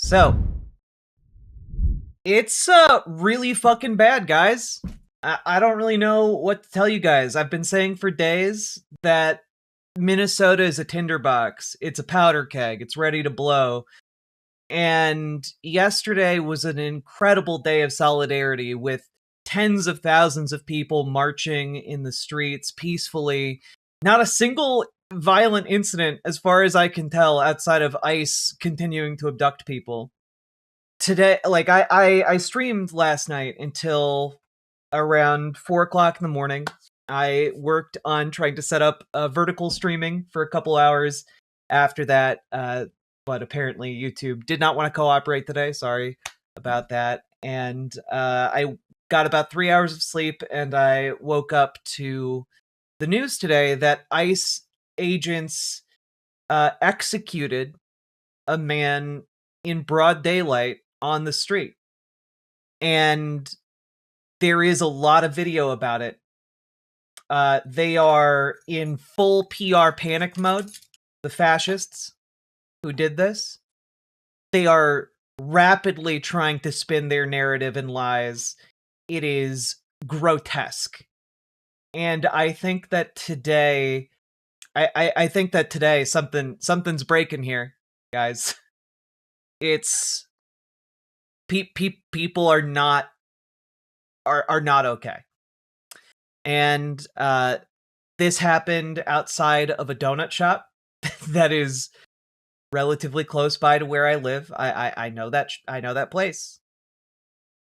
So, it's really fucking bad, guys. I don't really know what to tell you guys. I've been saying for days that Minnesota is a tinderbox. It's a powder keg. It's ready to blow. And yesterday was an incredible day of solidarity with tens of thousands of people marching in the streets peacefully. Not a single violent incident, as far as I can tell, outside of ICE continuing to abduct people. Today, like I streamed last night until around 4 o'clock in the morning. I worked on trying to set up vertical streaming for a couple hours after that, but apparently YouTube did not want to cooperate today. Sorry about that. And I got about 3 hours of sleep, and I woke up to the news today that ICE agents executed a man in broad daylight on the street. And there is a lot of video about it. They are in full PR panic mode, the fascists who did this. They are rapidly trying to spin their narrative and lies. It is grotesque. And I think that today, I think that today something's breaking here, guys. It's people are not okay. And this happened outside of a donut shop that is relatively close by to where I live. I know that place.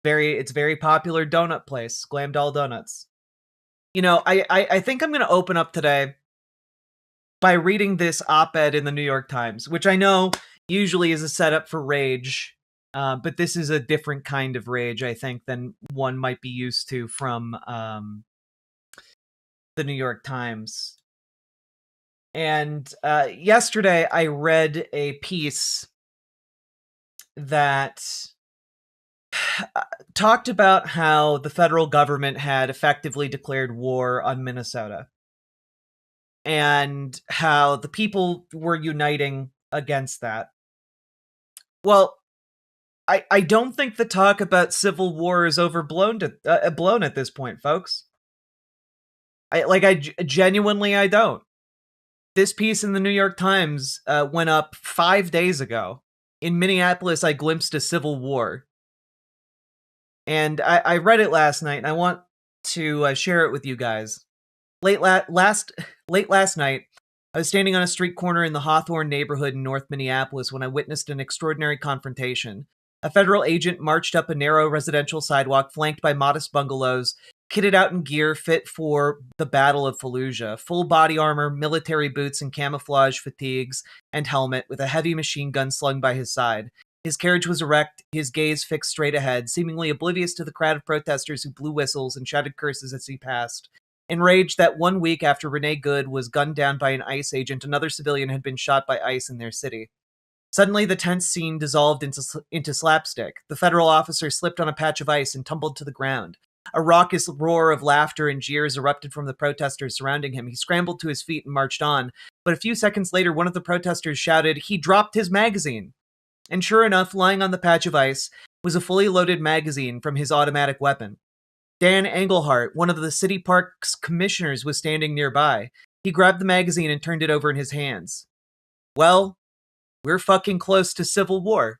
It's very popular donut place, Glam Doll Donuts. You know, I think I'm gonna open up today by reading this op-ed in the New York Times, which I know usually is a setup for rage. But this is a different kind of rage, I think, than one might be used to from the New York Times. And yesterday I read a piece that talked about how the federal government had effectively declared war on Minnesota, and how the people were uniting against that. Well, I don't think the talk about civil war is overblown blown at this point, folks. Genuinely, I don't. This piece in the New York Times went up 5 days ago. In Minneapolis, I glimpsed a civil war. And I read it last night, and I want to share it with you guys. Late last night, I was standing on a street corner in the Hawthorne neighborhood in North Minneapolis when I witnessed an extraordinary confrontation. A federal agent marched up a narrow residential sidewalk flanked by modest bungalows, kitted out in gear fit for the Battle of Fallujah, full body armor, military boots, and camouflage fatigues and helmet, with a heavy machine gun slung by his side. His carriage was erect, his gaze fixed straight ahead, seemingly oblivious to the crowd of protesters who blew whistles and shouted curses as he passed. Enraged that 1 week after Renee Good was gunned down by an ICE agent, another civilian had been shot by ICE in their city. Suddenly, the tense scene dissolved into slapstick. The federal officer slipped on a patch of ice and tumbled to the ground. A raucous roar of laughter and jeers erupted from the protesters surrounding him. He scrambled to his feet and marched on. But a few seconds later, one of the protesters shouted, "He dropped his magazine!" And sure enough, lying on the patch of ice was a fully loaded magazine from his automatic weapon. Dan Engelhart, one of the city park's commissioners, was standing nearby. He grabbed the magazine and turned it over in his hands. "Well, we're fucking close to civil war,"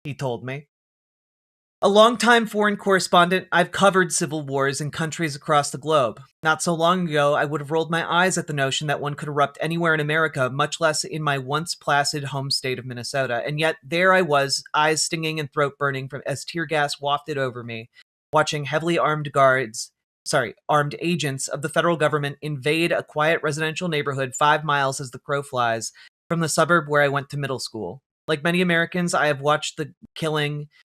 he told me. A longtime foreign correspondent, I've covered civil wars in countries across the globe. Not so long ago, I would have rolled my eyes at the notion that one could erupt anywhere in America, much less in my once placid home state of Minnesota. And yet, there I was, eyes stinging and throat burning as tear gas wafted over me, watching heavily armed agents of the federal government invade a quiet residential neighborhood 5 miles as the crow flies from the suburb where I went to middle school. Like many Americans, I have watched the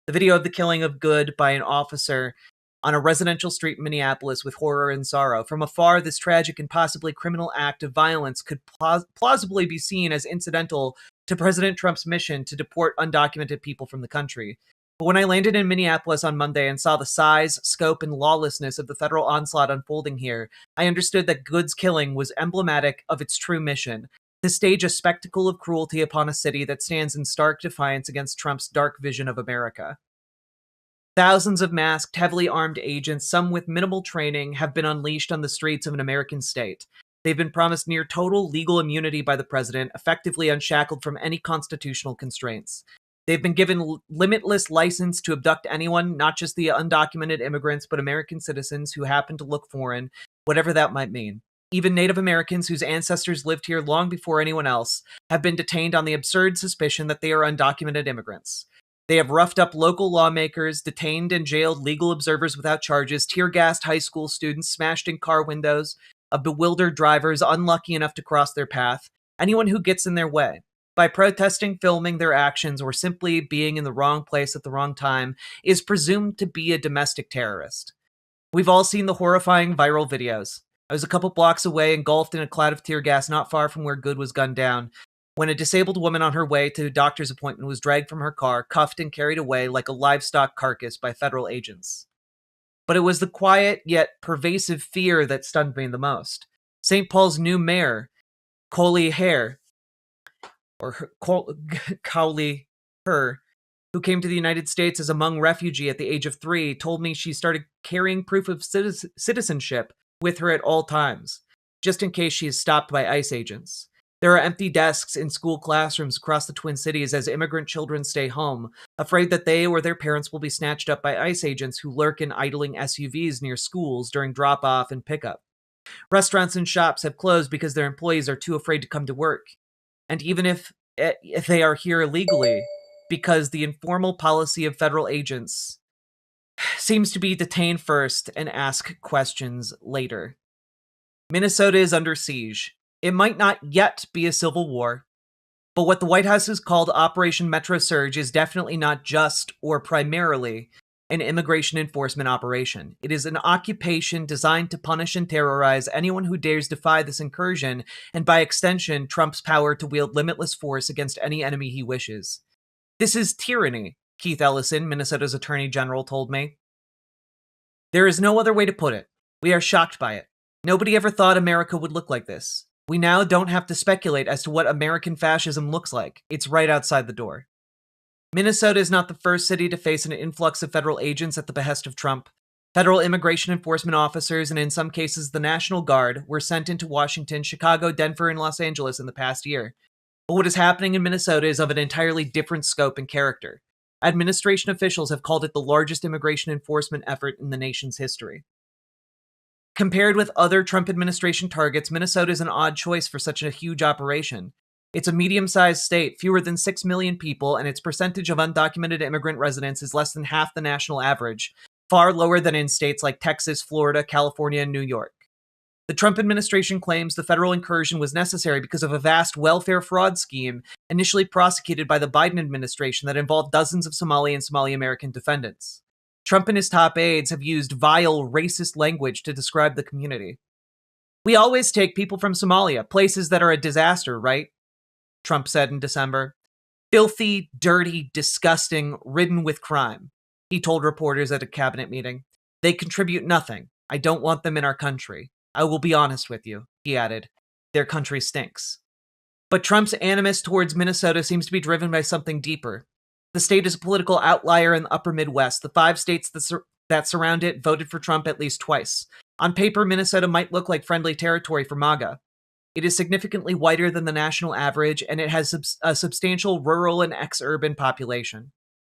video of the killing of Good by an officer on a residential street in Minneapolis with horror and sorrow. From afar, this tragic and possibly criminal act of violence could plausibly be seen as incidental to President Trump's mission to deport undocumented people from the country. But when I landed in Minneapolis on Monday and saw the size, scope, and lawlessness of the federal onslaught unfolding here, I understood that Good's killing was emblematic of its true mission. to stage a spectacle of cruelty upon a city that stands in stark defiance against Trump's dark vision of America. Thousands of masked, heavily armed agents, some with minimal training, have been unleashed on the streets of an American state. They've been promised near total legal immunity by the president, effectively unshackled from any constitutional constraints. They've been given limitless license to abduct anyone, not just the undocumented immigrants, but American citizens who happen to look foreign, whatever that might mean. Even Native Americans whose ancestors lived here long before anyone else have been detained on the absurd suspicion that they are undocumented immigrants. They have roughed up local lawmakers, detained and jailed legal observers without charges, tear-gassed high school students, smashed in car windows, bewildered drivers unlucky enough to cross their path, anyone who gets in their way. By protesting, filming their actions, or simply being in the wrong place at the wrong time, is presumed to be a domestic terrorist. We've all seen the horrifying viral videos. I was a couple blocks away, engulfed in a cloud of tear gas not far from where Good was gunned down, when a disabled woman on her way to a doctor's appointment was dragged from her car, cuffed and carried away like a livestock carcass by federal agents. But it was the quiet yet pervasive fear that stunned me the most. St. Paul's new mayor, Coley Hare, Cowley Her, who came to the United States as a Hmong refugee at the age of 3, told me she started carrying proof of citizenship with her at all times, just in case she is stopped by ICE agents. There are empty desks in school classrooms across the Twin Cities as immigrant children stay home, afraid that they or their parents will be snatched up by ICE agents who lurk in idling SUVs near schools during drop-off and pickup. Restaurants and shops have closed because their employees are too afraid to come to work. And even if they are here illegally, because the informal policy of federal agents seems to be detain first and ask questions later. Minnesota is under siege. It might not yet be a civil war, but what the White House has called Operation Metro Surge is definitely not just or primarily an immigration enforcement operation. It is an occupation designed to punish and terrorize anyone who dares defy this incursion, and by extension, Trump's power to wield limitless force against any enemy he wishes. This is tyranny, Keith Ellison, Minnesota's Attorney General, told me. There is no other way to put it. We are shocked by it. Nobody ever thought America would look like this. We now don't have to speculate as to what American fascism looks like. It's right outside the door. Minnesota is not the first city to face an influx of federal agents at the behest of Trump. Federal immigration enforcement officers, and in some cases the National Guard, were sent into Washington, Chicago, Denver, and Los Angeles in the past year. But what is happening in Minnesota is of an entirely different scope and character. Administration officials have called it the largest immigration enforcement effort in the nation's history. Compared with other Trump administration targets, Minnesota is an odd choice for such a huge operation. It's a medium-sized state, fewer than 6 million people, and its percentage of undocumented immigrant residents is less than half the national average, far lower than in states like Texas, Florida, California, and New York. The Trump administration claims the federal incursion was necessary because of a vast welfare fraud scheme initially prosecuted by the Biden administration that involved dozens of Somali and Somali-American defendants. Trump and his top aides have used vile, racist language to describe the community. "We always take people from Somalia, places that are a disaster, right?" Trump said in December. "Filthy, dirty, disgusting, ridden with crime," he told reporters at a cabinet meeting. "They contribute nothing. I don't want them in our country. I will be honest with you," he added. "Their country stinks." But Trump's animus towards Minnesota seems to be driven by something deeper. The state is a political outlier in the upper Midwest. The 5 states that surround it voted for Trump at least twice. On paper, Minnesota might look like friendly territory for MAGA. It is significantly whiter than the national average, and it has a substantial rural and ex-urban population.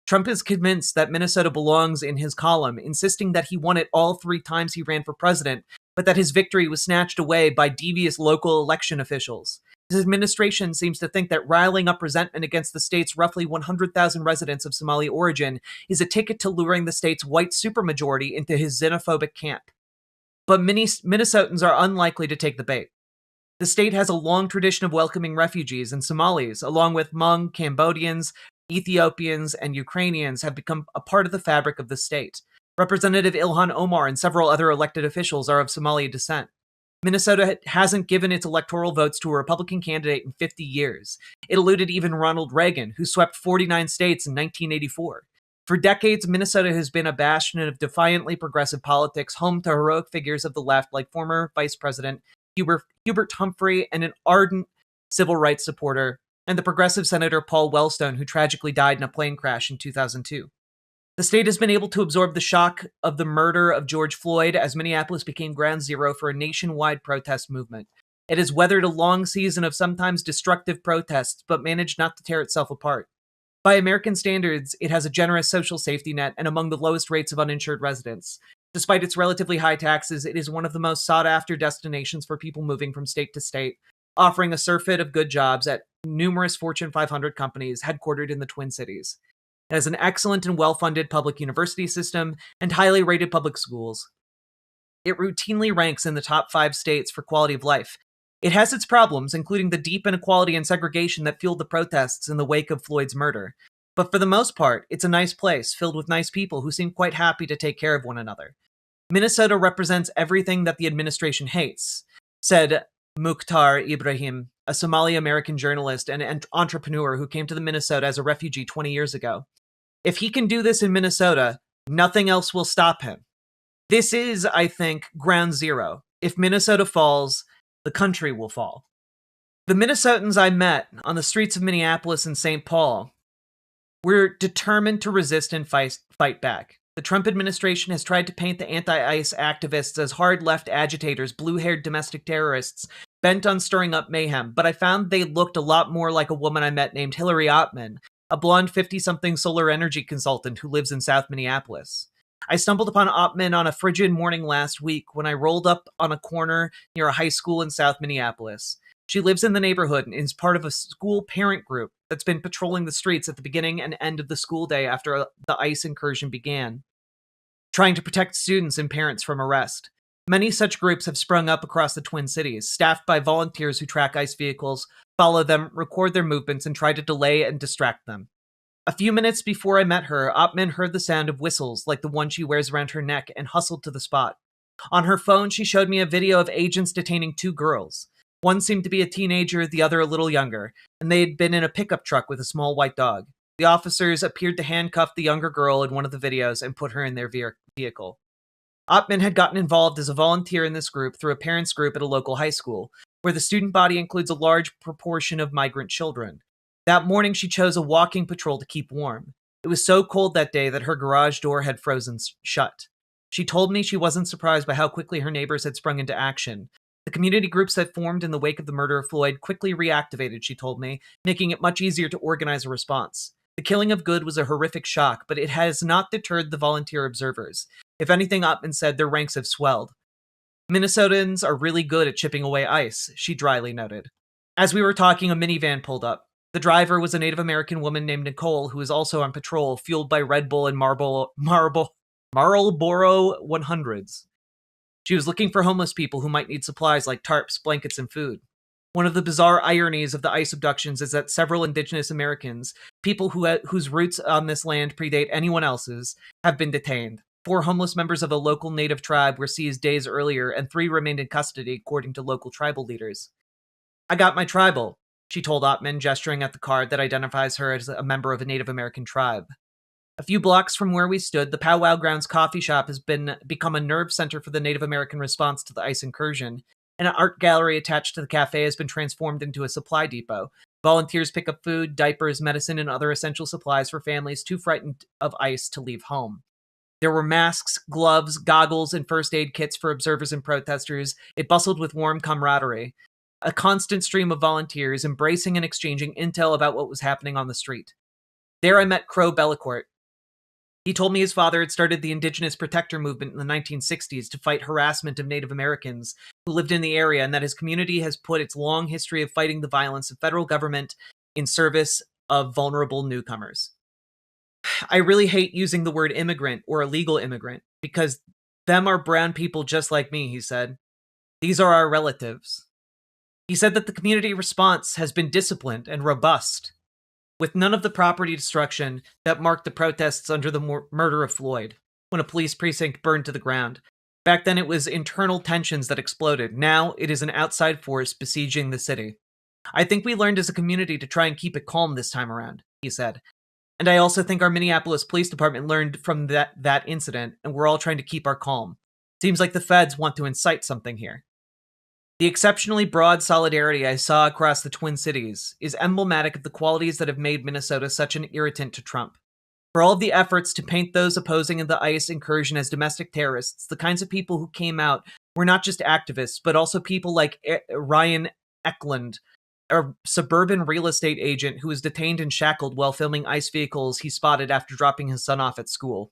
Trump is convinced that Minnesota belongs in his column, insisting that he won it all 3 times he ran for president, but that his victory was snatched away by devious local election officials. His administration seems to think that riling up resentment against the state's roughly 100,000 residents of Somali origin is a ticket to luring the state's white supermajority into his xenophobic camp. But Minnesotans are unlikely to take the bait. The state has a long tradition of welcoming refugees, and Somalis, along with Hmong, Cambodians, Ethiopians, and Ukrainians, have become a part of the fabric of the state. Representative Ilhan Omar and several other elected officials are of Somali descent. Minnesota hasn't given its electoral votes to a Republican candidate in 50 years. It eluded even Ronald Reagan, who swept 49 states in 1984. For decades, Minnesota has been a bastion of defiantly progressive politics, home to heroic figures of the left like former Vice President Hubert Humphrey and an ardent civil rights supporter, and the progressive Senator Paul Wellstone, who tragically died in a plane crash in 2002. The state has been able to absorb the shock of the murder of George Floyd as Minneapolis became ground zero for a nationwide protest movement. It has weathered a long season of sometimes destructive protests, but managed not to tear itself apart. By American standards, it has a generous social safety net and among the lowest rates of uninsured residents. Despite its relatively high taxes, it is one of the most sought-after destinations for people moving from state to state, offering a surfeit of good jobs at numerous Fortune 500 companies headquartered in the Twin Cities. It has an excellent and well-funded public university system and highly rated public schools. It routinely ranks in the top 5 states for quality of life. It has its problems, including the deep inequality and segregation that fueled the protests in the wake of Floyd's murder. But for the most part, it's a nice place, filled with nice people who seem quite happy to take care of one another. Minnesota represents everything that the administration hates, said Mukhtar Ibrahim, a Somali-American journalist and entrepreneur who came to the Minnesota as a refugee 20 years ago. If he can do this in Minnesota, nothing else will stop him. This is, I think, ground zero. If Minnesota falls, the country will fall. The Minnesotans I met on the streets of Minneapolis and St. Paul were determined to resist and fight back. The Trump administration has tried to paint the anti-ICE activists as hard left agitators, blue-haired domestic terrorists, bent on stirring up mayhem, but I found they looked a lot more like a woman I met named Hillary Ottman, a blonde 50-something solar energy consultant who lives in South Minneapolis. I stumbled upon Ottman on a frigid morning last week when I rolled up on a corner near a high school in South Minneapolis. She lives in the neighborhood and is part of a school parent group that's been patrolling the streets at the beginning and end of the school day after the ICE incursion began, trying to protect students and parents from arrest. Many such groups have sprung up across the Twin Cities, staffed by volunteers who track ICE vehicles, follow them, record their movements, and try to delay and distract them. A few minutes before I met her, Ottman heard the sound of whistles like the one she wears around her neck and hustled to the spot. On her phone, she showed me a video of agents detaining 2 girls. One seemed to be a teenager, the other a little younger, and they had been in a pickup truck with a small white dog. The officers appeared to handcuff the younger girl in one of the videos and put her in their vehicle. Ottman had gotten involved as a volunteer in this group through a parents' group at a local high school, where the student body includes a large proportion of migrant children. That morning, she chose a walking patrol to keep warm. It was so cold that day that her garage door had frozen shut. She told me she wasn't surprised by how quickly her neighbors had sprung into action. The community groups that formed in the wake of the murder of Floyd quickly reactivated, she told me, making it much easier to organize a response. The killing of Good was a horrific shock, but it has not deterred the volunteer observers. If anything, Ottman said, their ranks have swelled. Minnesotans are really good at chipping away ICE, she dryly noted. As we were talking, a minivan pulled up. The driver was a Native American woman named Nicole, who was also on patrol, fueled by Red Bull and Marlboro 100s. She was looking for homeless people who might need supplies like tarps, blankets, and food. One of the bizarre ironies of the ICE abductions is that several indigenous Americans, people whose roots on this land predate anyone else's, have been detained. 4 homeless members of a local native tribe were seized days earlier, and 3 remained in custody, according to local tribal leaders. I got my tribal, she told Ottman, gesturing at the card that identifies her as a member of a Native American tribe. A few blocks from where we stood, the Powwow Grounds coffee shop has become a nerve center for the Native American response to the ICE incursion. An art gallery attached to the cafe has been transformed into a supply depot. Volunteers pick up food, diapers, medicine, and other essential supplies for families too frightened of ICE to leave home. There were masks, gloves, goggles, and first aid kits for observers and protesters. It bustled with warm camaraderie. A constant stream of volunteers embracing and exchanging intel about what was happening on the street. There I met Crow Bellecourt. He told me his father had started the Indigenous Protector movement in the 1960s to fight harassment of Native Americans who lived in the area, and that his community has put its long history of fighting the violence of federal government in service of vulnerable newcomers. I really hate using the word immigrant or illegal immigrant, because them are brown people just like me, he said. These are our relatives. He said that the community response has been disciplined and robust, with none of the property destruction that marked the protests under the murder of Floyd, when a police precinct burned to the ground. Back then it was internal tensions that exploded. Now it is an outside force besieging the city. I think we learned as a community to try and keep it calm this time around, he said. And I also think our Minneapolis Police Department learned from that incident, and we're all trying to keep our calm. Seems like the feds want to incite something here. The exceptionally broad solidarity I saw across the Twin Cities is emblematic of the qualities that have made Minnesota such an irritant to Trump. For all of the efforts to paint those opposing the ICE incursion as domestic terrorists, the kinds of people who came out were not just activists, but also people like Ryan Eklund, a suburban real estate agent who was detained and shackled while filming ICE vehicles he spotted after dropping his son off at school.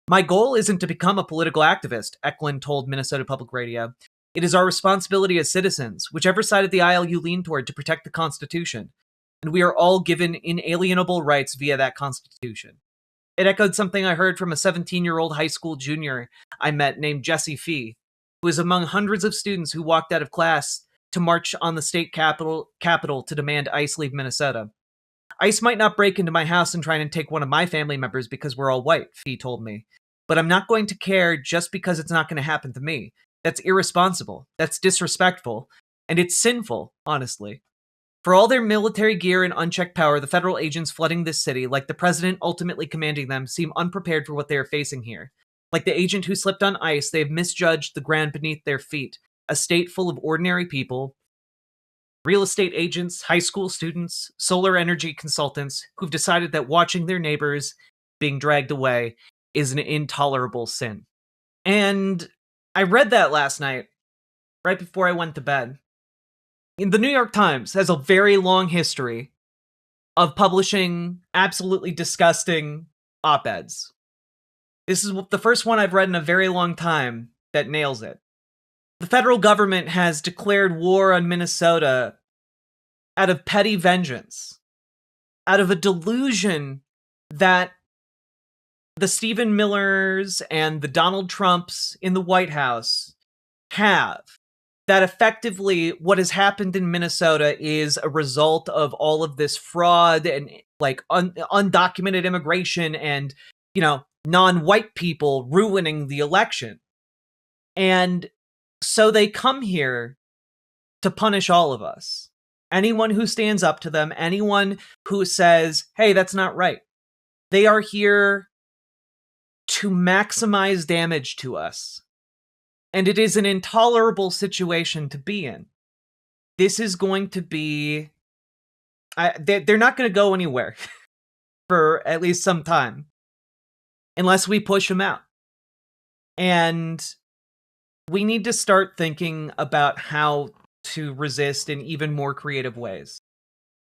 My goal isn't to become a political activist, Eklund told Minnesota Public Radio. It is our responsibility as citizens, whichever side of the aisle you lean toward, to protect the Constitution. And we are all given inalienable rights via that Constitution. It echoed something I heard from a 17-year-old high school junior I met named Jesse Fee, who was among hundreds of students who walked out of class to march on the state capitol to demand ICE leave Minnesota. ICE might not break into my house and try and take one of my family members because we're all white, Fee told me. But I'm not going to care just because it's not going to happen to me. That's irresponsible. That's disrespectful. And it's sinful, honestly. For all their military gear and unchecked power, the federal agents flooding this city, like the president ultimately commanding them, seem unprepared for what they are facing here. Like the agent who slipped on ice, they have misjudged the ground beneath their feet, a state full of ordinary people, real estate agents, high school students, solar energy consultants, who've decided that watching their neighbors being dragged away is an intolerable sin. And I read that last night, right before I went to bed. The New York Times has a very long history of publishing absolutely disgusting op-eds. This is the first one I've read in a very long time that nails it. The federal government has declared war on Minnesota out of petty vengeance, out of a delusion that the Stephen Millers and the Donald Trumps in the White House have, that effectively what has happened in Minnesota is a result of all of this fraud and like undocumented immigration and, non-white people ruining the election. And so they come here to punish all of us. Anyone who stands up to them, anyone who says, hey, that's not right. They are here to maximize damage to us. And it is an intolerable situation to be in. This is going to be... they're not going to go anywhere for at least some time. Unless we push them out. And we need to start thinking about how to resist in even more creative ways.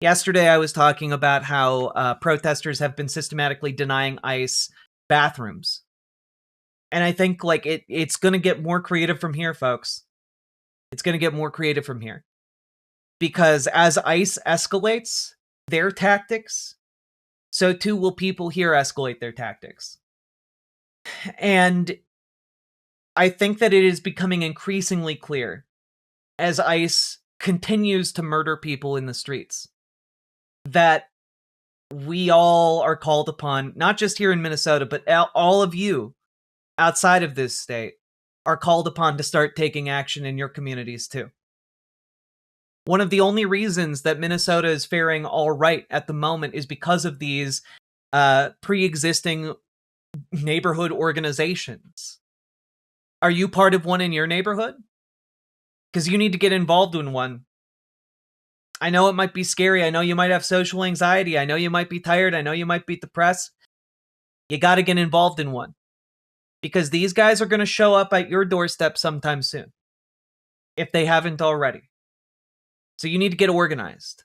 Yesterday, I was talking about how protesters have been systematically denying ICE bathrooms. And I think it's going to get more creative from here, folks. It's going to get more creative from here. Because as ICE escalates their tactics, so too will people here escalate their tactics. And I think that it is becoming increasingly clear as ICE continues to murder people in the streets that we all are called upon, not just here in Minnesota, but all of you outside of this state are called upon to start taking action in your communities too. One of the only reasons that Minnesota is faring all right at the moment is because of these pre-existing neighborhood organizations. Are you part of one in your neighborhood? Because you need to get involved in one. I know it might be scary. I know you might have social anxiety. I know you might be tired. I know you might be depressed. You got to get involved in one. Because these guys are going to show up at your doorstep sometime soon. If they haven't already. So you need to get organized.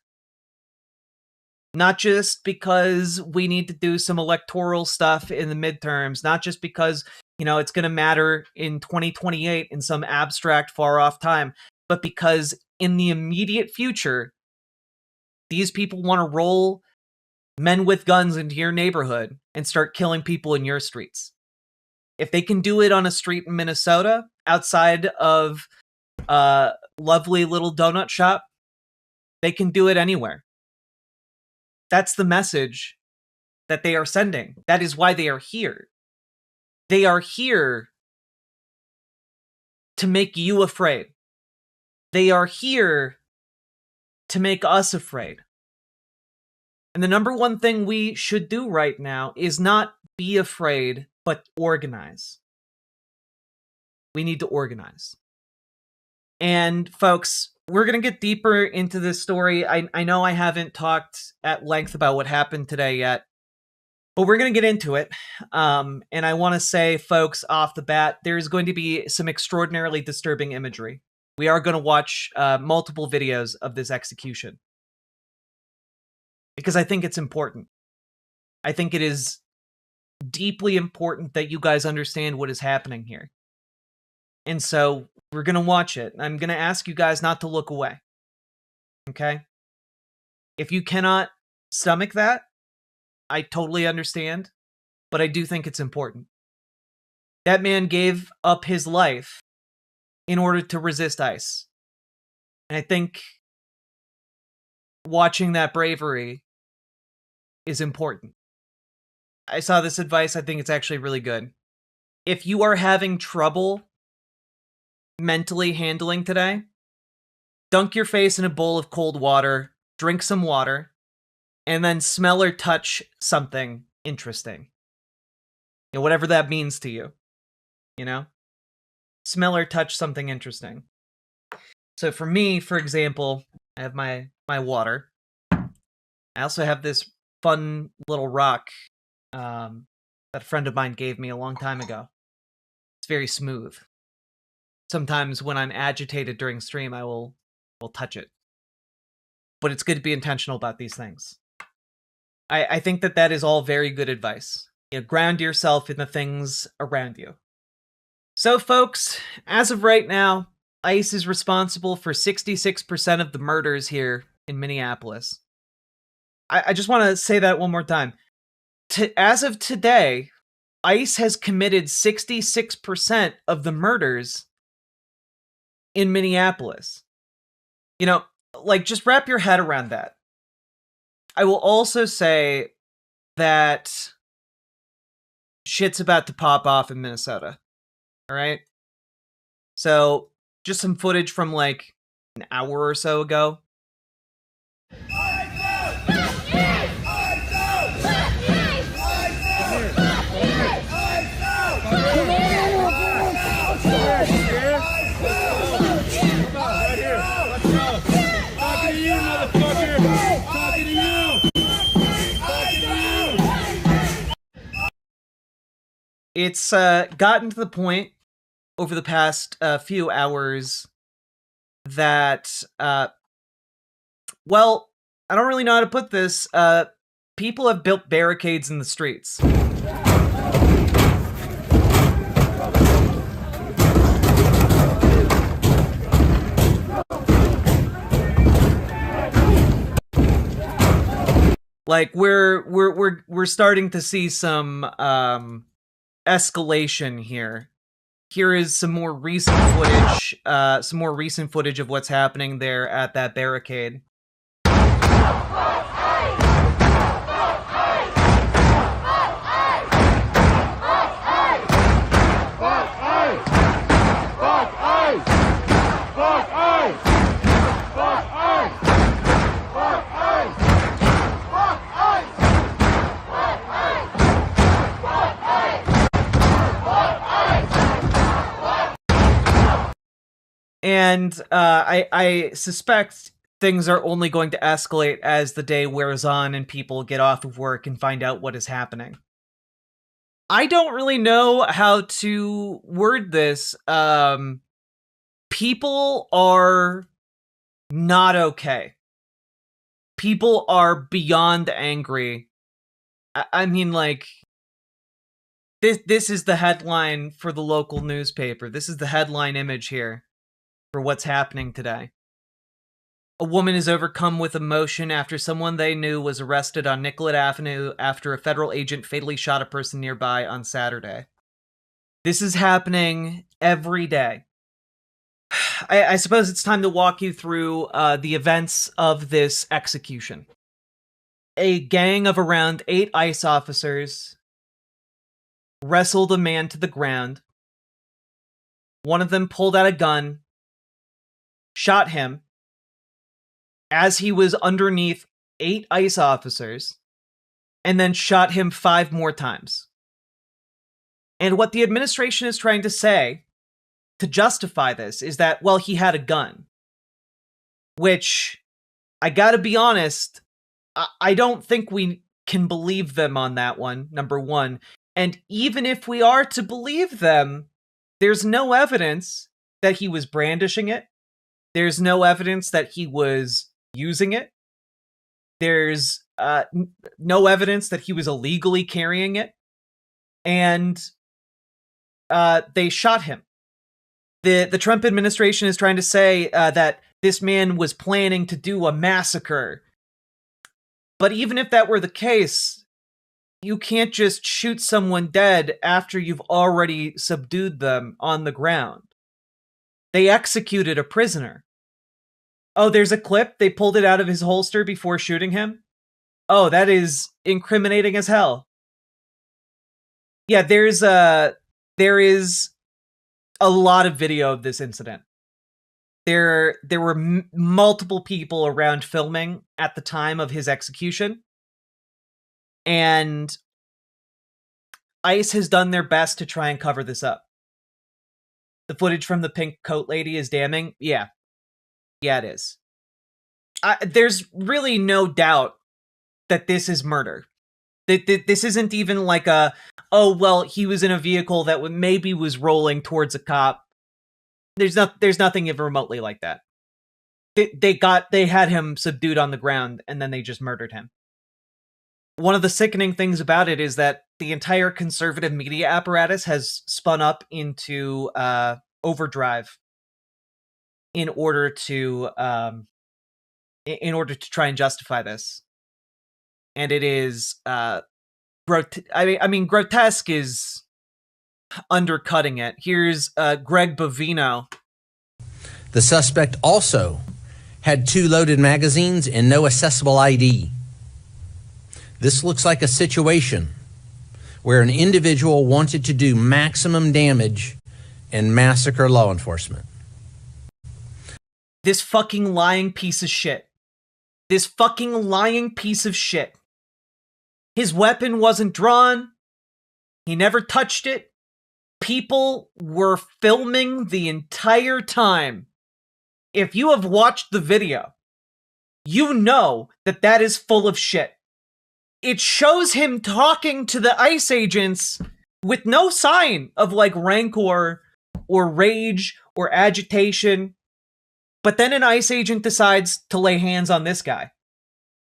Not just because we need to do some electoral stuff in the midterms, not just because, it's going to matter in 2028 in some abstract far off time, but because in the immediate future, these people want to roll men with guns into your neighborhood and start killing people in your streets. If they can do it on a street in Minnesota, outside of a lovely little donut shop, they can do it anywhere. That's the message that they are sending. That is why they are here. They are here to make you afraid. They are here to make us afraid. And the number one thing we should do right now is not be afraid, but organize. We need to organize. And folks, we're going to get deeper into this story. I know I haven't talked at length about what happened today yet, but we're going to get into it. And I want to say, folks, off the bat, there's going to be some extraordinarily disturbing imagery. We are going to watch multiple videos of this execution because I think it's important. I think it is deeply important that you guys understand what is happening here. And so we're going to watch it. I'm going to ask you guys not to look away. Okay? If you cannot stomach that, I totally understand, but I do think it's important. That man gave up his life in order to resist ICE. And I think watching that bravery is important. I saw this advice. I think it's actually really good. If you are having trouble mentally handling today, dunk your face in a bowl of cold water, drink some water, and then smell or touch something interesting. You know, whatever that means to you. You know? Smell or touch something interesting. So for me, for example, I have my water. I also have this fun little rock that a friend of mine gave me a long time ago. It's very smooth. Sometimes when I'm agitated during stream, I will touch it. But it's good to be intentional about these things. I think that is all very good advice. You know, ground yourself in the things around you. So, folks, as of right now, ICE is responsible for 66% of the murders here in Minneapolis. I just want to say that one more time. As of today, ICE has committed 66% of the murders in Minneapolis. You know, like, just wrap your head around that. I will also say that shit's about to pop off in Minnesota. All right? So, just some footage from like an hour or so ago. It's gotten to the point over the past few hours that, well, I don't really know how to put this. People have built barricades in the streets. Like we're starting to see some escalation here. Here is some more recent footage of what's happening there at that barricade. And I suspect things are only going to escalate as the day wears on and people get off of work and find out what is happening. I don't really know how to word this. People are not okay. People are beyond angry. I mean, like, this is the headline for the local newspaper. This is the headline image here for what's happening today. A woman is overcome with emotion after someone they knew was arrested on Nicollet Avenue after a federal agent fatally shot a person nearby on Saturday. This is happening every day. I suppose it's time to walk you through the events of this execution. A gang of around 8 ICE officers wrestled a man to the ground. One of them pulled out a gun, shot him as he was underneath 8 ICE officers, and then shot him 5 more times. And what the administration is trying to say to justify this is that, well, he had a gun. Which, I gotta be honest, I don't think we can believe them on that one, number one. And even if we are to believe them, there's no evidence that he was brandishing it. There's no evidence that he was using it. There's no evidence that he was illegally carrying it. And they shot him. The Trump administration is trying to say that this man was planning to do a massacre. But even if that were the case, you can't just shoot someone dead after you've already subdued them on the ground. They executed a prisoner. Oh, there's a clip. They pulled it out of his holster before shooting him. Oh, that is incriminating as hell. Yeah, there is a lot of video of this incident. There were multiple people around filming at the time of his execution. And ICE has done their best to try and cover this up. The footage from the pink coat lady is damning. Yeah. Yeah, it is. There's really no doubt that this is murder. This isn't even like a, oh, well, he was in a vehicle that maybe was rolling towards a cop. There's nothing even remotely like that. They had him subdued on the ground, and then they just murdered him. One of the sickening things about it is that the entire conservative media apparatus has spun up into overdrive in order to try and justify this. And it is grotesque is undercutting it. Here's Greg Bovino. The suspect also had 2 loaded magazines and no accessible ID. This looks like a situation where an individual wanted to do maximum damage and massacre law enforcement. This fucking lying piece of shit. This fucking lying piece of shit. His weapon wasn't drawn. He never touched it. People were filming the entire time. If you have watched the video, you know that that is full of shit. It shows him talking to the ICE agents with no sign of like rancor or rage or agitation. But then an ICE agent decides to lay hands on this guy.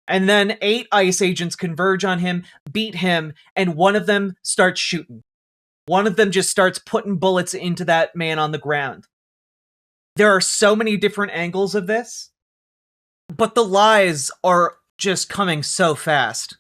And then 8 ICE agents converge on him, beat him, and one of them starts shooting. One of them just starts putting bullets into that man on the ground. There are so many different angles of this, but the lies are just coming so fast.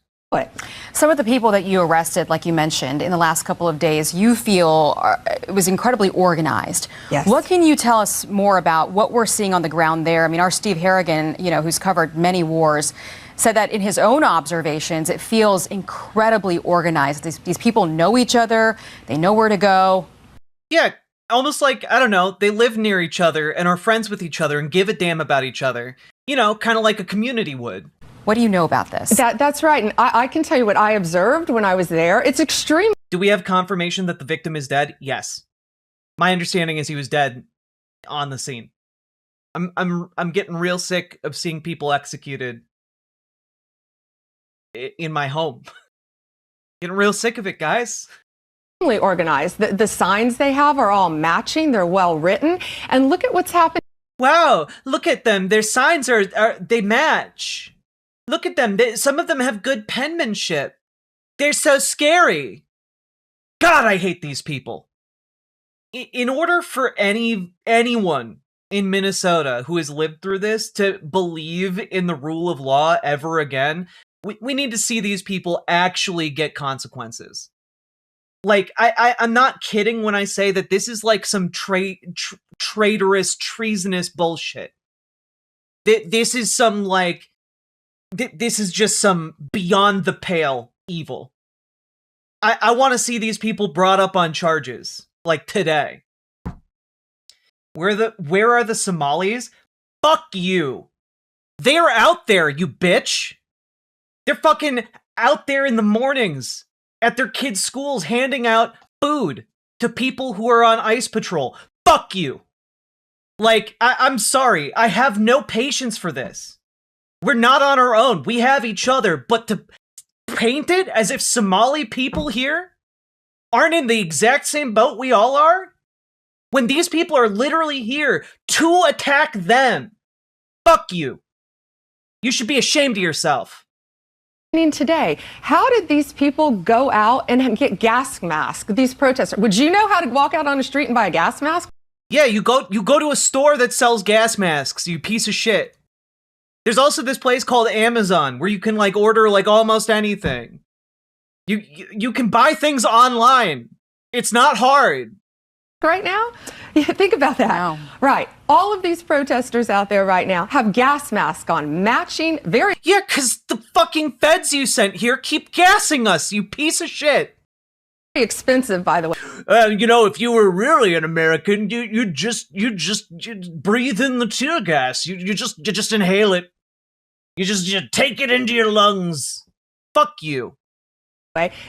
Some of the people that you arrested, like you mentioned, in the last couple of days, you feel it was incredibly organized. Yes. What can you tell us more about what we're seeing on the ground there? I mean, our Steve Harrigan, who's covered many wars, said that in his own observations, it feels incredibly organized. These people know each other. They know where to go. Yeah, almost like, I don't know, they live near each other and are friends with each other and give a damn about each other. Kind of like a community would. What do you know about this? That's right. And I can tell you what I observed when I was there. It's extreme. Do we have confirmation that the victim is dead? Yes. My understanding is he was dead on the scene. I'm getting real sick of seeing people executed in my home. Getting real sick of it, guys. Organized. The signs they have are all matching. They're well written. And look at what's happening. Wow, look at them. Their signs they match. Look at them. Some of them have good penmanship. They're so scary. God, I hate these people. In order for anyone in Minnesota who has lived through this to believe in the rule of law ever again, we need to see these people actually get consequences. Like, I'm not kidding when I say that this is like some traitorous, treasonous bullshit. This is some, like... This is just some beyond the pale evil. I want to see these people brought up on charges, like today. Where are the Somalis? Fuck you. They're out there, you bitch. They're fucking out there in the mornings at their kids' schools handing out food to people who are on ICE patrol. Fuck you. Like, I'm sorry. I have no patience for this. We're not on our own. We have each other. But to paint it as if Somali people here aren't in the exact same boat we all are, when these people are literally here to attack them, fuck you. You should be ashamed of yourself. Today, how did these people go out and get gas masks? These protesters, would you know how to walk out on the street and buy a gas mask? Yeah, you go to a store that sells gas masks, you piece of shit. There's also this place called Amazon where you can like order like almost anything. You can buy things online. It's not hard. Right now? Yeah, think about that. Wow. Right. All of these protesters out there right now have gas masks on, matching, very... Yeah, because the fucking feds you sent here keep gassing us, you piece of shit. expensive, by the way. You know, if you were really an American, you just breathe in the tear gas. You just inhale it. You take it into your lungs. Fuck you.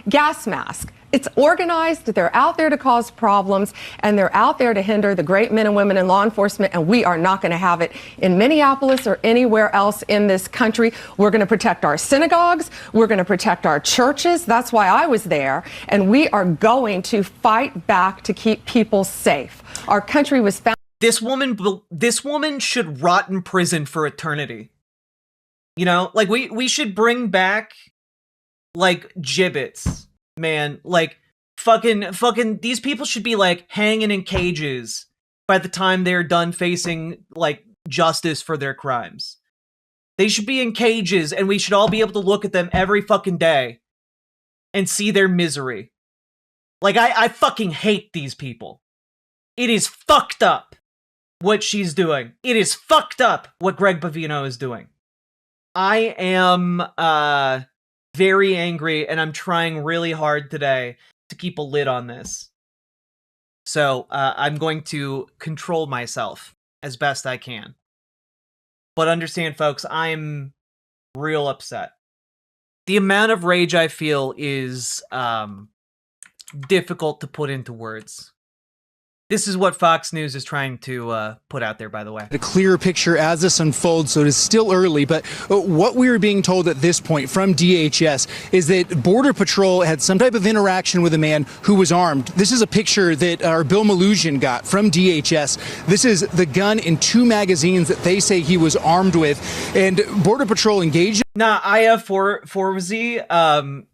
Gas mask. It's organized. They're out there to cause problems, and they're out there to hinder the great men and women in law enforcement, and we are not going to have it in Minneapolis or anywhere else in this country. We're going to protect our synagogues. We're going to protect our churches. That's why I was there, and we are going to fight back to keep people safe. Our country was found. This woman should rot in prison for eternity. You know, like we should bring back like gibbets, man. Like fucking these people should be like hanging in cages by the time they're done facing like justice for their crimes. They should be in cages, and we should all be able to look at them every fucking day and see their misery. Like I fucking hate these people. It is fucked up what she's doing. It is fucked up what Greg Bavino is doing. I am very angry, and I'm trying really hard today to keep a lid on this. So I'm going to control myself as best I can. But understand, folks, I'm real upset. The amount of rage I feel is difficult to put into words. This is what Fox News is trying to put out there, by the way. A clearer picture as this unfolds, so it is still early, but what we are being told at this point from DHS is that Border Patrol had some type of interaction with a man who was armed. This is a picture that our Bill Malusian got from DHS. This is the gun in 2 magazines that they say he was armed with, and Border Patrol engaged. Nah, Aya Forvzi,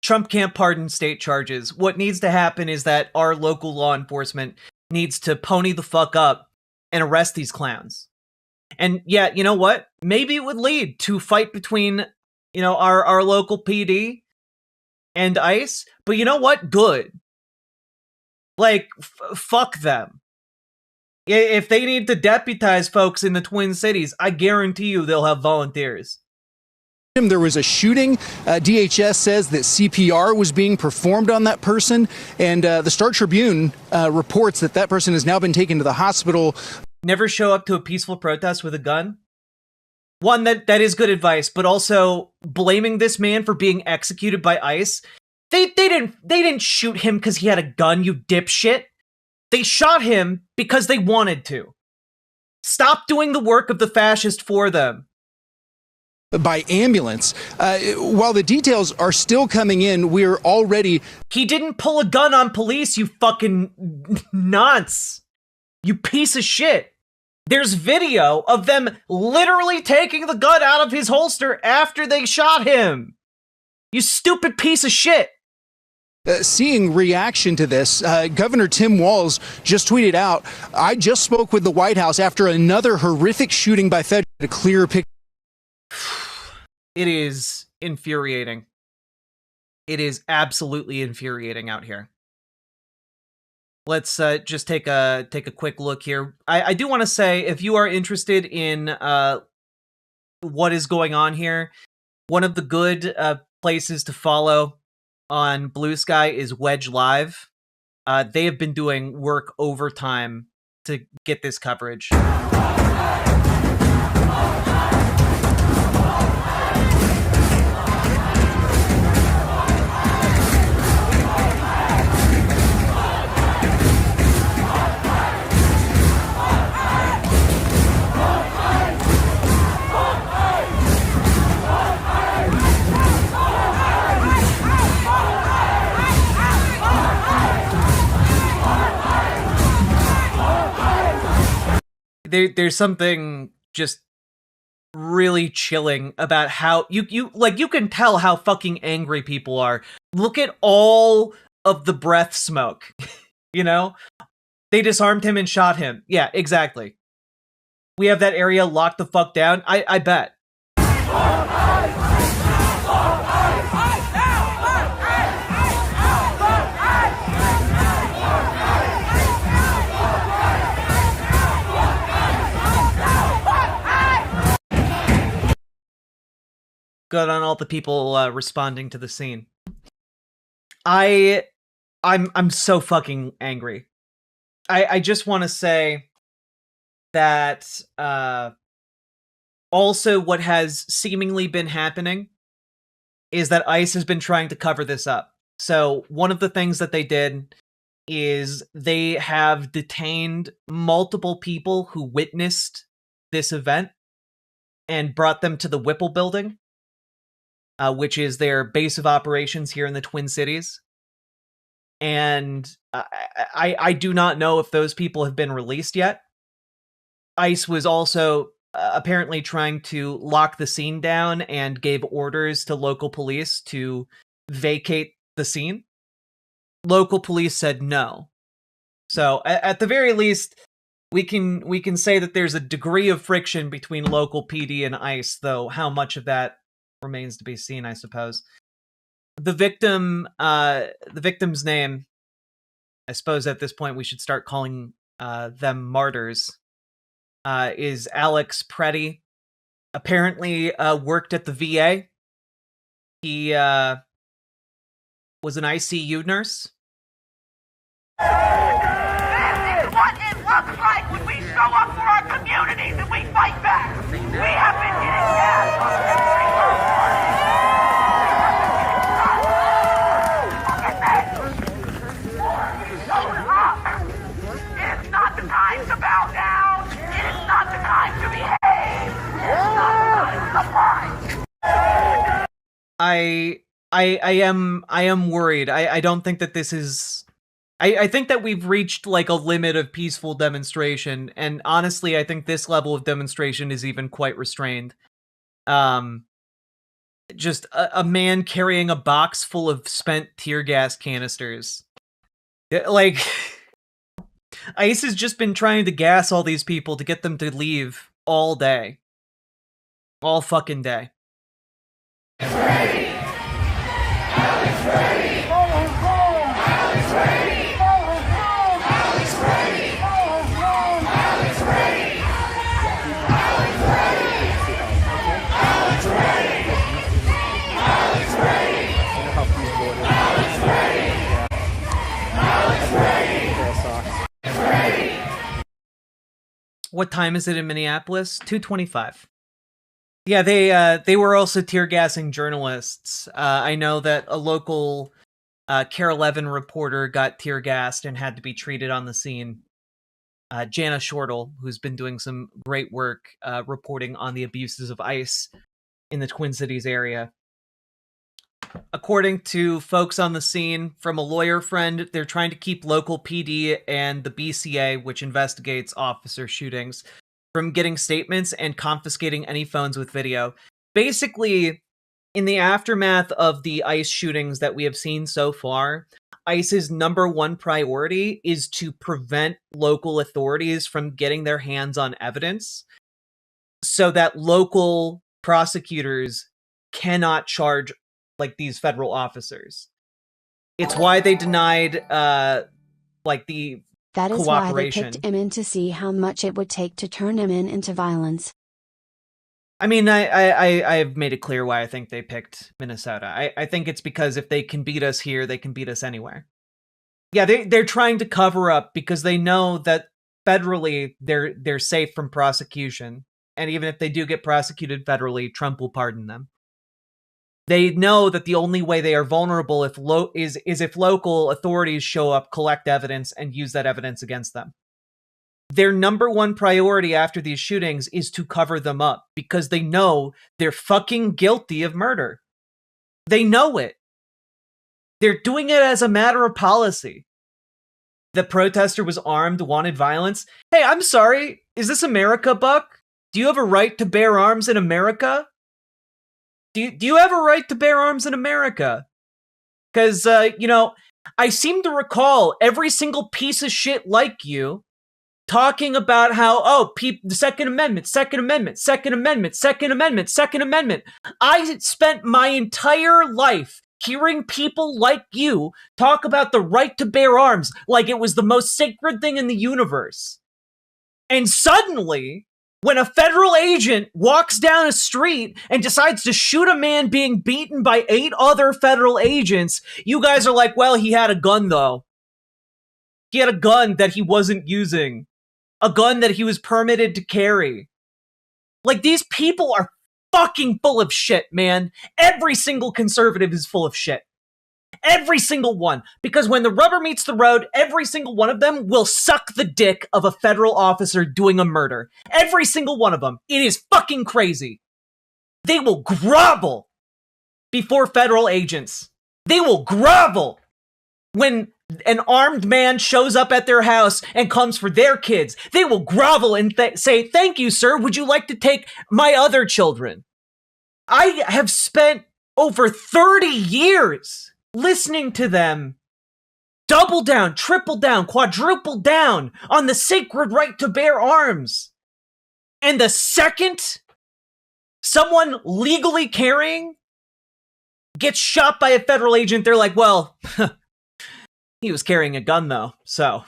Trump can't pardon state charges. What needs to happen is that our local law enforcement needs to pony the fuck up and arrest these clowns. And yeah, you know what? Maybe it would lead to a fight between, you know, our local PD and ICE. But you know what? Good. Like, fuck them. If they need to deputize folks in the Twin Cities, I guarantee you they'll have volunteers. There was a shooting. DHS says that CPR was being performed on that person, and the Star Tribune reports that that person has now been taken to the hospital. Never show up to a peaceful protest with a gun. One, that is good advice, but also blaming this man for being executed by ICE. They didn't shoot him because he had a gun, you dipshit. They shot him because they wanted to. Stop doing the work of the fascist for them. By ambulance. While the details are still coming in, we're already... He didn't pull a gun on police, you fucking nonce. You piece of shit. There's video of them literally taking the gun out of his holster after they shot him. You stupid piece of shit. Seeing reaction to this, Governor Tim Walz just tweeted out, "I just spoke with the White House after another horrific shooting by feds to clear a picture." It is infuriating. It is absolutely infuriating out here. Let's just take a quick look here. I do want to say, if you are interested in what is going on here, one of the good places to follow on Blue Sky is Wedge Live. They have been doing work overtime to get this coverage. there's something just really chilling about how you can tell how fucking angry people are. Look at all of the breath smoke. You know? They disarmed him and shot him. Yeah, exactly. We have that area locked the fuck down. I bet. Good on all the people responding to the scene. I'm so fucking angry. I just want to say that also what has seemingly been happening is that ICE has been trying to cover this up. So one of the things that they did is they have detained multiple people who witnessed this event and brought them to the Whipple building, which is their base of operations here in the Twin Cities. And I do not know if those people have been released yet. ICE was also apparently trying to lock the scene down and gave orders to local police to vacate the scene. Local police said no. So at the very least, we can say that there's a degree of friction between local PD and ICE, though how much of that remains to be seen, I suppose. The victim's name, I suppose at this point we should start calling them martyrs, is Alex Pretti. Apparently worked at the VA. He was an ICU nurse. This is what it looks like when we show up for our communities and we fight back. We have been getting gas on every It is not the time to bow down. It is not the time to behave. It is not the time to fight. I am worried. I don't think that this is. I think that we've reached like a limit of peaceful demonstration, and honestly, I think this level of demonstration is even quite restrained. Just a man carrying a box full of spent tear gas canisters. Like, ICE has just been trying to gas all these people to get them to leave all day. All fucking day. What time is it in Minneapolis? 2:25. Yeah, they were also tear gassing journalists. I know that a local Care 11 reporter got tear gassed and had to be treated on the scene. Jana Shortle, who's been doing some great work reporting on the abuses of ICE in the Twin Cities area. According to folks on the scene, from a lawyer friend, they're trying to keep local PD and the BCA, which investigates officer shootings, from getting statements and confiscating any phones with video. Basically, in the aftermath of the ICE shootings that we have seen so far, ICE's number one priority is to prevent local authorities from getting their hands on evidence so that local prosecutors cannot charge like these federal officers. It's why they denied like the That is why they cooperation. picked him in to see how much it would take to turn him into violence. I mean, I've made it clear why I think they picked Minnesota. I think it's because if they can beat us here, they can beat us anywhere. Yeah, they're trying to cover up because they know that federally they're safe from prosecution. And even if they do get prosecuted federally, Trump will pardon them. They know that the only way they are vulnerable is if local authorities show up, collect evidence, and use that evidence against them. Their number one priority after these shootings is to cover them up because they know they're fucking guilty of murder. They know it. They're doing it as a matter of policy. the protester was armed, wanted violence. Hey, I'm sorry. Is this America, Buck? Do you have a right to bear arms in America? Do you have a right to bear arms in America? Because, I seem to recall every single piece of shit like you talking about how, the Second Amendment, Second Amendment, Second Amendment, Second Amendment, Second Amendment. I spent my entire life hearing people like you talk about the right to bear arms like it was the most sacred thing in the universe. And suddenly, when a federal agent walks down a street and decides to shoot a man being beaten by 8 other federal agents, you guys are like, well, he had a gun, though. He had a gun that he wasn't using. A gun that he was permitted to carry. Like, these people are fucking full of shit, man. Every single conservative is full of shit. Every single one. Because when the rubber meets the road, every single one of them will suck the dick of a federal officer doing a murder. Every single one of them. It is fucking crazy. They will grovel before federal agents. They will grovel when an armed man shows up at their house and comes for their kids. They will grovel and say, thank you, sir. Would you like to take my other children? I have spent over 30 years listening to them double down, triple down, quadruple down on the sacred right to bear arms. And the second someone legally carrying gets shot by a federal agent, they're like, well, he was carrying a gun though, so,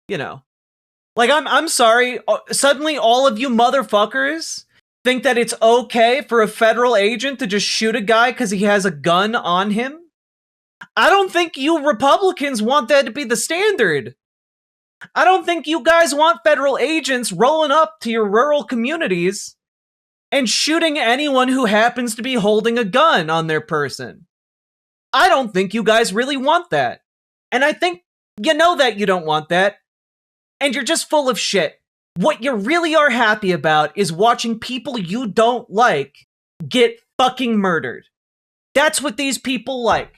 Like, I'm sorry, suddenly all of you motherfuckers think that it's okay for a federal agent to just shoot a guy because he has a gun on him? I don't think you Republicans want that to be the standard. I don't think you guys want federal agents rolling up to your rural communities and shooting anyone who happens to be holding a gun on their person. I don't think you guys really want that. And I think you know that you don't want that. And you're just full of shit. What you really are happy about is watching people you don't like get fucking murdered. That's what these people like.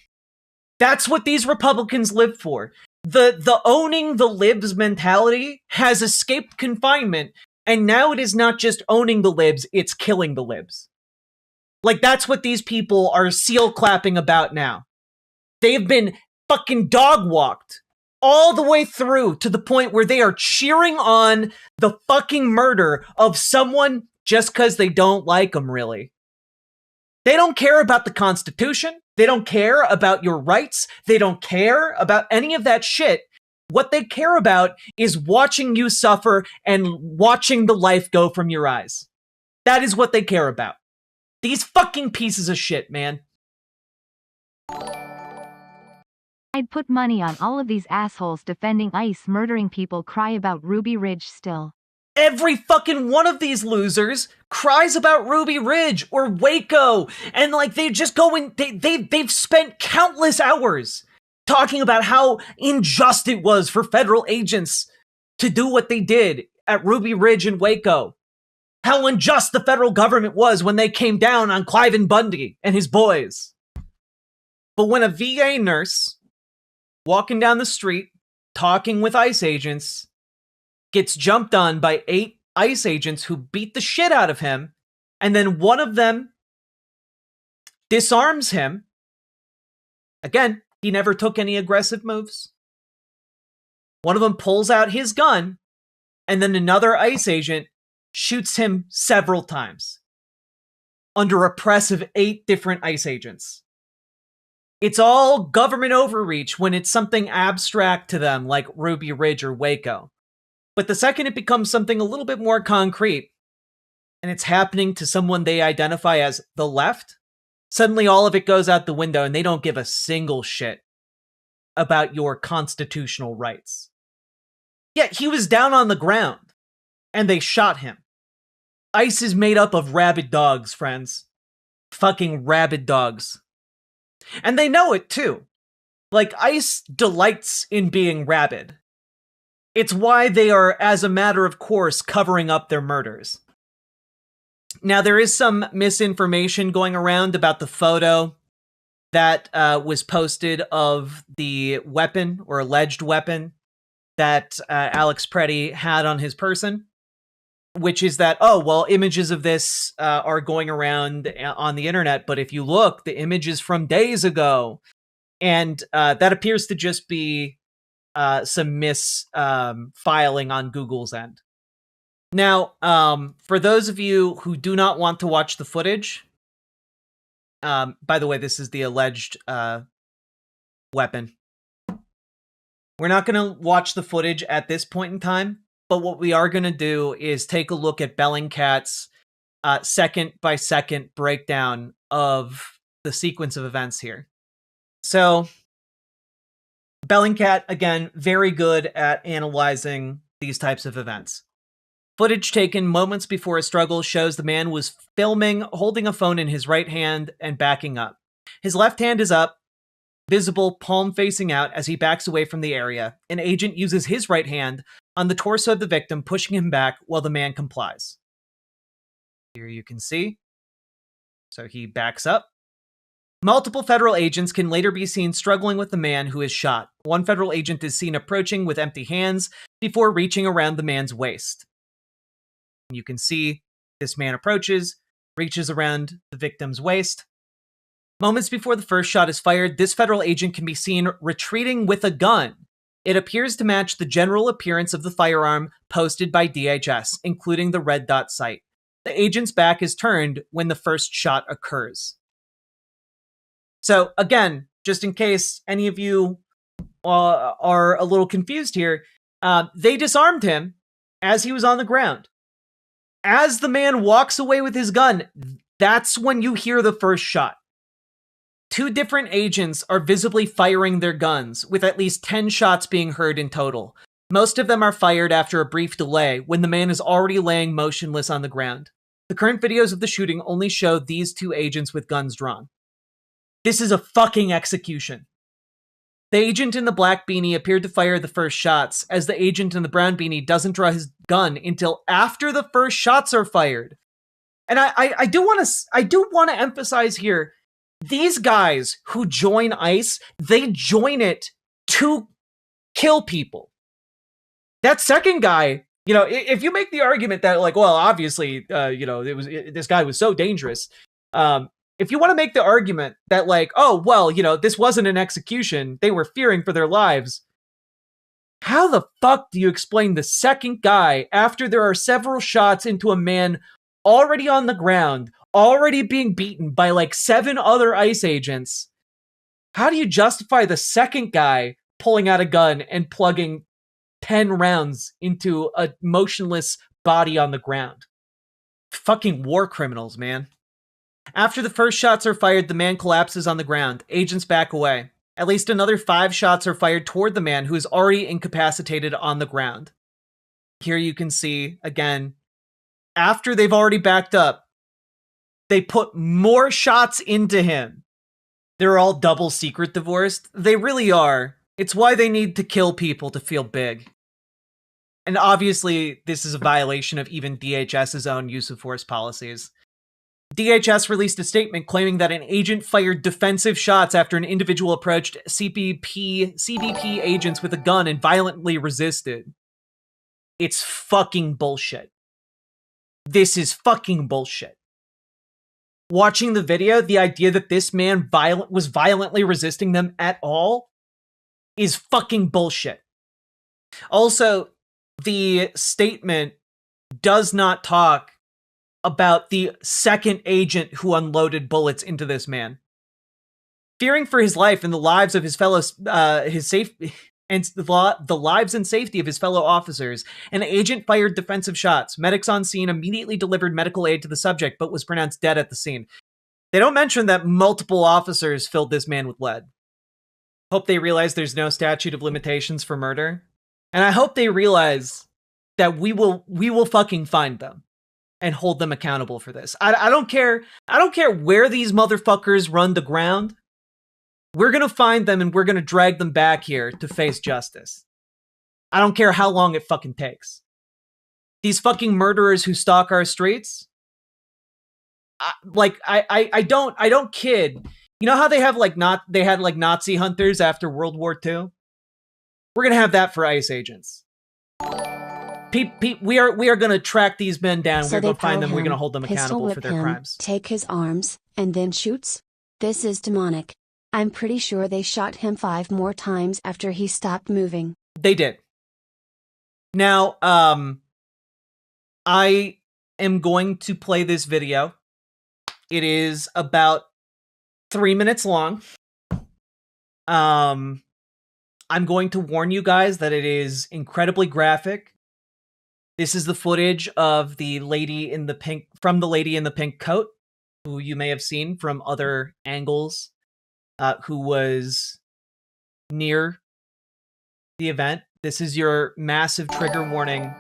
That's what these Republicans live for. The owning the libs mentality has escaped confinement, and now it is not just owning the libs, it's killing the libs. Like, that's what these people are seal clapping about now. They've been fucking dog walked all the way through to the point where they are cheering on the fucking murder of someone just because they don't like them, really. They don't care about the Constitution. They don't care about your rights. They don't care about any of that shit. What they care about is watching you suffer and watching the life go from your eyes. That is what they care about. These fucking pieces of shit, man. I'd put money on all of these assholes defending ICE murdering people cry about Ruby Ridge still. Every fucking one of these losers cries about Ruby Ridge or Waco, and like they just go in, they've spent countless hours talking about how unjust it was for federal agents to do what they did at Ruby Ridge and Waco. How unjust the federal government was when they came down on Cliven Bundy and his boys. But when a VA nurse walking down the street talking with ICE agents gets jumped on by 8 ICE agents who beat the shit out of him, and then one of them disarms him. Again, he never took any aggressive moves. One of them pulls out his gun, and then another ICE agent shoots him several times under a press of 8 different ICE agents. It's all government overreach when it's something abstract to them like Ruby Ridge or Waco. But the second it becomes something a little bit more concrete, and it's happening to someone they identify as the left, suddenly all of it goes out the window and they don't give a single shit about your constitutional rights. Yet he was down on the ground, and they shot him. ICE is made up of rabid dogs, friends. Fucking rabid dogs. And they know it, too. Like, ICE delights in being rabid. It's why they are, as a matter of course, covering up their murders. Now, there is some misinformation going around about the photo that was posted of the weapon, or alleged weapon, that Alex Pretti had on his person, which is that, oh, well, images of this are going around on the internet, but if you look, the image is from days ago. And that appears to just be some filing on Google's end. Now, for those of you who do not want to watch the footage, by the way, this is the alleged weapon. We're not going to watch the footage at this point in time, but what we are going to do is take a look at Bellingcat's second-by-second breakdown of the sequence of events here. So, Bellingcat, again, very good at analyzing these types of events. Footage taken moments before a struggle shows the man was filming, holding a phone in his right hand and backing up. His left hand is up, visible, palm facing out as he backs away from the area. An agent uses his right hand on the torso of the victim, pushing him back while the man complies. Here you can see. So he backs up. Multiple federal agents can later be seen struggling with the man who is shot. One federal agent is seen approaching with empty hands before reaching around the man's waist. You can see this man approaches, reaches around the victim's waist. Moments before the first shot is fired, this federal agent can be seen retreating with a gun. It appears to match the general appearance of the firearm posted by DHS, including the red dot sight. The agent's back is turned when the first shot occurs. So again, just in case any of you are a little confused here, they disarmed him as he was on the ground. As the man walks away with his gun, that's when you hear the first shot. Two different agents are visibly firing their guns, with at least 10 shots being heard in total. Most of them are fired after a brief delay, when the man is already laying motionless on the ground. The current videos of the shooting only show these two agents with guns drawn. This is a fucking execution. The agent in the black beanie appeared to fire the first shots, as the agent in the brown beanie doesn't draw his gun until after the first shots are fired. And I do want to emphasize here, these guys who join ICE, they join it to kill people. That second guy, you know, if you make the argument that, like, well, obviously, this guy was so dangerous. If you want to make the argument that, like, oh, well, you know, this wasn't an execution, they were fearing for their lives. How the fuck do you explain the second guy, after there are several shots into a man already on the ground, already being beaten by like 7 other ICE agents? How do you justify the second guy pulling out a gun and plugging 10 rounds into a motionless body on the ground? Fucking war criminals, man. After the first shots are fired, the man collapses on the ground. Agents back away. At least another 5 shots are fired toward the man who is already incapacitated on the ground. Here you can see, again, after they've already backed up, they put more shots into him. They're all double secret divorced. They really are. It's why they need to kill people to feel big. And obviously, this is a violation of even DHS's own use of force policies. DHS released a statement claiming that an agent fired defensive shots after an individual approached CBP agents with a gun and violently resisted. It's fucking bullshit. This is fucking bullshit. Watching the video, the idea that this man was violently resisting them at all is fucking bullshit. Also, the statement does not talk about the second agent who unloaded bullets into this man. Fearing for his life and the lives of his fellows, the lives and safety of his fellow officers, an agent fired defensive shots. Medics on scene immediately delivered medical aid to the subject, but was pronounced dead at the scene. They don't mention that multiple officers filled this man with lead. Hope they realize there's no statute of limitations for murder. And I hope they realize that we will fucking find them and hold them accountable for this. I don't care where these motherfuckers run the ground. We're gonna find them and we're gonna drag them back here to face justice. I don't care how long it fucking takes. These fucking murderers who stalk our streets, I don't kid. You know how they had like Nazi hunters after World War II? We're gonna have that for ICE agents. We are gonna track these men down. So we're gonna find them. him, We're gonna hold them pistol accountable whip for their him, crimes. take his arms, and then shoots? This is demonic. I'm pretty sure they shot him 5 more times after he stopped moving. They did. Now, I am going to play this video. It is about 3 minutes long. I'm going to warn you guys that it is incredibly graphic. This is the footage of the lady in the pink, from the lady in the pink coat, who you may have seen from other angles, who was near the event. This is your massive trigger warning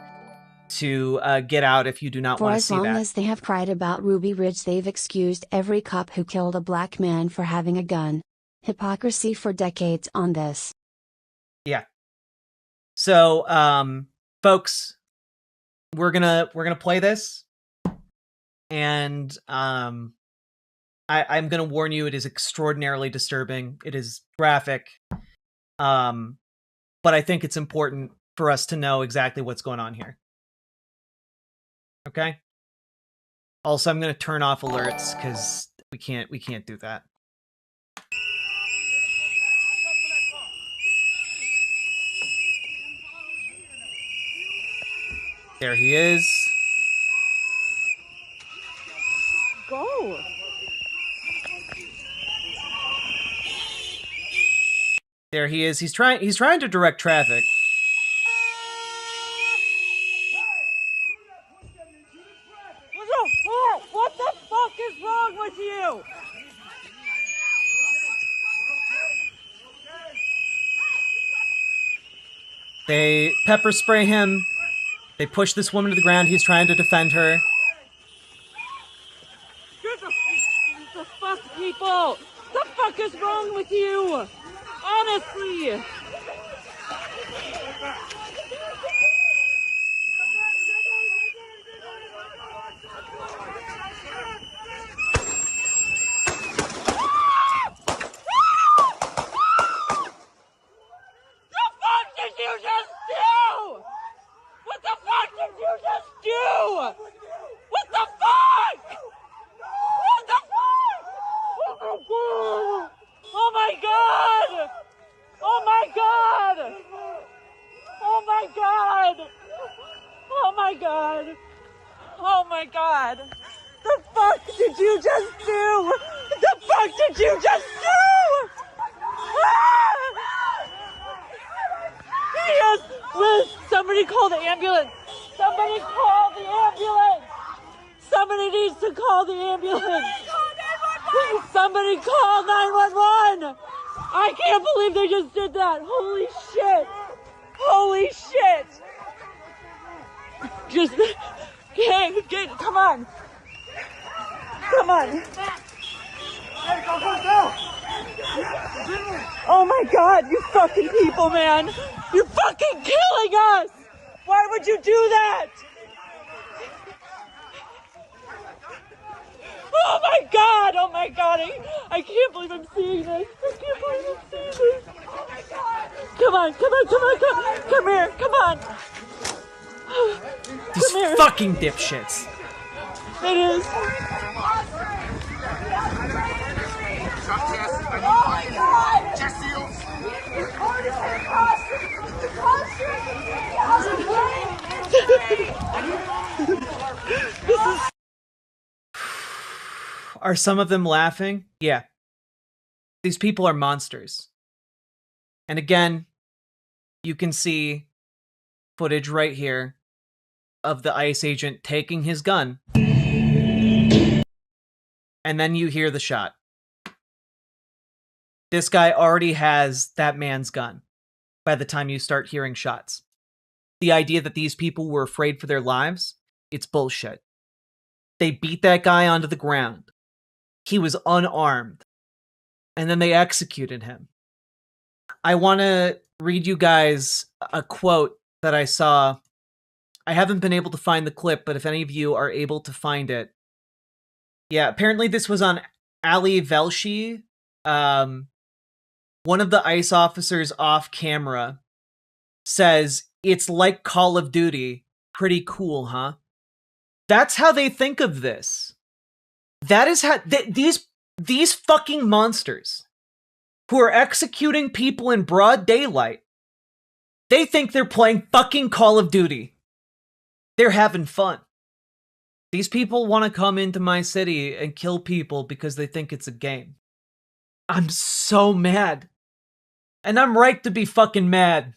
to get out if you do not want to see that. For as long as they have cried about Ruby Ridge, they've excused every cop who killed a black man for having a gun. Hypocrisy for decades on this. Yeah. So, folks, we're gonna play this, and I'm gonna warn you, it is extraordinarily disturbing. It is graphic, but I think it's important for us to know exactly what's going on here. Okay. Also, I'm gonna turn off alerts because we can't do that. There he is. Go. There he is. He's trying to direct traffic. What the fuck is wrong with you? They pepper spray him. They push this woman to the ground. He's trying to defend her. Get the fuck, people! The fuck is wrong with you? Honestly! Somebody call the ambulance! Somebody call the ambulance! Somebody needs to call the ambulance! Somebody call 911! I can't believe they just did that! Holy shit! Holy shit! Just get come on! Come on! Oh my god, you fucking people, man! You're fucking killing us! Why would you do that? Oh my god! Oh my god! I can't believe I'm seeing this! I can't believe I'm seeing this! Oh my god! Come on! Come on! Come on! Come here! Come on! These Come here. fucking dipshits. It is. Are some of them laughing? Yeah. These people are monsters. And again, you can see footage right here of the ICE agent taking his gun. And then you hear the shot. This guy already has that man's gun by the time you start hearing shots. The idea that these people were afraid for their lives, it's bullshit. They beat that guy onto the ground. He was unarmed. And then they executed him. I want to read you guys a quote that I saw. I haven't been able to find the clip, but if any of you are able to find it. Yeah, apparently this was on Ali Velshi. One of the ICE officers off camera says, "It's like Call of Duty. Pretty cool, huh?" That's how they think of this. That is how these fucking monsters who are executing people in broad daylight, they think they're playing fucking Call of Duty. They're having fun. These people want to come into my city and kill people because they think it's a game. I'm so mad. And I'm right to be fucking mad.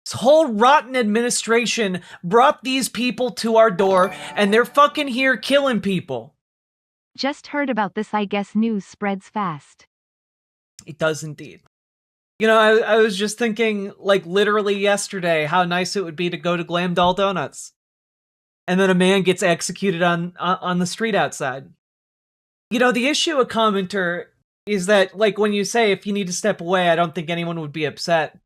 This whole rotten administration brought these people to our door, and they're fucking here killing people. Just heard about this. I guess news spreads fast. It does indeed. You know, I was just thinking, like, literally yesterday, how nice it would be to go to Glam Doll Donuts. And then a man gets executed on the street outside. You know, the issue, a commenter, is that, like, when you say, if you need to step away, I don't think anyone would be upset.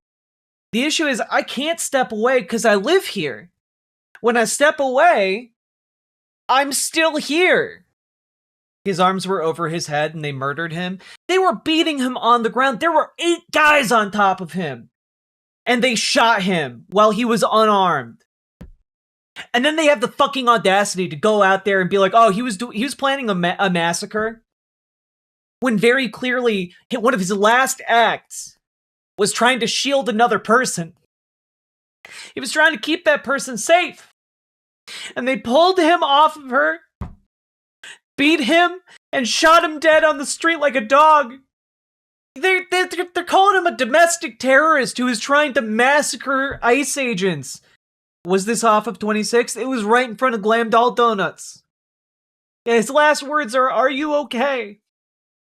The issue is, I can't step away because I live here. When I step away, I'm still here. His arms were over his head and they murdered him. They were beating him on the ground. There were 8 guys on top of him. And they shot him while he was unarmed. And then they have the fucking audacity to go out there and be like, oh, he was planning a massacre. When very clearly, one of his last acts was trying to shield another person. He was trying to keep that person safe. And they pulled him off of her, beat him, and shot him dead on the street like a dog. They're calling him a domestic terrorist who is trying to massacre ICE agents. Was this off of 26th? It was right in front of Glam Doll Donuts. Yeah, his last words are you okay?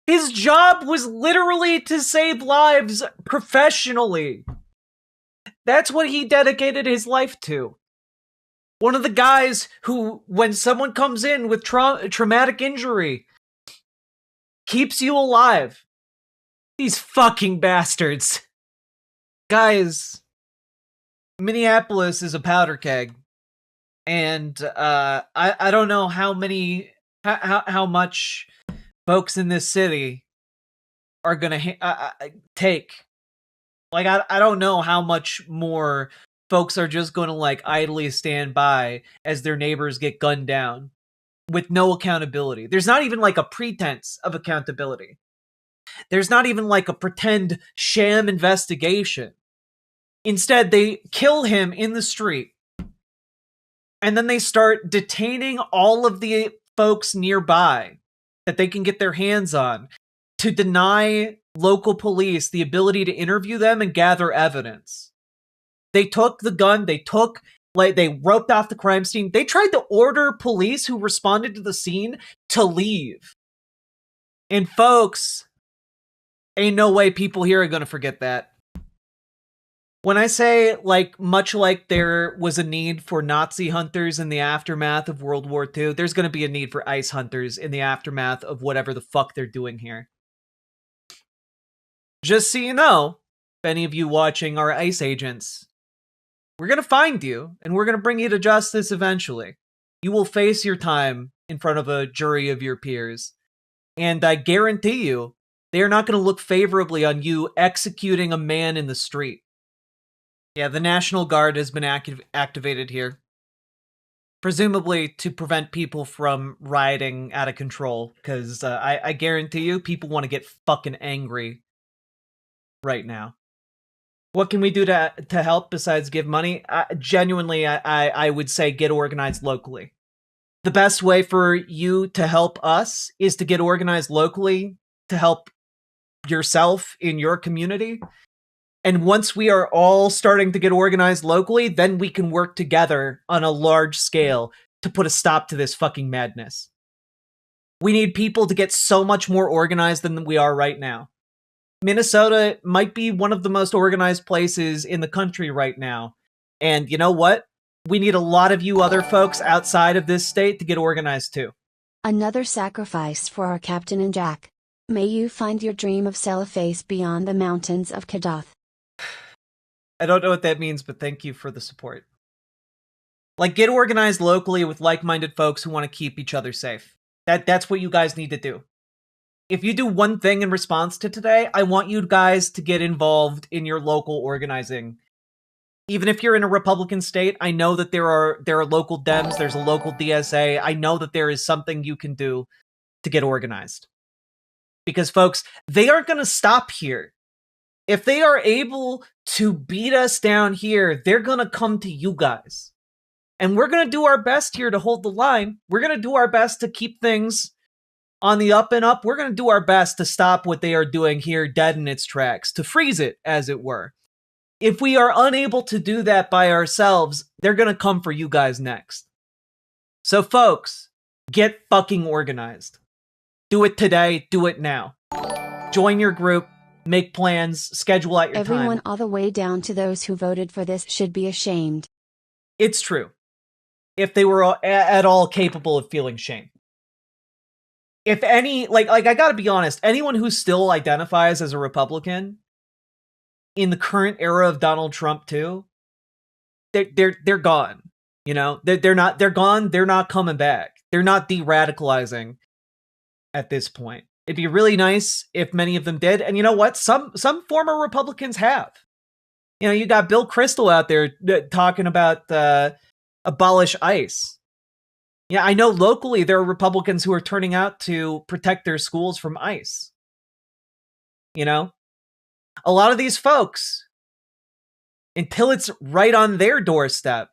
His job was literally to save lives professionally. That's what he dedicated his life to. One of the guys who, when someone comes in with traumatic injury, keeps you alive. These fucking bastards. Guys, Minneapolis is a powder keg. And I don't know how much folks in this city are gonna take. Like, I don't know how much more folks are just gonna, like, idly stand by as their neighbors get gunned down with no accountability. There's not even, like, a pretense of accountability. There's not even, like, a pretend sham investigation. Instead, they kill him in the street. And then they start detaining all of the folks nearby that they can get their hands on to deny local police the ability to interview them and gather evidence. They took the gun, they roped off the crime scene. They tried to order police who responded to the scene to leave. And folks, ain't no way people here are gonna forget that. When I say, like, much like there was a need for Nazi hunters in the aftermath of World War II, there's going to be a need for ICE hunters in the aftermath of whatever the fuck they're doing here. Just so you know, if any of you watching are ICE agents, we're going to find you, and we're going to bring you to justice eventually. You will face your time in front of a jury of your peers. And I guarantee you, they are not going to look favorably on you executing a man in the street. Yeah, the National Guard has been activated here. Presumably to prevent people from rioting out of control. Because I guarantee you, people want to get fucking angry right now. What can we do to help besides give money? Genuinely, I would say get organized locally. The best way for you to help us is to get organized locally to help yourself in your community. And once we are all starting to get organized locally, then we can work together on a large scale to put a stop to this fucking madness. We need people to get so much more organized than we are right now. Minnesota might be one of the most organized places in the country right now. And you know what? We need a lot of you other folks outside of this state to get organized too. Another sacrifice for our Captain and Jack. May you find your dream of Cellophase beyond the mountains of Kadath. I don't know what that means, but thank you for the support. Like, get organized locally with like-minded folks who want to keep each other safe. That's what you guys need to do. If you do one thing in response to today, I want you guys to get involved in your local organizing. Even if you're in a Republican state, I know that there are local Dems, there's a local DSA. I know that there is something you can do to get organized. Because folks, they aren't going to stop here. If they are able to beat us down here, they're going to come to you guys. And we're going to do our best here to hold the line. We're going to do our best to keep things on the up and up. We're going to do our best to stop what they are doing here dead in its tracks, to freeze it, as it were. If we are unable to do that by ourselves, they're going to come for you guys next. So folks, get fucking organized. Do it today. Do it now. Join your group. Make plans. Schedule out your time. Everyone all the way down to those who voted for this should be ashamed. It's true. If they were at all capable of feeling shame. If any, like I gotta be honest, anyone who still identifies as a Republican in the current era of Donald Trump too, they're gone. You know, they're gone. They're not coming back. They're not de-radicalizing at this point. It'd be really nice if many of them did. And you know what? Some former Republicans have. You know, you got Bill Kristol out there talking about abolish ICE. Yeah, I know locally there are Republicans who are turning out to protect their schools from ICE. You know? A lot of these folks, until it's right on their doorstep,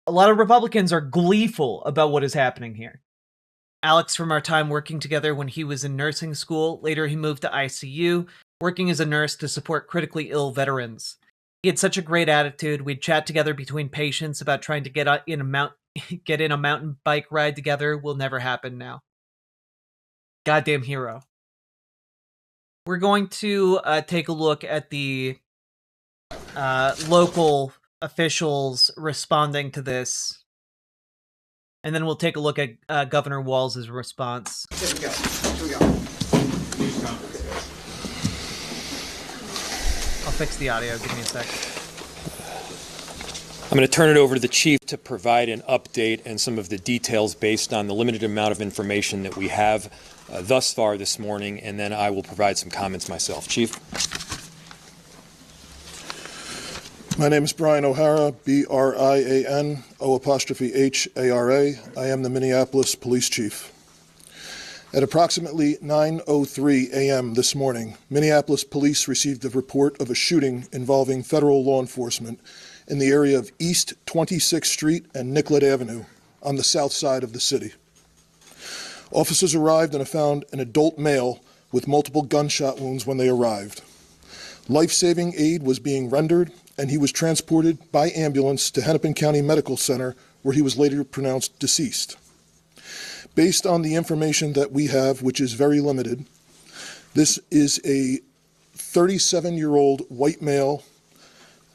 a lot of Republicans are gleeful about what is happening here. Alex, from our time working together when he was in nursing school, later he moved to ICU, working as a nurse to support critically ill veterans. He had such a great attitude. We'd chat together between patients about trying to get in a mountain bike ride together. Will never happen now. Goddamn hero. We're going to take a look at the local officials responding to this. And then we'll take a look at Governor Walz' response. Here we go. I'll fix the audio. Give me a sec. I'm going to turn it over to the chief to provide an update and some of the details based on the limited amount of information that we have thus far this morning, and then I will provide some comments myself. Chief. My name is Brian O'Hara, B-R-I-A-N, O''H-A-R-A. I am the Minneapolis Police Chief. At approximately 9:03 a.m. this morning, Minneapolis police received a report of a shooting involving federal law enforcement in the area of East 26th Street and Nicollet Avenue on the south side of the city. Officers arrived and found an adult male with multiple gunshot wounds when they arrived. Life-saving aid was being rendered, and he was transported by ambulance to Hennepin County Medical Center, where he was later pronounced deceased. Based on the information that we have, which is very limited, this is a 37-year-old white male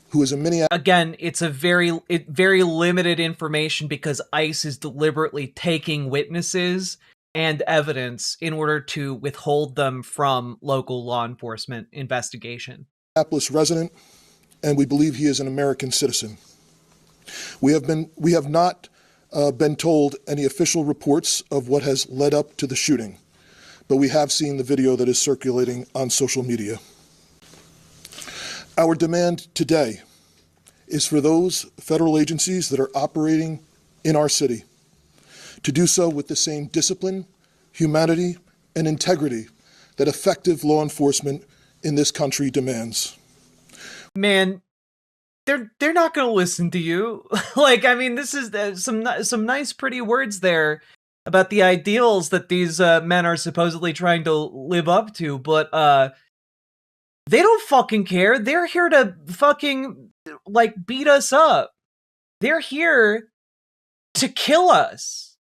who is a Minneapolis. Again, it's a very limited information because ICE is deliberately taking witnesses and evidence in order to withhold them from local law enforcement investigation. Minneapolis resident, and we believe he is an American citizen. We have not been told any official reports of what has led up to the shooting, but we have seen the video that is circulating on social media. Our demand today is for those federal agencies that are operating in our city to do so with the same discipline, humanity, and integrity that effective law enforcement in this country demands. Man, they're not going to listen to you. Like, I mean, this is some nice, pretty words there about the ideals that these men are supposedly trying to live up to, but they don't fucking care. They're here to fucking, like, beat us up. They're here to kill us.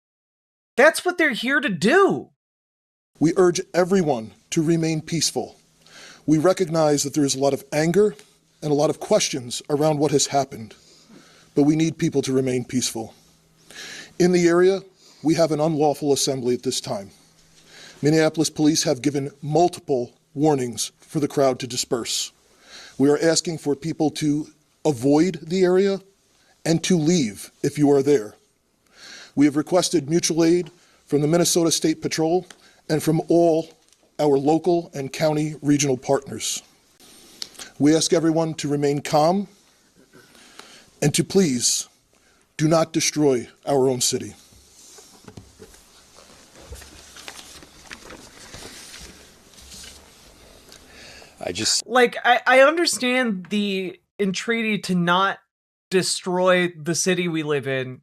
That's what they're here to do. We urge everyone to remain peaceful. We recognize that there is a lot of anger and a lot of questions around what has happened, but we need people to remain peaceful. In the area, we have an unlawful assembly at this time. Minneapolis police have given multiple warnings for the crowd to disperse. We are asking for people to avoid the area and to leave if you are there. We have requested mutual aid from the Minnesota State Patrol and from all our local and county regional partners. We ask everyone to remain calm and to please do not destroy our own city. I understand the entreaty to not destroy the city we live in,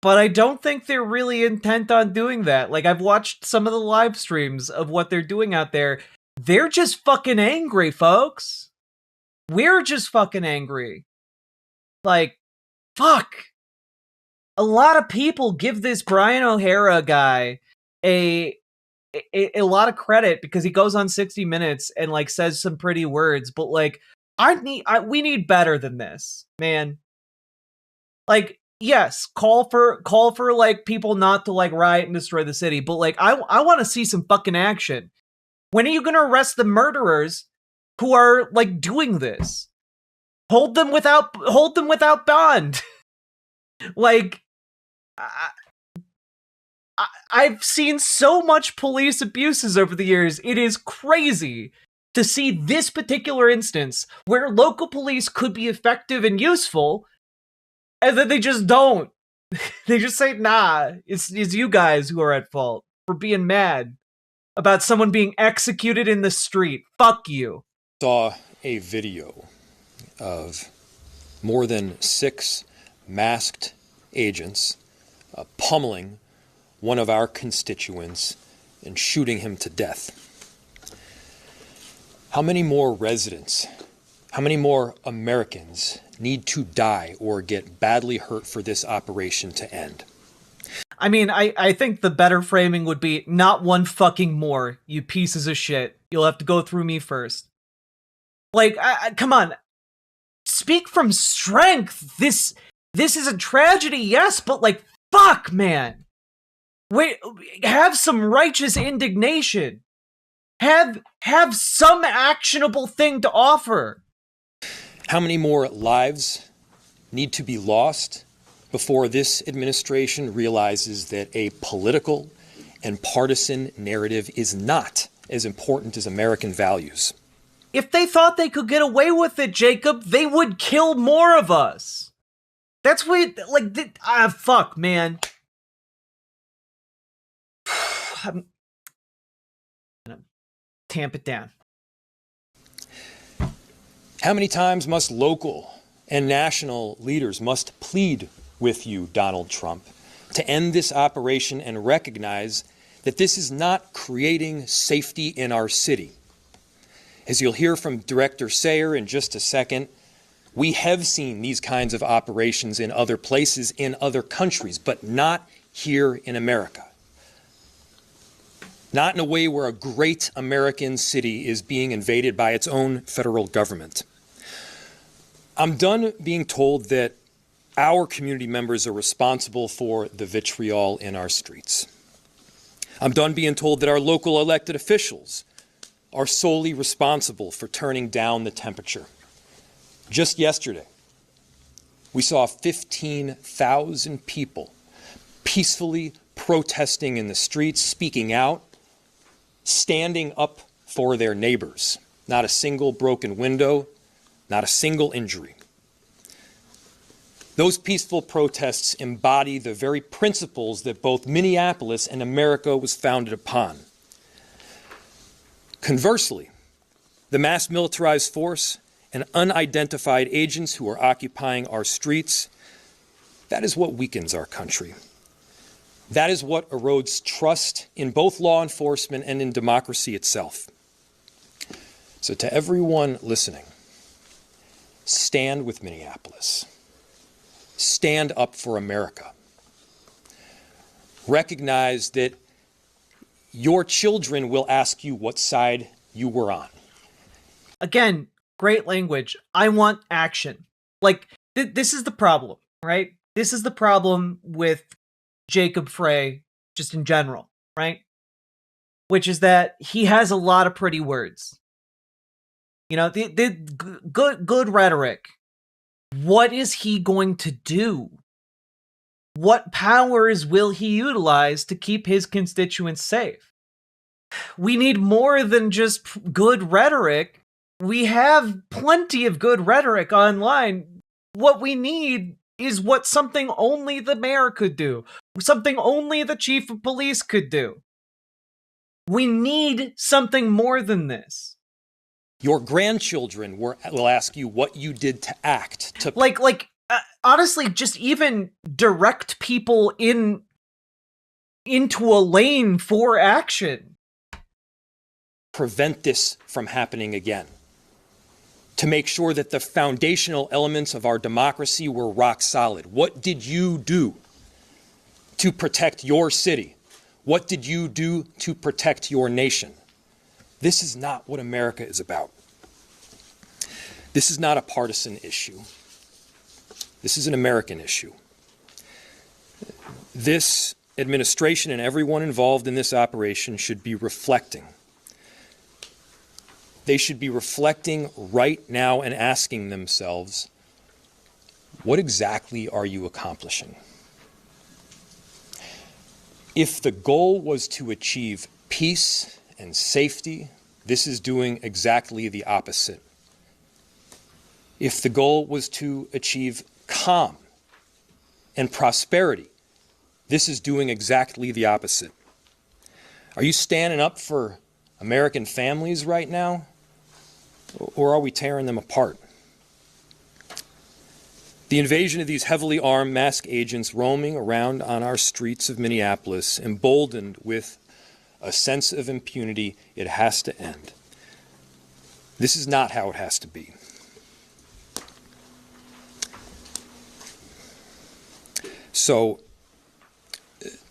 but I don't think they're really intent on doing that. Like, I've watched some of the live streams of what they're doing out there. They're just fucking angry, folks. We're just fucking angry. Like, fuck. A lot of people give this Brian O'Hara guy a lot of credit because he goes on 60 Minutes and like says some pretty words, but like we need better than this, man. Like, yes, call for like people not to like riot and destroy the city, but like I want to see some fucking action. When are you going to arrest the murderers who are like doing this? Hold them without bond. Like, I've seen so much police abuses over the years. It is crazy to see this particular instance where local police could be effective and useful, and then they just don't. They just say, nah, it's you guys who are at fault for being mad about someone being executed in the street. Fuck you. Saw a video of more than 6 masked agents pummeling one of our constituents and shooting him to death. How many more residents, how many more Americans need to die or get badly hurt for this operation to end? I mean, I think the better framing would be not one fucking more, you pieces of shit. You'll have to go through me first. Like, come on. Speak from strength. This is a tragedy, yes, but like, fuck, man. Wait, have some righteous indignation. Have some actionable thing to offer. How many more lives need to be lost before this administration realizes that a political and partisan narrative is not as important as American values? If they thought they could get away with it, Jacob, they would kill more of us. That's what, like, fuck, man. I'm gonna tamp it down. How many times must local and national leaders must plead with you, Donald Trump, to end this operation and recognize that this is not creating safety in our city? As you'll hear from Director Sayer in just a second, we have seen these kinds of operations in other places, in other countries, but not here in America. Not in a way where a great American city is being invaded by its own federal government. I'm done being told that our community members are responsible for the vitriol in our streets. I'm done being told that our local elected officials are solely responsible for turning down the temperature. Just yesterday, we saw 15,000 people peacefully protesting in the streets, speaking out, standing up for their neighbors. Not a single broken window, not a single injury. Those peaceful protests embody the very principles that both Minneapolis and America was founded upon. Conversely, the mass militarized force and unidentified agents who are occupying our streets, that is what weakens our country. That is what erodes trust in both law enforcement and in democracy itself. So to everyone listening, stand with Minneapolis. Stand up for America. Recognize that your children will ask you what side you were on. Again, great language. I want action. Like, this is the problem, right? This is the problem with Jacob Frey, just in general, right? Which is that he has a lot of pretty words. You know, the good rhetoric. What is he going to do? What powers will he utilize to keep his constituents safe? We need more than just good rhetoric. We have plenty of good rhetoric online. What we need is what something only the mayor could do, something only the chief of police could do. We need something more than this. Your grandchildren will ask you what you did to act. Honestly, just even direct people into a lane for action. Prevent this from happening again. To make sure that the foundational elements of our democracy were rock solid. What did you do to protect your city? What did you do to protect your nation? This is not what America is about. This is not a partisan issue. This is an American issue. This administration and everyone involved in this operation should be reflecting. They should be reflecting right now and asking themselves, what exactly are you accomplishing? If the goal was to achieve peace and safety, this is doing exactly the opposite. If the goal was to achieve calm and prosperity, this is doing exactly the opposite. Are you standing up for American families right now? Or are we tearing them apart? The invasion of these heavily armed masked agents roaming around on our streets of Minneapolis, emboldened with a sense of impunity, it has to end. This is not how it has to be. So,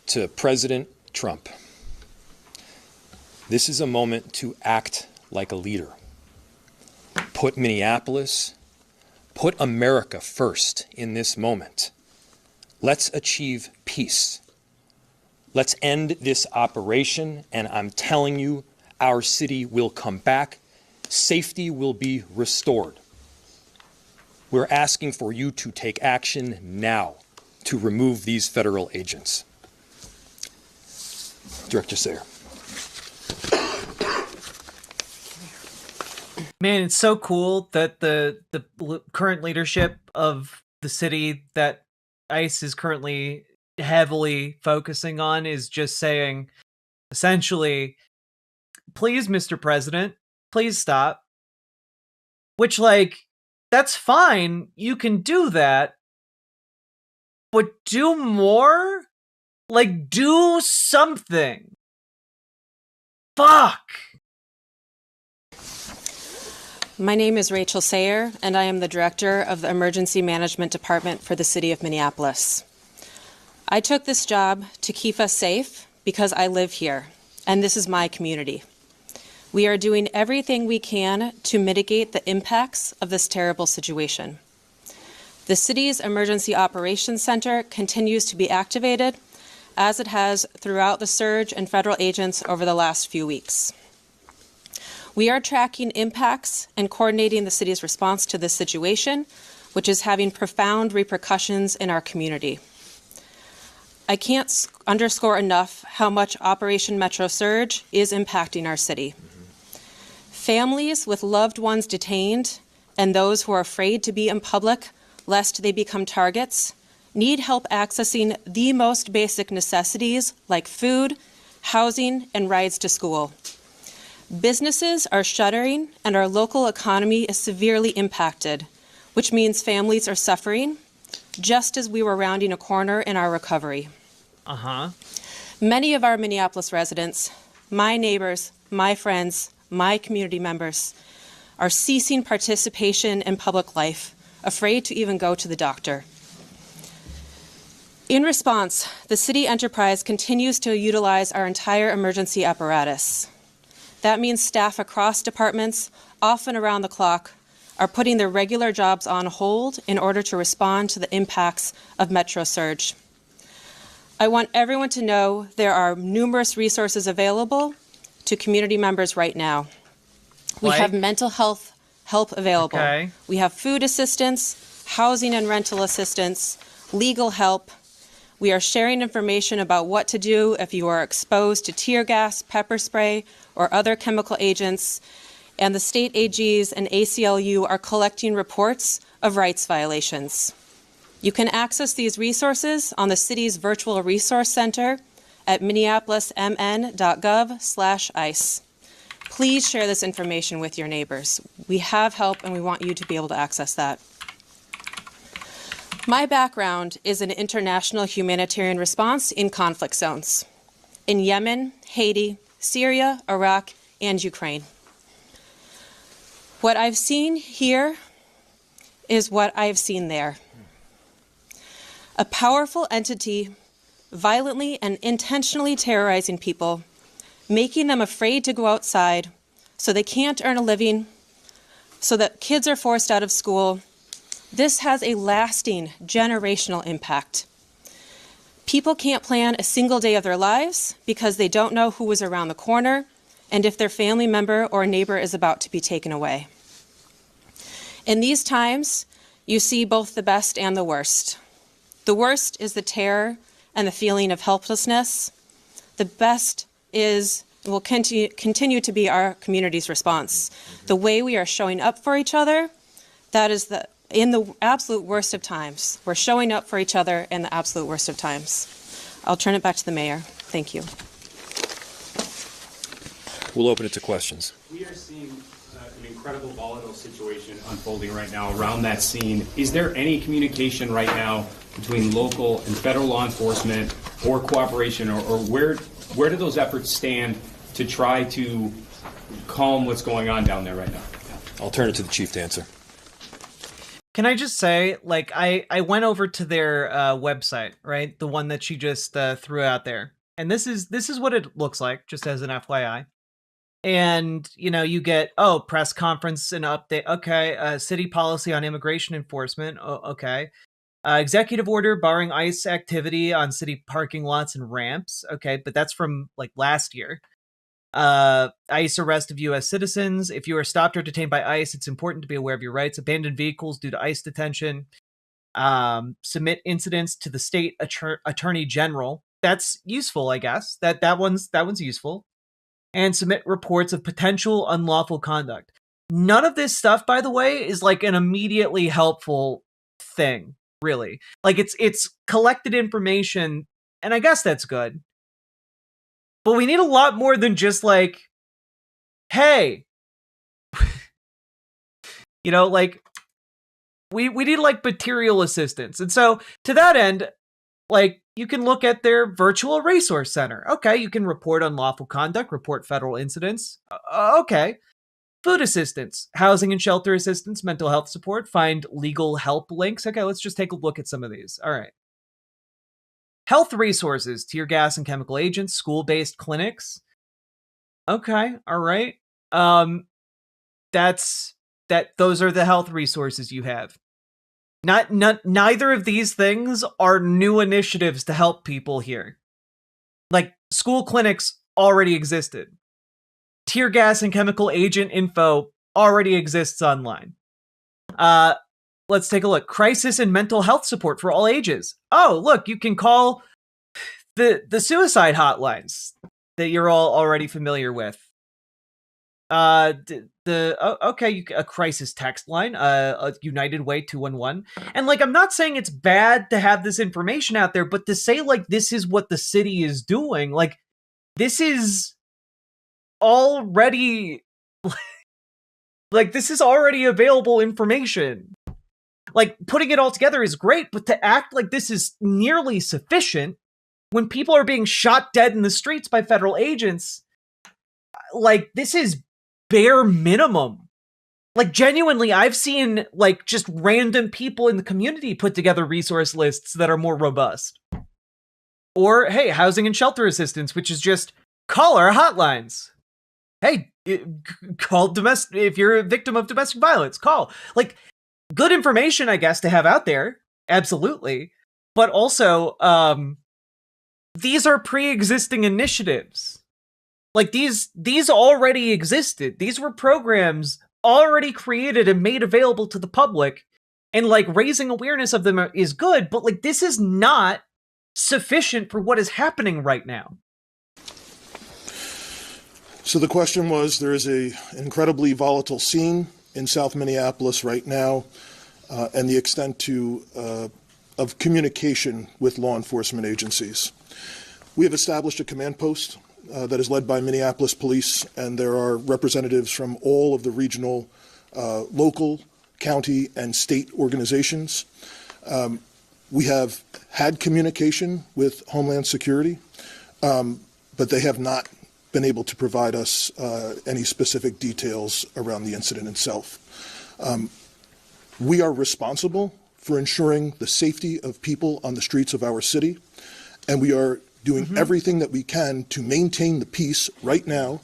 to President Trump, this is a moment to act like a leader. Put Minneapolis, put America first in this moment. Let's achieve peace. Let's end this operation, and I'm telling you, our city will come back. Safety will be restored. We're asking for you to take action now to remove these federal agents. Director Sayer. Man, it's so cool that the current leadership of the city that ICE is currently heavily focusing on is just saying, essentially, please, Mr. President, please stop. Which, that's fine. You can do that. But do more? Do something. Fuck. My name is Rachel Sayer, and I am the Director of the Emergency Management Department for the City of Minneapolis. I took this job to keep us safe because I live here, and this is my community. We are doing everything we can to mitigate the impacts of this terrible situation. The city's Emergency Operations Center continues to be activated, as it has throughout the surge in federal agents over the last few weeks. We are tracking impacts and coordinating the city's response to this situation, which is having profound repercussions in our community. I can't underscore enough how much Operation Metro Surge is impacting our city. Families with loved ones detained and those who are afraid to be in public lest they become targets need help accessing the most basic necessities like food, housing, and rides to school. Businesses are shuttering and our local economy is severely impacted, which means families are suffering, just as we were rounding a corner in our recovery. Many of our Minneapolis residents, my neighbors, my friends, my community members, are ceasing participation in public life, afraid to even go to the doctor. In response, the city enterprise continues to utilize our entire emergency apparatus. That means staff across departments, often around the clock, are putting their regular jobs on hold in order to respond to the impacts of Metro Surge. I want everyone to know there are numerous resources available to community members right now. We have mental health help available. Okay. We have food assistance, housing and rental assistance, legal help. We are sharing information about what to do if you are exposed to tear gas, pepper spray, or other chemical agents. and the state AGs and ACLU are collecting reports of rights violations. You can access these resources on the city's virtual resource center at minneapolismn.gov/ICE. Please share this information with your neighbors. We have help and we want you to be able to access that. My background is in international humanitarian response in conflict zones in Yemen, Haiti, Syria, Iraq, and Ukraine. What I've seen here is what I've seen there. A powerful entity violently and intentionally terrorizing people, making them afraid to go outside so they can't earn a living, so that kids are forced out of school. This has a lasting generational impact. People can't plan a single day of their lives because they don't know who is around the corner and if their family member or neighbor is about to be taken away. In these times, you see both the best and the worst. The worst is the terror and the feeling of helplessness. The best is, will continue to be our community's response. The way we are showing up for each other, that is in the absolute worst of times. We're showing up for each other in the absolute worst of times. I'll turn it back to the mayor. Thank you. We'll open it to questions. We are seeing an incredible volatile situation unfolding right now around that scene. Is there any communication right now between local and federal law enforcement or cooperation, or where do those efforts stand to try to calm what's going on down there right now? I'll turn it to the chief to answer. Can I just say, like, I went over to their website, right? The one that she just threw out there. And this is what it looks like, just as an FYI. And, you know, you get, press conference and update. Okay. City policy on immigration enforcement. Okay. Executive order barring ICE activity on city parking lots and ramps. Okay. But that's from like last year. ICE arrest of U.S. citizens. If you are stopped or detained by ICE, it's important to be aware of your rights. Abandoned vehicles due to ICE detention. Submit incidents to the state attorney general. That's useful, I guess. That one's useful. And submit reports of potential unlawful conduct. None of this stuff, by the way, is like an immediately helpful thing, really. Like it's collected information, and I guess that's good. But we need a lot more than just like, hey, you know, like we need like material assistance. And so to that end, like you can look at their virtual resource center. Okay, you can report unlawful conduct, report federal incidents. Okay. Food assistance, housing and shelter assistance, mental health support, find legal help links. Okay, let's just take a look at some of these. All right. Health resources, tear gas and chemical agents, school-based clinics. Okay, all right. Those are the health resources you have. Neither of these things are new initiatives to help people here. Like, school clinics already existed. Tear gas and chemical agent info already exists online. Let's take a look. Crisis and mental health support for all ages. Oh, look, you can call the suicide hotlines that you're all already familiar with. A crisis text line, a United Way 211. And like, I'm not saying it's bad to have this information out there, but to say like this is what the city is doing, like this is already like this is already available information. Like putting it all together is great, but to act like this is nearly sufficient when people are being shot dead in the streets by federal agents, like this is bare minimum. Like genuinely, I've seen like just random people in the community put together resource lists that are more robust. Or hey, housing and shelter assistance, which is just call our hotlines. Hey, call if you're a victim of domestic violence, call. Like good information, I guess, to have out there. Absolutely. But also, these are pre-existing initiatives. Like these already existed. These were programs already created and made available to the public. And like raising awareness of them is good, but like this is not sufficient for what is happening right now. So the question was, there is an incredibly volatile scene in South Minneapolis right now, and the extent of communication with law enforcement agencies. We have established a command post that is led by Minneapolis Police, and there are representatives from all of the regional, local, county, and state organizations. We have had communication with Homeland Security, but they have not been able to provide us any specific details around the incident itself. We are responsible for ensuring the safety of people on the streets of our city, and we are doing everything that we can to maintain the peace right now,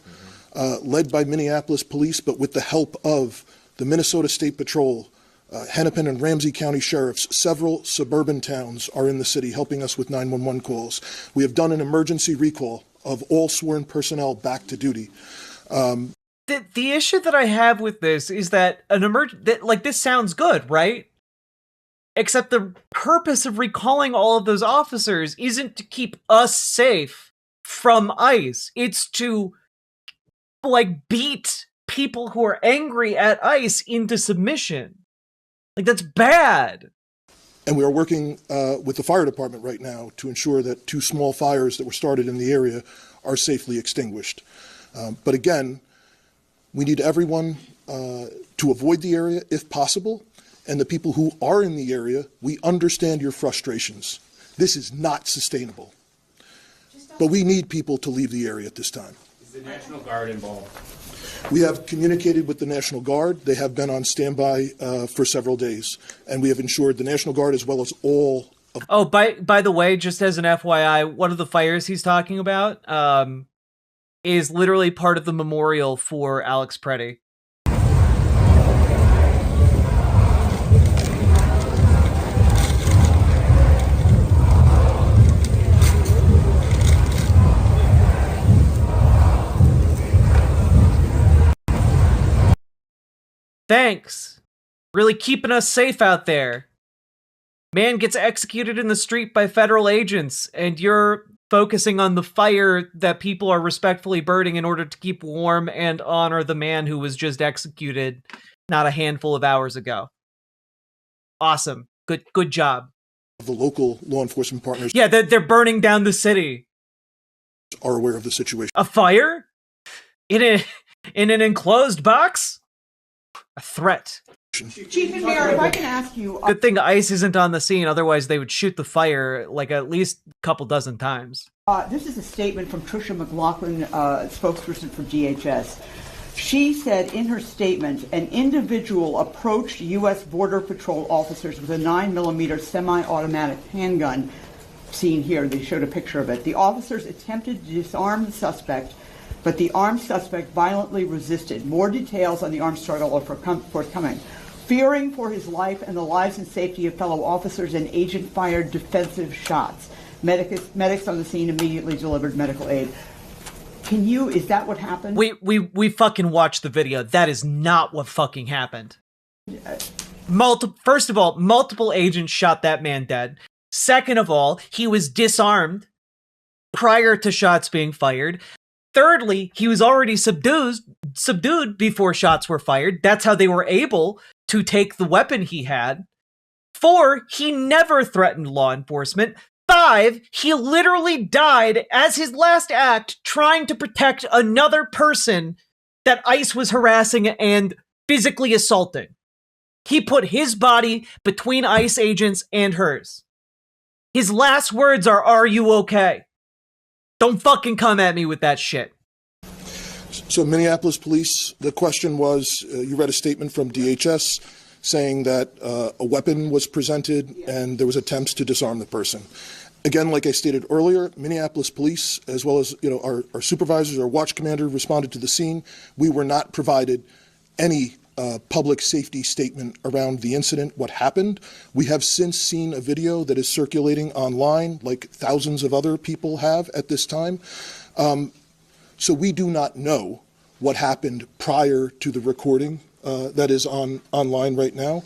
led by Minneapolis Police, but with the help of the Minnesota State Patrol, Hennepin and Ramsey County Sheriffs. Several suburban towns are in the city helping us with 911 calls. We have done an emergency recall of all sworn personnel back to duty. The issue that I have with this is that this sounds good, right? Except the purpose of recalling all of those officers isn't to keep us safe from ICE. It's to, beat people who are angry at ICE into submission. That's bad. And we are working with the fire department right now to ensure that 2 small fires that were started in the area are safely extinguished. But again, we need everyone to avoid the area if possible. And the people who are in the area, we understand your frustrations. This is not sustainable. But we need people to leave the area at this time. Is the National Guard involved? We have communicated with the National Guard. They have been on standby for several days, and we have ensured the National Guard as well as all of... Oh, by the way, just as an FYI, one of the fires he's talking about is literally part of the memorial for Alex Pretti. Thanks. Really keeping us safe out there. Man gets executed in the street by federal agents, and you're focusing on the fire that people are respectfully burning in order to keep warm and honor the man who was just executed not a handful of hours ago. Awesome. Good job. The local law enforcement partners... Yeah, they're burning down the city. ...are aware of the situation. A fire? In an enclosed box? A threat. Chief and Mayor, if I can ask you... Good thing ICE isn't on the scene, otherwise they would shoot the fire at least a couple dozen times. This is a statement from Tricia McLaughlin, spokesperson for DHS. She said in her statement, an individual approached U.S. Border Patrol officers with a 9mm semi-automatic handgun. Seen here, they showed a picture of it. The officers attempted to disarm the suspect, but the armed suspect violently resisted. More details on the armed struggle are forthcoming. Fearing for his life and the lives and safety of fellow officers, an agent fired defensive shots. Medics on the scene immediately delivered medical aid. Is that what happened? We fucking watched the video. That is not what fucking happened. First of all, multiple agents shot that man dead. Second of all, he was disarmed prior to shots being fired. Thirdly, he was already subdued before shots were fired. That's how they were able to take the weapon he had. 4, he never threatened law enforcement. 5, he literally died as his last act trying to protect another person that ICE was harassing and physically assaulting. He put his body between ICE agents and hers. His last words are you okay? Don't fucking come at me with that shit. So Minneapolis Police, the question was, you read a statement from DHS saying that a weapon was presented and there was attempts to disarm the person. Again, like I stated earlier, Minneapolis Police, as well as our supervisors, our watch commander responded to the scene. We were not provided any public safety statement around the incident, what happened. We have since seen a video that is circulating online, like thousands of other people have at this time. So we do not know what happened prior to the recording that is online right now.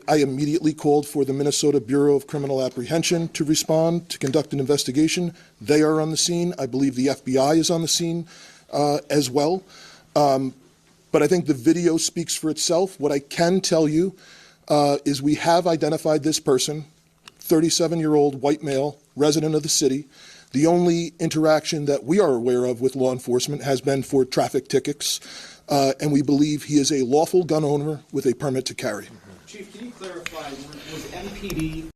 I immediately called for the Minnesota Bureau of Criminal Apprehension to respond, to conduct an investigation. They are on the scene. I believe the FBI is on the scene. as well. But I think the video speaks for itself. What I can tell you is we have identified this person, 37-year-old white male, resident of the city. The only interaction that we are aware of with law enforcement has been for traffic tickets, and we believe he is a lawful gun owner with a permit to carry. Chief, can you clarify, was MPD...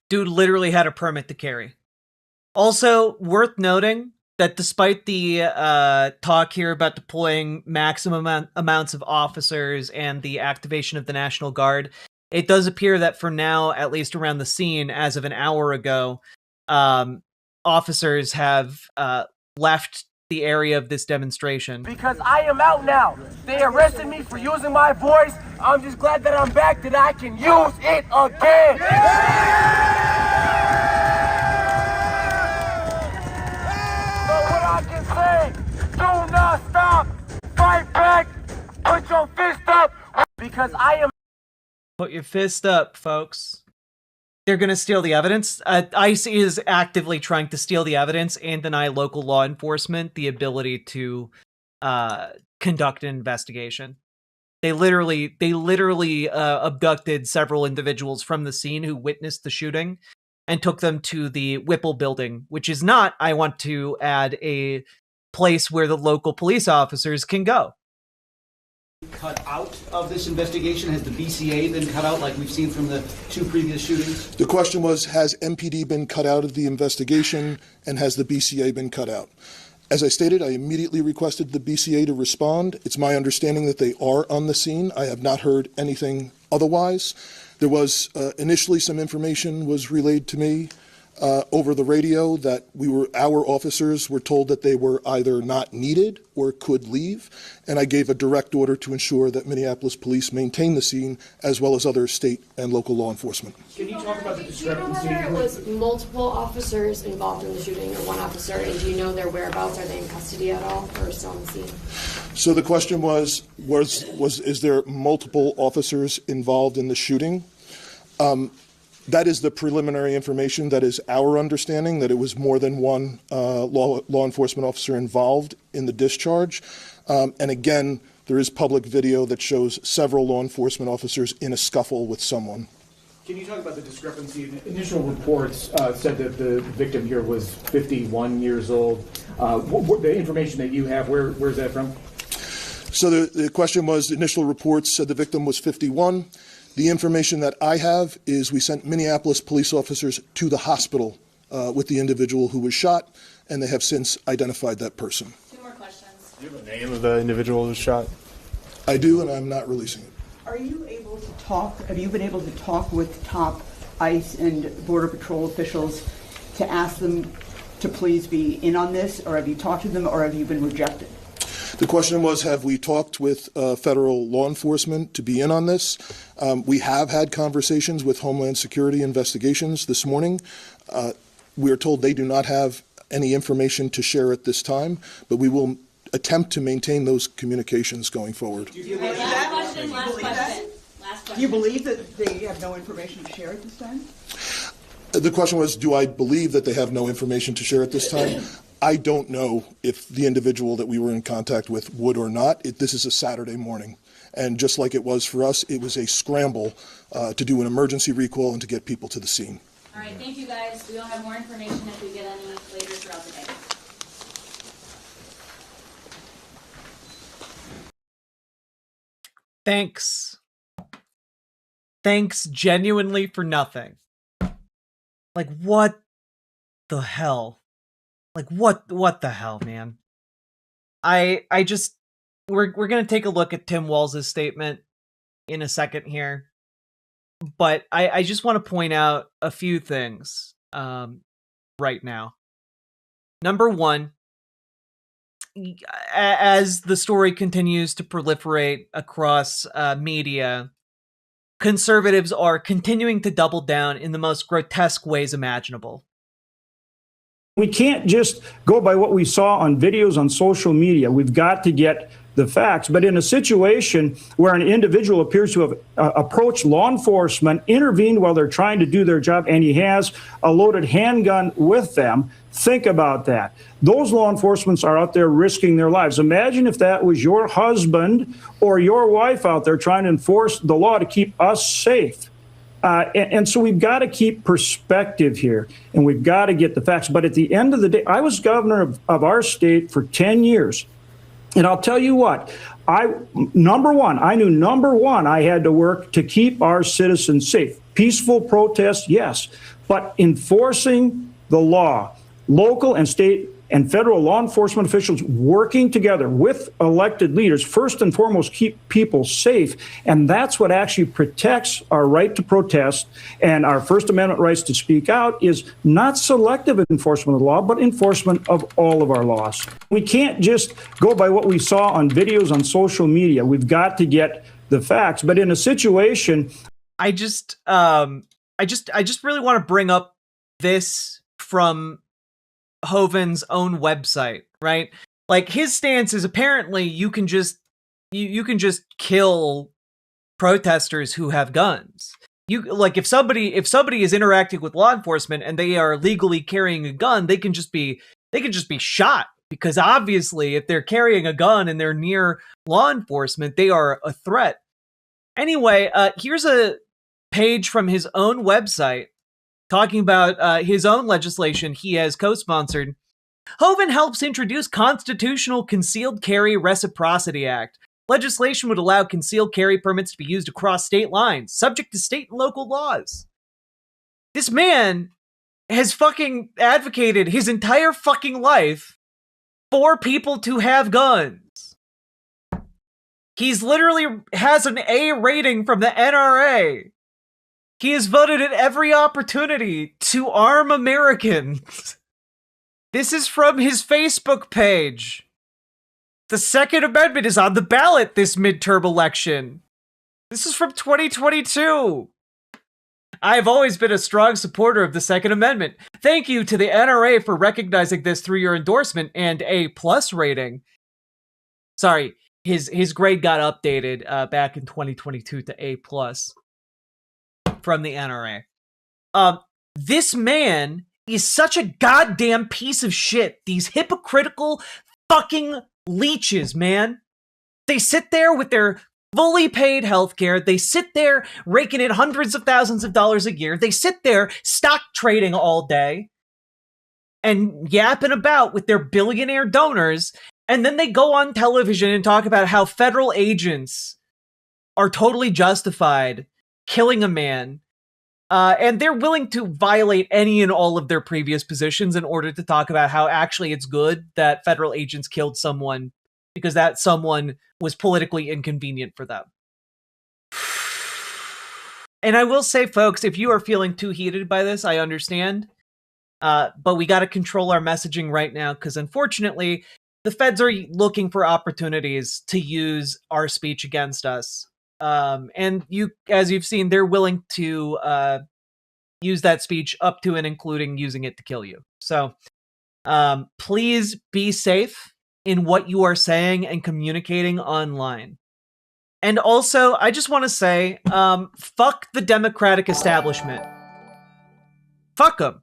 Dude literally had a permit to carry. Also, worth noting that despite the talk here about deploying maximum amounts of officers and the activation of the National Guard, it does appear that for now, at least around the scene, as of an hour ago, officers have left the area of this demonstration. Because I am out now. They arrested me for using my voice. I'm just glad that I'm back, that I can use it again. So what I can say, do not stop. Fight back. Put your fist up. Because I am... Put your fist up, folks. They're going to steal the evidence. ICE is actively trying to steal the evidence and deny local law enforcement the ability to conduct an investigation. They literally abducted several individuals from the scene who witnessed the shooting and took them to the Whipple building, which is not, I want to add, a place where the local police officers can go. Cut out of this investigation? Has the BCA been cut out like we've seen from the two previous shootings? The question was, has MPD been cut out of the investigation, and has the BCA been cut out? As I stated, I immediately requested the BCA to respond. It's my understanding that they are on the scene. I have not heard anything otherwise. There was initially some information was relayed to me over the radio that our officers were told that they were either not needed or could leave, and I gave a direct order to ensure that Minneapolis police maintain the scene as well as other state and local law enforcement. Can you talk about the discrepancy? Do you know whether it was multiple officers involved in the shooting or one officer, and do you know their whereabouts? Are they in custody at all or still on the scene? So the question was is there multiple officers involved in the shooting? That is the preliminary information. That is our understanding, that it was more than one law enforcement officer involved in the discharge. And again, there is public video that shows several law enforcement officers in a scuffle with someone. Can you talk about the discrepancy? Initial reports said that the victim here was 51 years old. The information that you have, where's that from? So the question was, the initial reports said the victim was 51. The information that I have is we sent Minneapolis police officers to the hospital with the individual who was shot, and they have since identified that person. Two more questions. Do you have a name of the individual who was shot? I do, and I'm not releasing it. Are you able to talk, have you been able to talk with top ICE and Border Patrol officials to ask them to please be in on this, or have you talked to them, or have you been rejected? The question was, have we talked with federal law enforcement to be in on this? We have had conversations with Homeland Security Investigations this morning. We are told they do not have any information to share at this time, but we will attempt to maintain those communications going forward. Do you believe that? Do you believe that they have no information to share at this time? The question was, do I believe that they have no information to share at this time? I don't know if the individual that we were in contact with would or not. This is a Saturday morning. And just like it was for us, it was a scramble to do an emergency recall and to get people to the scene. All right, thank you guys. We'll have more information if we get any later throughout the day. Thanks. Thanks genuinely for nothing. Like, what the hell? Like, what the hell, man? I just, we're going to take a look at Tim Walz's statement in a second here. But I just want to point out a few things right now. Number one, as the story continues to proliferate across media, conservatives are continuing to double down in the most grotesque ways imaginable. We can't just go by what we saw on videos on social media. We've got to get the facts. But in a situation where an individual appears to have approached law enforcement, intervened while they're trying to do their job, and he has a loaded handgun with them, think about that. Those law enforcement are out there risking their lives. Imagine if that was your husband or your wife out there trying to enforce the law to keep us safe. And so we've got to keep perspective here, and we've got to get the facts. But at the end of the day, I was governor of our state for 10 years. And I'll tell you what, I knew I had to work to keep our citizens safe. Peaceful protests, yes, but enforcing the law, local and state and federal law enforcement officials working together with elected leaders, first and foremost, keep people safe. And that's what actually protects our right to protest and our First Amendment rights to speak out, is not selective enforcement of the law, but enforcement of all of our laws. We can't just go by what we saw on videos on social media. We've got to get the facts. But in a situation, I just really want to bring up this from Hoeven's own website, right? Like, his stance is apparently you can just kill protesters who have guns. You, like, if somebody is interacting with law enforcement and they are legally carrying a gun, they can just be shot, because obviously if they're carrying a gun and they're near law enforcement, they are a threat. Anyway, here's a page from his own website talking about his own legislation he has co-sponsored. Hoeven helps introduce Constitutional Concealed Carry Reciprocity Act. Legislation would allow concealed carry permits to be used across state lines, subject to state and local laws. This man has fucking advocated his entire fucking life for people to have guns. He's literally has an A rating from the NRA. He has voted at every opportunity to arm Americans. This is from his Facebook page. The Second Amendment is on the ballot this midterm election. This is from 2022. I've always been a strong supporter of the Second Amendment. Thank you to the NRA for recognizing this through your endorsement and A+ rating. Sorry, his grade got updated back in 2022 to A+ from the NRA. This man is such a goddamn piece of shit. These hypocritical fucking leeches, man. They sit there with their fully paid healthcare. They sit there raking in hundreds of thousands of dollars a year. They sit there stock trading all day and yapping about with their billionaire donors. And then they go on television and talk about how federal agents are totally justified killing a man. And they're willing to violate any and all of their previous positions in order to talk about how actually it's good that federal agents killed someone because that someone was politically inconvenient for them. And I will say, folks, if you are feeling too heated by this, I understand. But we got to control our messaging right now, because unfortunately, the feds are looking for opportunities to use our speech against us. And you, as you've seen, they're willing to use that speech up to and including using it to kill you. So please be safe in what you are saying and communicating online. And also, I just want to say, fuck the Democratic establishment. Fuck them.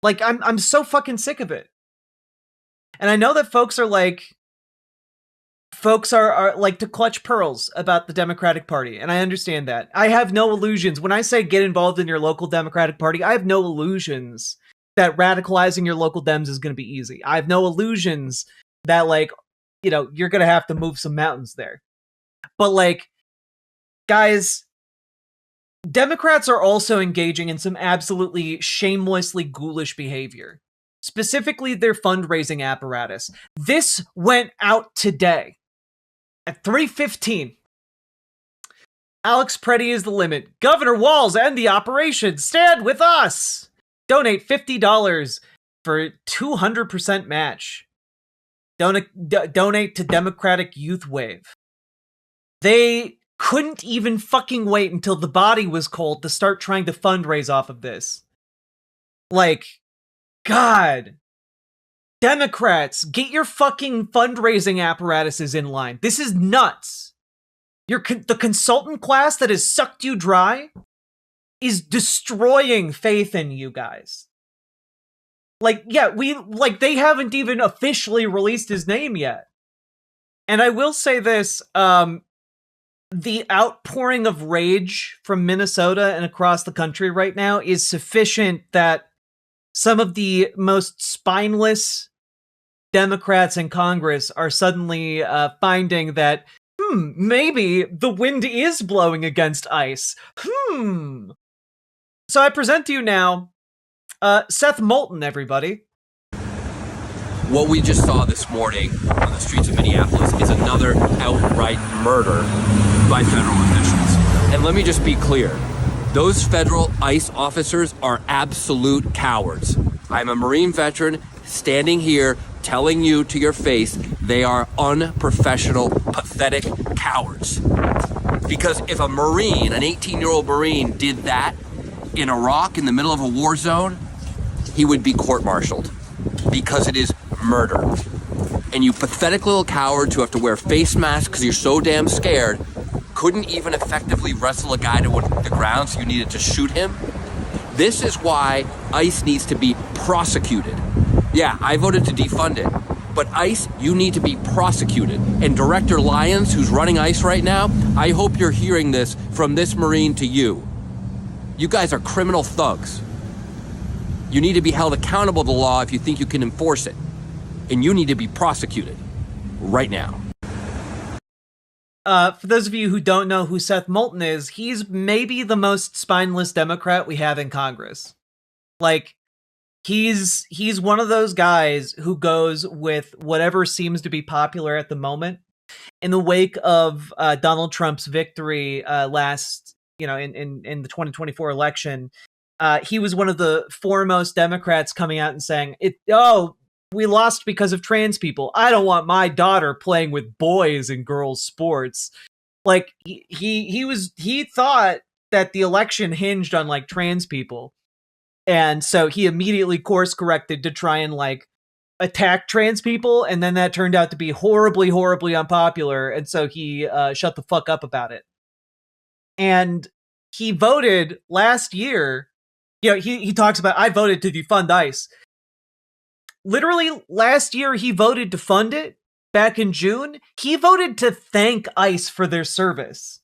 Like, I'm so fucking sick of it. And I know that folks are like to clutch pearls about the Democratic Party, and I understand that. I have no illusions. When I say get involved in your local Democratic Party, I have no illusions that radicalizing your local Dems is going to be easy. I have no illusions that, like, you know, you're going to have to move some mountains there. But, like, guys, Democrats are also engaging in some absolutely shamelessly ghoulish behavior, specifically their fundraising apparatus. This went out today at 3:15. Alex Pretti is the limit. Governor Walz, end the operation. Stand with us. Donate $50 for 200% match. Donate to Democratic Youth Wave. They couldn't even fucking wait until the body was cold to start trying to fundraise off of this. Like, God. Democrats, get your fucking fundraising apparatuses in line. This is nuts. The consultant class that has sucked you dry is destroying faith in you guys. Like, yeah, they haven't even officially released his name yet. And I will say this, the outpouring of rage from Minnesota and across the country right now is sufficient that some of the most spineless Democrats in Congress are suddenly finding that, maybe the wind is blowing against ICE. So I present to you now Seth Moulton, everybody. What we just saw this morning on the streets of Minneapolis is another outright murder by federal officials. And let me just be clear. Those federal ICE officers are absolute cowards. I'm a Marine veteran standing here telling you to your face they are unprofessional, pathetic cowards. Because if a Marine, an 18-year-old Marine, did that in Iraq in the middle of a war zone, he would be court-martialed. Because it is murder. And you pathetic little cowards who have to wear face masks because you're so damn scared couldn't even effectively wrestle a guy to the ground, so you needed to shoot him. This is why ICE needs to be prosecuted. Yeah, I voted to defund it, but ICE, you need to be prosecuted. And Director Lyons, who's running ICE right now, I hope you're hearing this from this Marine to you. You guys are criminal thugs. You need to be held accountable to the law if you think you can enforce it. And you need to be prosecuted right now. For those of you who don't know who Seth Moulton is, he's maybe the most spineless Democrat we have in Congress. Like, he's one of those guys who goes with whatever seems to be popular at the moment. In the wake of Donald Trump's victory in the 2024 election, he was one of the foremost Democrats coming out and saying, we lost because of trans people. I don't want my daughter playing with boys in girls' sports. Like, he thought that the election hinged on like trans people. And so he immediately course corrected to try and like attack trans people. And then that turned out to be horribly, horribly unpopular. And so he shut the fuck up about it. And he voted last year. He talks about, I voted to defund ICE. Literally last year, he voted to fund it back in June. He voted to thank ICE for their service.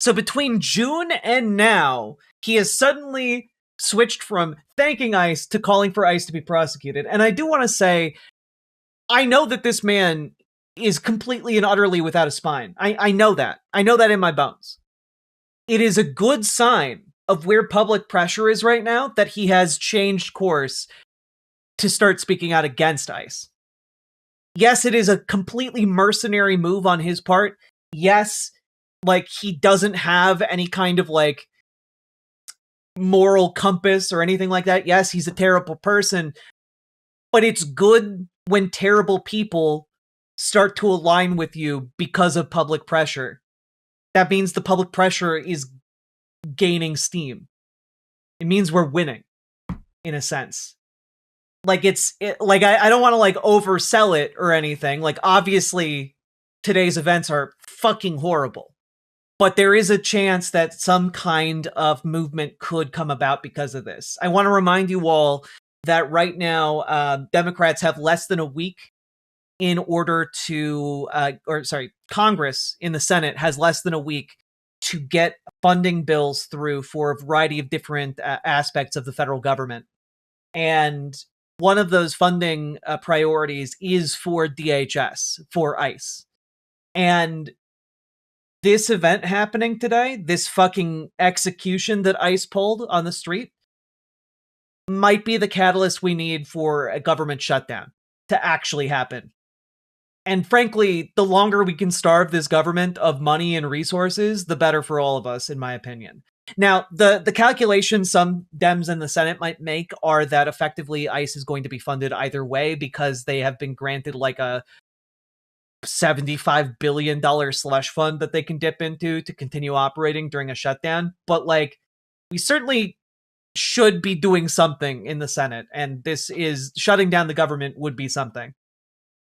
So between June and now, he has suddenly switched from thanking ICE to calling for ICE to be prosecuted. And I do want to say, I know that this man is completely and utterly without a spine. I know that. I know that in my bones. It is a good sign of where public pressure is right now that he has changed course to start speaking out against ICE. Yes, it is a completely mercenary move on his part. Yes, like, he doesn't have any kind of like moral compass or anything like that. Yes, he's a terrible person, but it's good when terrible people start to align with you because of public pressure. That means the public pressure is gaining steam. It means we're winning, in a sense. Like, I don't want to like oversell it or anything. Like, obviously today's events are fucking horrible, but there is a chance that some kind of movement could come about because of this. I want to remind you all that right now, Democrats have less than a week in order to, Congress in the Senate has less than a week to get funding bills through for a variety of different aspects of the federal government. And one of those funding priorities is for DHS, for ICE. And this event happening today, this fucking execution that ICE pulled on the street, might be the catalyst we need for a government shutdown to actually happen. And frankly, the longer we can starve this government of money and resources, the better for all of us, in my opinion. Now, the calculations some Dems in the Senate might make are that effectively ICE is going to be funded either way because they have been granted like a $75 billion slush fund that they can dip into to continue operating during a shutdown. But like, we certainly should be doing something in the Senate, and this is shutting down the government would be something.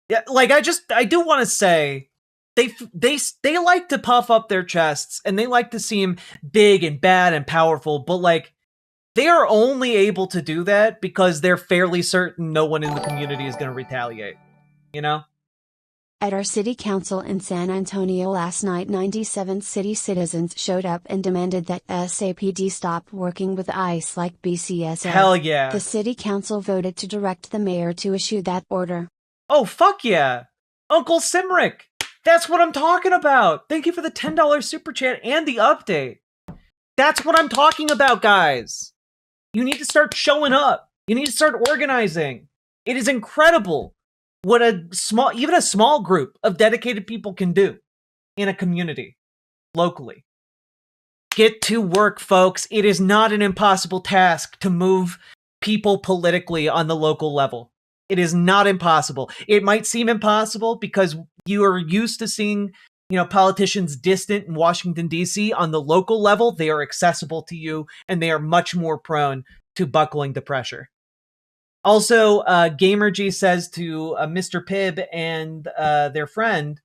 Yeah, like I do want to say they like to puff up their chests and they like to seem big and bad and powerful, but like they are only able to do that because they're fairly certain no one in the community is going to retaliate, you know? At our city council in San Antonio last night, 97 city citizens showed up and demanded that SAPD stop working with ICE like BCSO. Hell yeah. The city council voted to direct the mayor to issue that order. Oh, fuck yeah. Uncle Simric. That's what I'm talking about. Thank you for the $10 super chat and the update. That's what I'm talking about, guys. You need to start showing up. You need to start organizing. It is incredible what even a small group of dedicated people can do in a community, locally. Get to work, folks. It is not an impossible task to move people politically on the local level. It is not impossible. It might seem impossible because you are used to seeing, politicians distant in Washington, D.C. On the local level, they are accessible to you, and they are much more prone to buckling to pressure. Also, GamerG says to Mr. Pibb and their friend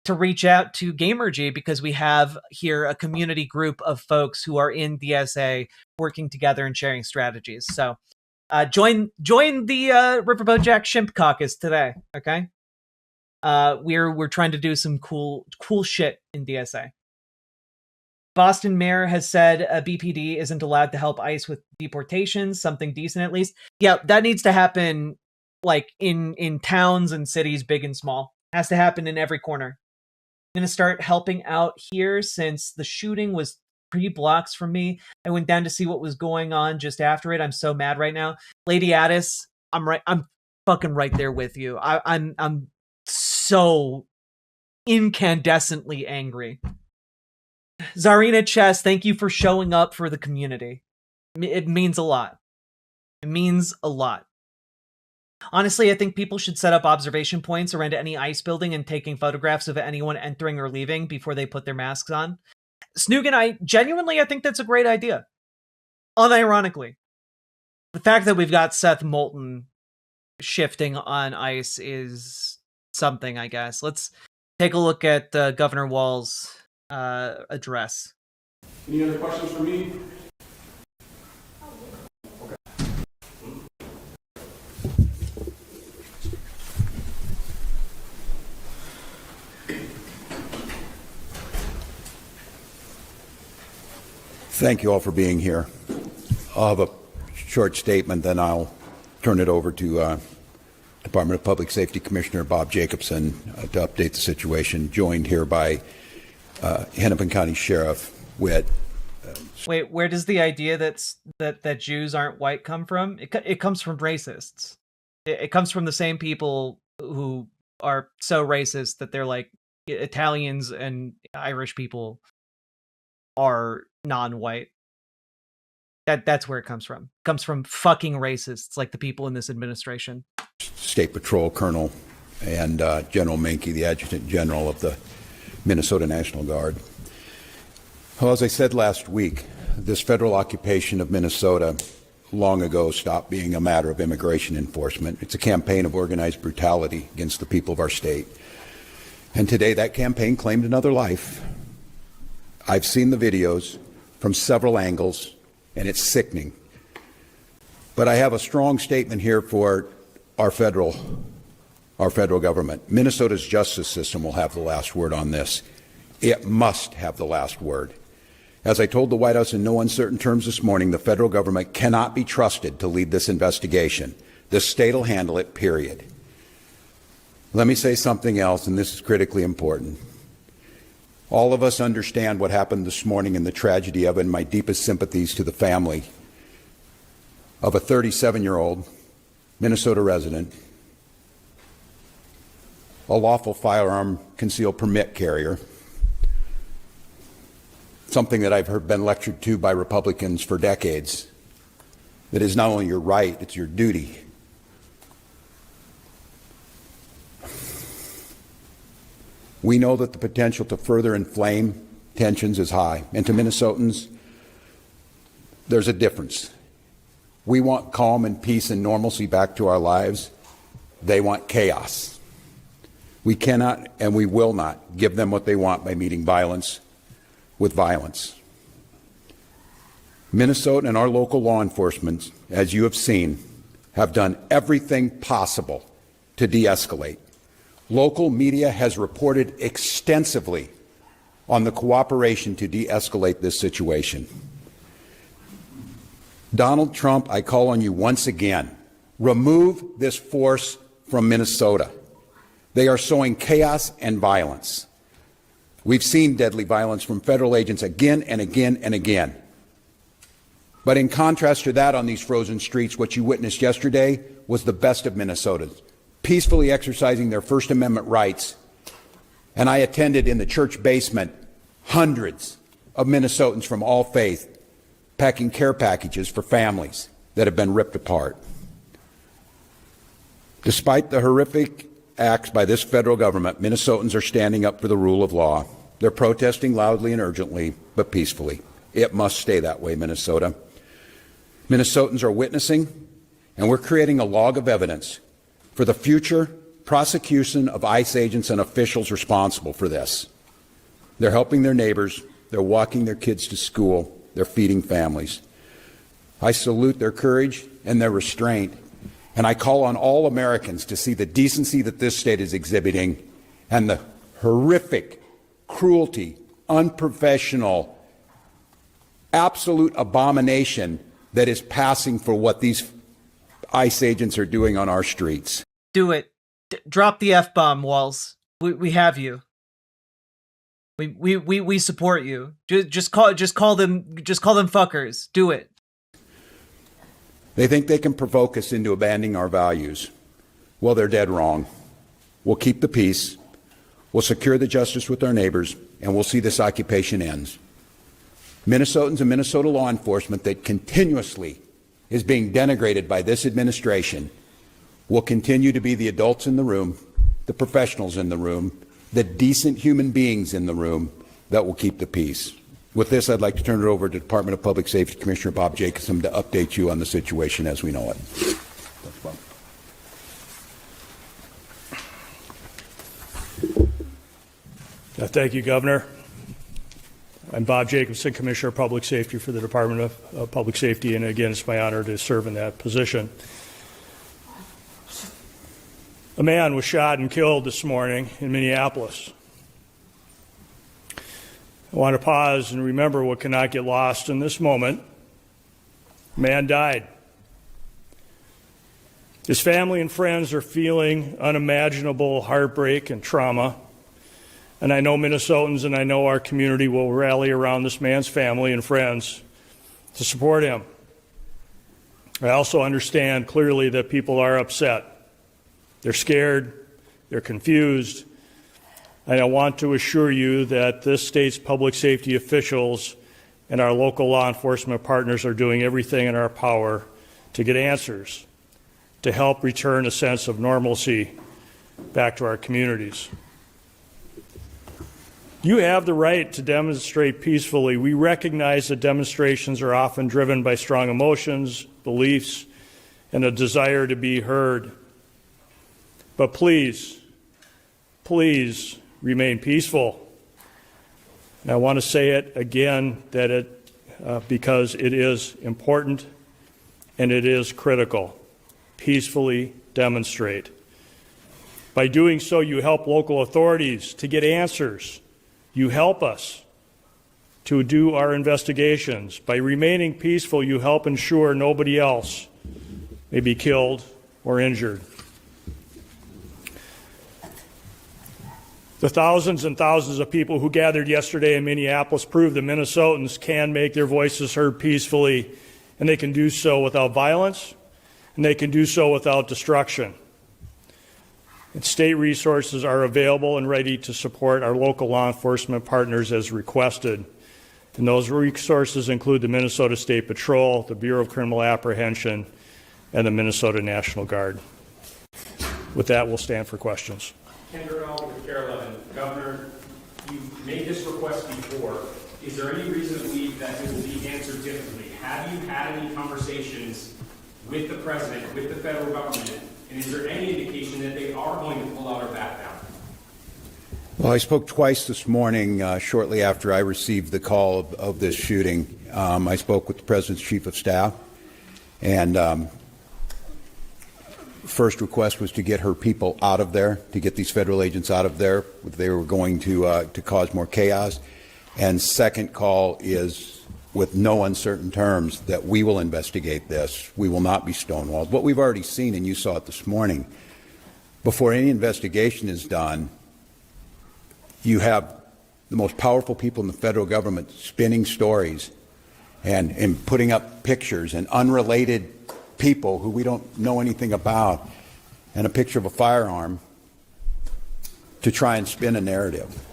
to reach out to GamerG because we have here a community group of folks who are in DSA working together and sharing strategies. So join the Riverboat Jack Shimp Caucus today, okay? We're trying to do some cool shit in DSA. Boston mayor has said BPD isn't allowed to help ICE with deportations, something decent at least. Yeah, that needs to happen like in towns and cities, big and small. Has to happen in every corner. I'm going to start helping out here since the shooting was 3 blocks from me. I went down to see what was going on just after it. I'm so mad right now. Lady Addis, I'm fucking right there with you. I'm so incandescently angry. Zarina Chess, thank you for showing up for the community. It means a lot. It means a lot. Honestly, I think people should set up observation points around any ICE building and taking photographs of anyone entering or leaving before they put their masks on. Snoogan, I think that's a great idea. Unironically. The fact that we've got Seth Moulton shifting on ICE is something, I guess. Let's take a look at Governor Wall's address. Any other questions for me? Thank you all for being here. I'll have a short statement, then I'll turn it over to Department of Public Safety Commissioner Bob Jacobson to update the situation, joined here by Hennepin County Sheriff Witt. Wait, where does the idea that Jews aren't white come from? It comes from racists. It comes from the same people who are so racist that they're like Italians and Irish people are non-white. That's where it comes from. It comes from fucking racists like the people in this administration. State Patrol Colonel and General Menke, the Adjutant General of the Minnesota National Guard. Well, as I said last week, this federal occupation of Minnesota long ago stopped being a matter of immigration enforcement. It's a campaign of organized brutality against the people of our state. And today that campaign claimed another life. I've seen the videos from several angles, and it's sickening. But I have a strong statement here for our federal government. Minnesota's justice system will have the last word on this. It must have the last word. As I told the White House in no uncertain terms this morning, the federal government cannot be trusted to lead this investigation. The state will handle it, period. Let me say something else, and this is critically important. All of us understand what happened this morning and the tragedy of it, and my deepest sympathies to the family of a 37-year-old Minnesota resident, a lawful firearm concealed permit carrier, something that I've been lectured to by Republicans for decades, that is not only your right, it's your duty. We know that the potential to further inflame tensions is high, and to Minnesotans, there's a difference. We want calm and peace and normalcy back to our lives. They want chaos. We cannot and we will not give them what they want by meeting violence with violence. Minnesota and our local law enforcement, as you have seen, have done everything possible to de-escalate. Local media has reported extensively on the cooperation to de-escalate this situation. Donald Trump, I call on you once again, remove this force from Minnesota. They are sowing chaos and violence. We've seen deadly violence from federal agents again and again and again. But in contrast to that, on these frozen streets, what you witnessed yesterday was the best of Minnesotans, peacefully exercising their First Amendment rights. And I attended in the church basement hundreds of Minnesotans from all faith packing care packages for families that have been ripped apart. Despite the horrific acts by this federal government, Minnesotans are standing up for the rule of law. They're protesting loudly and urgently, but peacefully. It must stay that way, Minnesota. Minnesotans are witnessing, and we're creating a log of evidence for the future prosecution of ICE agents and officials responsible for this. They're helping their neighbors. They're walking their kids to school. They're feeding families. I salute their courage and their restraint, and I call on all Americans to see the decency that this state is exhibiting and the horrific cruelty, unprofessional, absolute abomination that is passing for what these ICE agents are doing on our streets. Do it. Drop the F-bomb, Walls. We have you. We support you. Just call them fuckers. Do it. They think they can provoke us into abandoning our values. Well, they're dead wrong. We'll keep the peace. We'll secure the justice with our neighbors, and we'll see this occupation ends. Minnesotans and Minnesota law enforcement that continuously is being denigrated by this administration will continue to be the adults in the room, the professionals in the room, the decent human beings in the room that will keep the peace. With this, I'd like to turn it over to Department of Public Safety Commissioner Bob Jacobson to update you on the situation as we know it. Thanks, Bob. Thank you, Governor. I'm Bob Jacobson, Commissioner of Public Safety for the Department of Public Safety, and again, it's my honor to serve in that position. A man was shot and killed this morning in Minneapolis. I want to pause and remember what cannot get lost in this moment. A man died. His family and friends are feeling unimaginable heartbreak and trauma. And I know Minnesotans and I know our community will rally around this man's family and friends to support him. I also understand clearly that people are upset. They're scared, they're confused, and I want to assure you that this state's public safety officials and our local law enforcement partners are doing everything in our power to get answers, to help return a sense of normalcy back to our communities. You have the right to demonstrate peacefully. We recognize that demonstrations are often driven by strong emotions, beliefs, and a desire to be heard. But please, please remain peaceful. And I want to say it again because it is important and it is critical. Peacefully demonstrate. By doing so, you help local authorities to get answers. You help us to do our investigations. By remaining peaceful, you help ensure nobody else may be killed or injured. The thousands and thousands of people who gathered yesterday in Minneapolis proved that Minnesotans can make their voices heard peacefully, and they can do so without violence, and they can do so without destruction. And state resources are available and ready to support our local law enforcement partners as requested. And those resources include the Minnesota State Patrol, the Bureau of Criminal Apprehension, and the Minnesota National Guard. With that, we'll stand for questions. Kendra with Carolyn, Governor, you made this request before. Is there any reason to believe that it will be answered differently? have you had any conversations with the president, with the federal government, and is there any indication that they are going to pull out or back down? Well, I spoke twice this morning, shortly after I received the call of this shooting. I spoke with the President's Chief of Staff, and first request was to get her people out of there, to get these federal agents out of there. They were going to cause more chaos. And second call is, with no uncertain terms, that we will investigate this. We will not be stonewalled. What we've already seen, and you saw it this morning, before any investigation is done, you have the most powerful people in the federal government spinning stories and putting up pictures, and unrelated people who we don't know anything about, and a picture of a firearm to try and spin a narrative.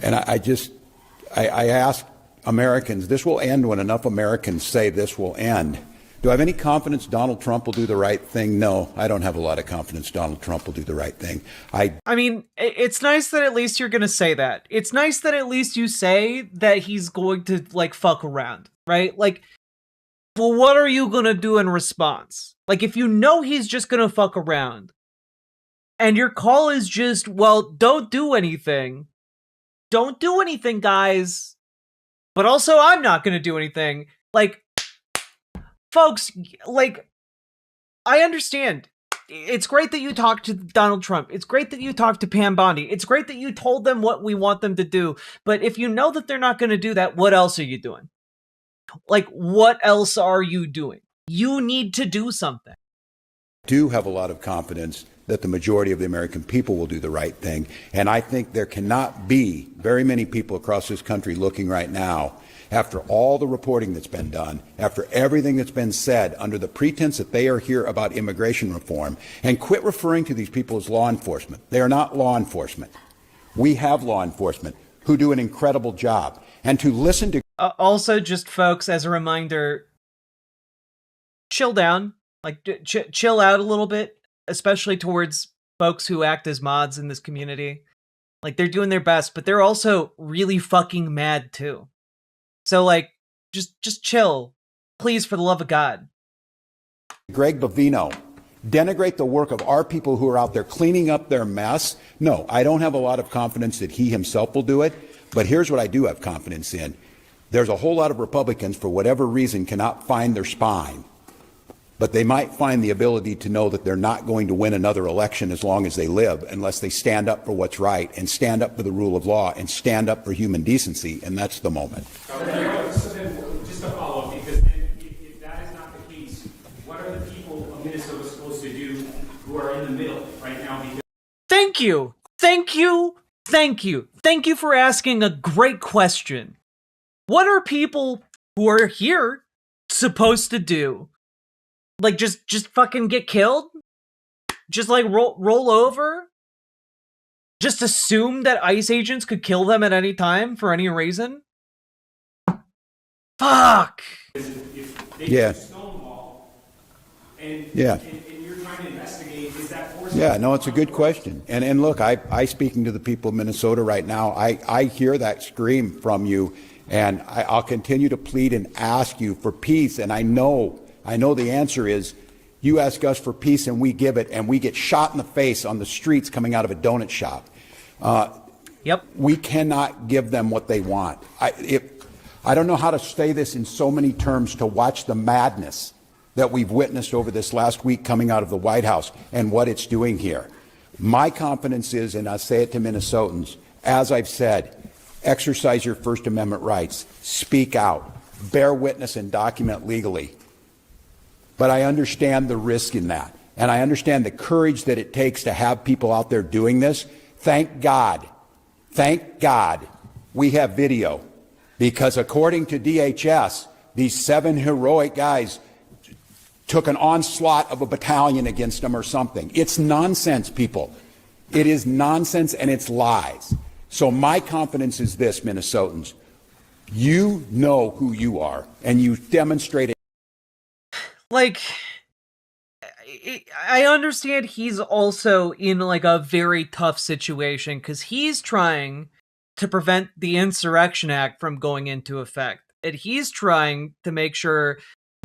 And I ask Americans, this will end when enough Americans say this will end. Do I have any confidence Donald Trump will do the right thing? No, I don't have a lot of confidence Donald Trump will do the right thing. I mean, it's nice that at least you're going to say that. It's nice that at least you say that he's going to, like, fuck around, right? Like, well, what are you going to do in response? Like, if you know he's just going to fuck around, and your call is just, well, don't do anything. Don't do anything, guys. But also, I'm not going to do anything. Like, folks, like, I understand. It's great that you talked to Donald Trump. It's great that you talked to Pam Bondi. It's great that you told them what we want them to do. But if you know that they're not going to do that, what else are you doing? Like, what else are you doing? You need to do something. I do have a lot of confidence that the majority of the American people will do the right thing. And I think there cannot be very many people across this country looking right now, after all the reporting that's been done, after everything that's been said, under the pretense that they are here about immigration reform, and quit referring to these people as law enforcement. They are not law enforcement. We have law enforcement who do an incredible job. And to listen to... Also, just folks, as a reminder, chill down. Like, chill out a little bit, especially towards folks who act as mods in this community. Like, they're doing their best, but they're also really fucking mad too. So, like, just chill. Please, for the love of God. Greg Bovino denigrate the work of our people who are out there cleaning up their mess. No, I don't have a lot of confidence that he himself will do it. But here's what I do have confidence in. There's a whole lot of Republicans, for whatever reason, cannot find their spine. But they might find the ability to know that they're not going to win another election as long as they live, unless they stand up for what's right, and stand up for the rule of law, and stand up for human decency, and that's the moment. So then, just a follow-up, because then if that is not the case, what are the people of Minnesota supposed to do who are in the middle right now? Because Thank you. Thank you. Thank you. Thank you for asking a great question. What are people who are here supposed to do? Like, just fucking get killed? Just, like, roll over? Just assume that ICE agents could kill them at any time for any reason? Fuck! if they Yeah. stonewall and Yeah. you're trying to investigate, is that force? Yeah, no, it's a good question. And look, I speaking to the people of Minnesota right now, I hear that scream from you, and I'll continue to plead and ask you for peace. And I know the answer is, you ask us for peace and we give it, and we get shot in the face on the streets coming out of a donut shop. Yep. We cannot give them what they want. I don't know how to say this in so many terms to watch the madness that we've witnessed over this last week coming out of the White House and what it's doing here. My confidence is, and I say it to Minnesotans, as I've said, exercise your First Amendment rights, speak out, bear witness and document legally. But I understand the risk in that. And I understand the courage that it takes to have people out there doing this. Thank God we have video. Because according to DHS, these 7 heroic guys took an onslaught of a battalion against them or something. It's nonsense, people. It is nonsense, and it's lies. So my confidence is this, Minnesotans. You know who you are, and you demonstrate it. Like, I understand he's also in, like, a very tough situation because he's trying to prevent the Insurrection Act from going into effect. and he's trying to make sure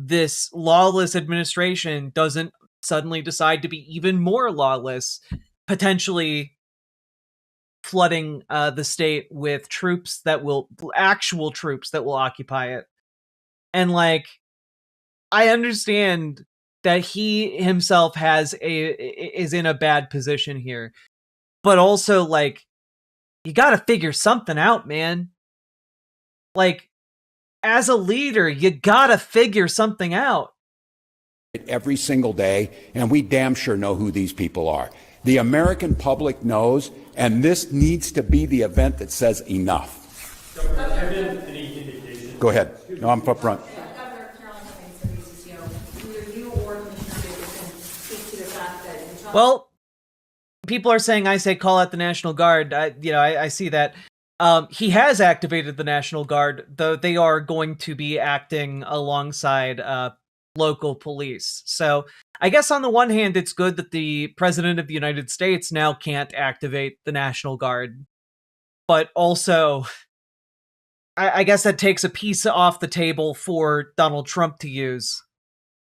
this lawless administration doesn't suddenly decide to be even more lawless, potentially flooding the state with actual troops that will occupy it. And like, I understand that he himself is in a bad position here, but also like, you got to figure something out, man. Like, as a leader, you got to figure something out. Every single day, and we damn sure know who these people are. The American public knows, and this needs to be the event that says enough. Go ahead. No, I'm up front. Well, people are saying I say call out the National Guard. I see that. He has activated the National Guard, though they are going to be acting alongside local police. So I guess on the one hand, it's good that the President of the United States now can't activate the National Guard. But also, I guess that takes a piece off the table for Donald Trump to use.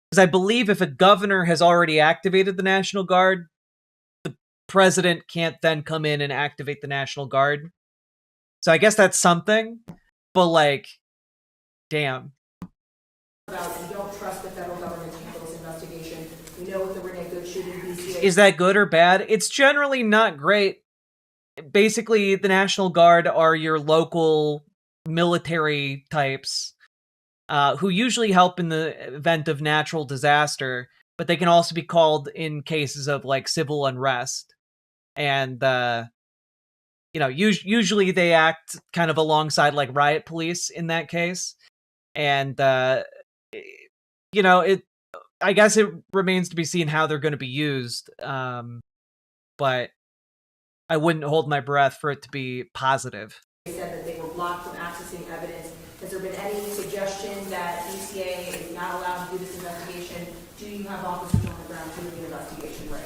Because I believe if a governor has already activated the National Guard, the president can't then come in and activate the National Guard. So I guess that's something, but like, damn. You don't trust the federal government to handle this investigation. We know with the Renee Good shooting, BCA. Is that good or bad? It's generally not great. Basically, the National Guard are your local military types who usually help in the event of natural disaster, but they can also be called in cases of like civil unrest. And usually they act kind of alongside like riot police in that case. And, I guess it remains to be seen how they're going to be used. But I wouldn't hold my breath for it to be positive. They said that they were blocked from accessing evidence. Has there been any suggestion that BCA is not allowed to do this investigation? Do you have officers on the ground doing the investigation right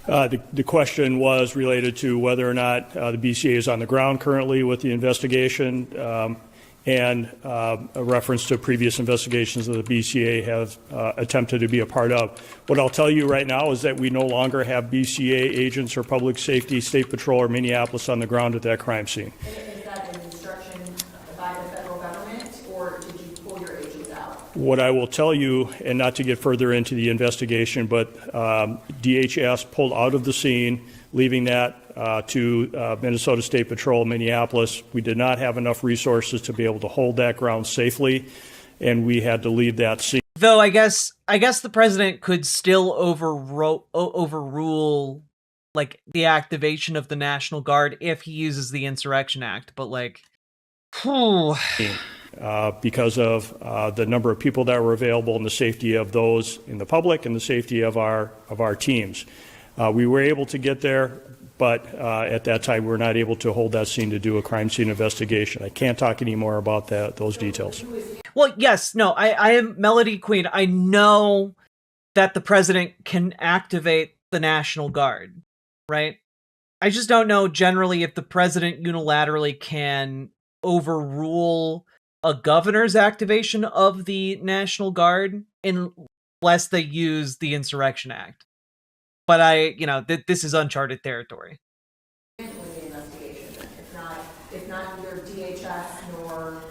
now? The question was related to whether or not the BCA is on the ground currently with the investigation, and a reference to previous investigations that the BCA have attempted to be a part of. What I'll tell you right now is that we no longer have BCA agents or public safety, state patrol, or Minneapolis on the ground at that crime scene. Is that an instruction by the federal government, or did you pull your agents out? What I will tell you, and not to get further into the investigation, but DHS pulled out of the scene, leaving that to Minnesota State Patrol, Minneapolis. We did not have enough resources to be able to hold that ground safely, and we had to leave that scene. Though I guess the president could still overrule like the activation of the National Guard if he uses the Insurrection Act. But like, because of the number of people that were available and the safety of those in the public and the safety of our teams. We were able to get there, but at that time we were not able to hold that scene to do a crime scene investigation. I can't talk any more about those details. Well, yes, no, I am Melody Queen. I know that the president can activate the National Guard, right? I just don't know generally if the president unilaterally can overrule a governor's activation of the National Guard unless they use the Insurrection Act. But this is uncharted territory. If not either DHS nor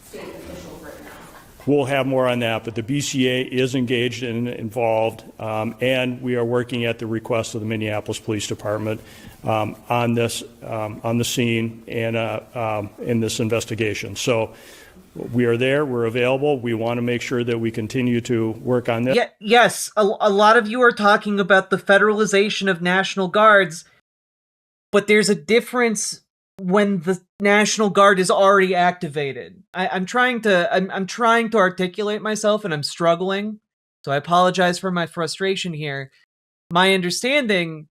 state officials right now. We'll have more on that, but the BCA is engaged and involved, and we are working at the request of the Minneapolis Police Department on the scene and in this investigation. So we are there, we're available. We want to make sure that we continue to work on this. Yeah, yes, a lot of you are talking about the federalization of National Guards, but there's a difference when the National Guard is already activated. I'm trying to articulate myself, and I'm struggling, so I apologize for my frustration here. My understanding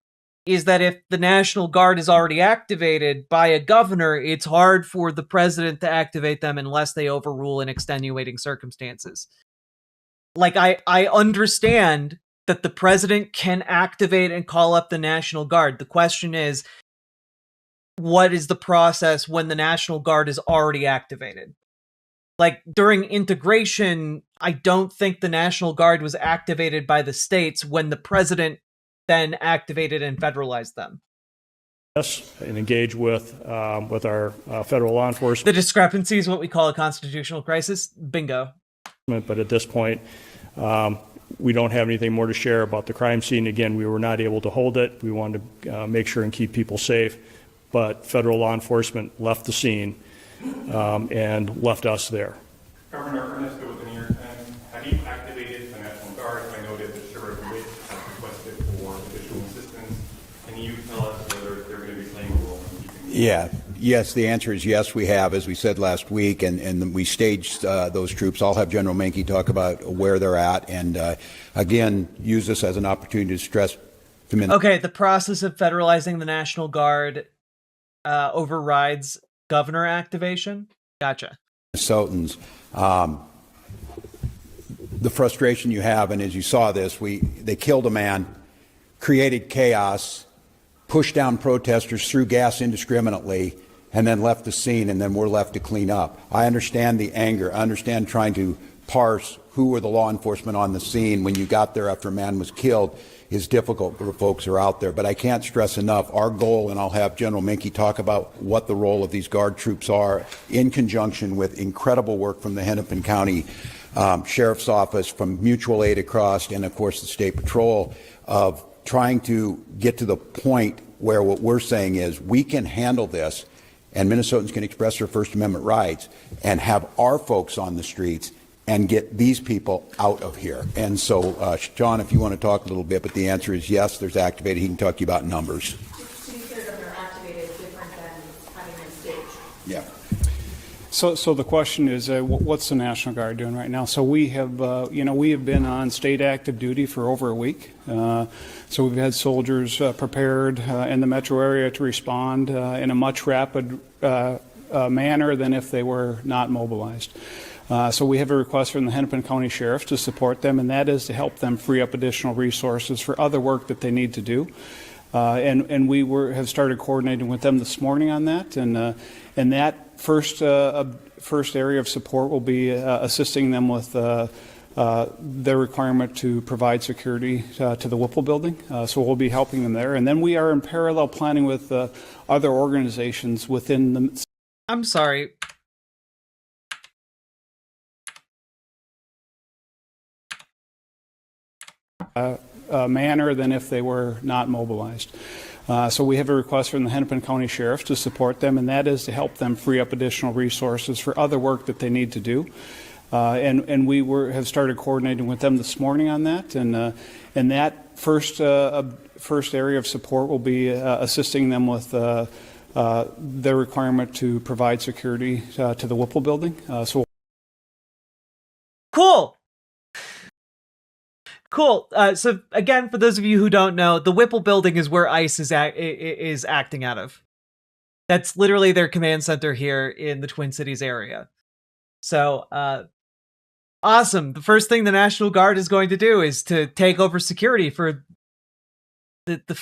is that if the National Guard is already activated by a governor, it's hard for the president to activate them unless they overrule in extenuating circumstances. Like, I understand that the president can activate and call up the National Guard. The question is, what is the process when the National Guard is already activated. Like, during integration, I don't think the National Guard was activated by the states when the president then activated and federalized them. Yes, and engage with our federal law enforcement. The discrepancy is what we call a constitutional crisis. Bingo. But at this point, we don't have anything more to share about the crime scene. Again, we were not able to hold it. We wanted to make sure and keep people safe, but federal law enforcement left the scene and left us there. Governor Ernesto, with the New York Times, have you activated the National Guard? I noted that Sheriff Witt has requested for additional assistance. Can you tell us whether they're going to be playing a role in keeping? Yes, the answer is yes, we have, as we said last week, and we staged those troops. I'll have General Menke talk about where they're at, and again, use this as an opportunity to stress to Minnesota. Okay, the process of federalizing the National Guard overrides governor activation? Gotcha. Minnesotans, the frustration you have, and as you saw this, they killed a man, created chaos, pushed down protesters, threw gas indiscriminately, and then left the scene, and then we're left to clean up. I understand the anger. I understand trying to parse who were the law enforcement on the scene when you got there after a man was killed is difficult for the folks who are out there. But I can't stress enough, our goal, and I'll have General Menke talk about what the role of these Guard troops are in conjunction with incredible work from the Hennepin County Sheriff's Office, from mutual aid across, and of course the State Patrol, of trying to get to the point where what we're saying is we can handle this and Minnesotans can express their First Amendment rights and have our folks on the streets and get these people out of here. And so, John, if you want to talk a little bit, but the answer is yes, there's activated. He can talk to you about numbers. To be clear, that they're activated different than having them staged. Yeah. So the question is, what's the National Guard doing right now? So we have, we have been on state active duty for over a week. So we've had soldiers prepared in the metro area to respond in a much rapid manner than if they were not mobilized. So we have a request from the Hennepin County Sheriff to support them, and that is to help them free up additional resources for other work that they need to do. And we have started coordinating with them this morning on that, and that first area of support will be assisting them with their requirement to provide security to the Whipple building. So we'll be helping them there, and then we are in parallel planning with other organizations within the. I'm sorry. Manner than if they were not mobilized. So we have a request from the Hennepin County Sheriff to support them, and that is to help them free up additional resources for other work that they need to do. And we have started coordinating with them this morning on that, and that first area of support will be assisting them with their requirement to provide security to the Whipple building. Cool. Cool. So again, for those of you who don't know, the Whipple building is where ICE is acting out of. That's literally their command center here in the Twin Cities area. So, awesome. The first thing the National Guard is going to do is to take over security for the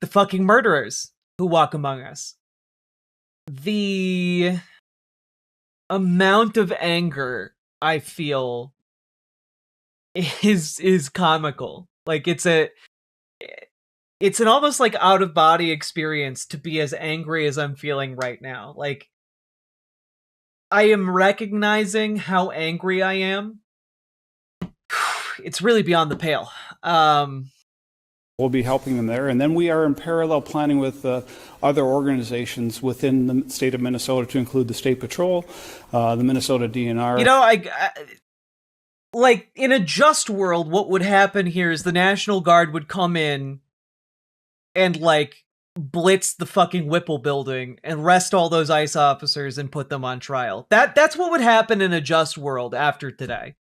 fucking murderers who walk among us. The amount of anger I feel is comical. Like, it's an almost like out of body experience to be as angry as I'm feeling right now. Like, I am recognizing how angry I am. It's really beyond the pale. We'll be helping them there, and then we are in parallel planning with other organizations within the state of Minnesota, to include the State Patrol, the Minnesota DNR. You know, I like, in a just world, what would happen here is the National Guard would come in and, like, blitz the fucking Whipple building and arrest all those ICE officers and put them on trial. That's what would happen in a just world after today.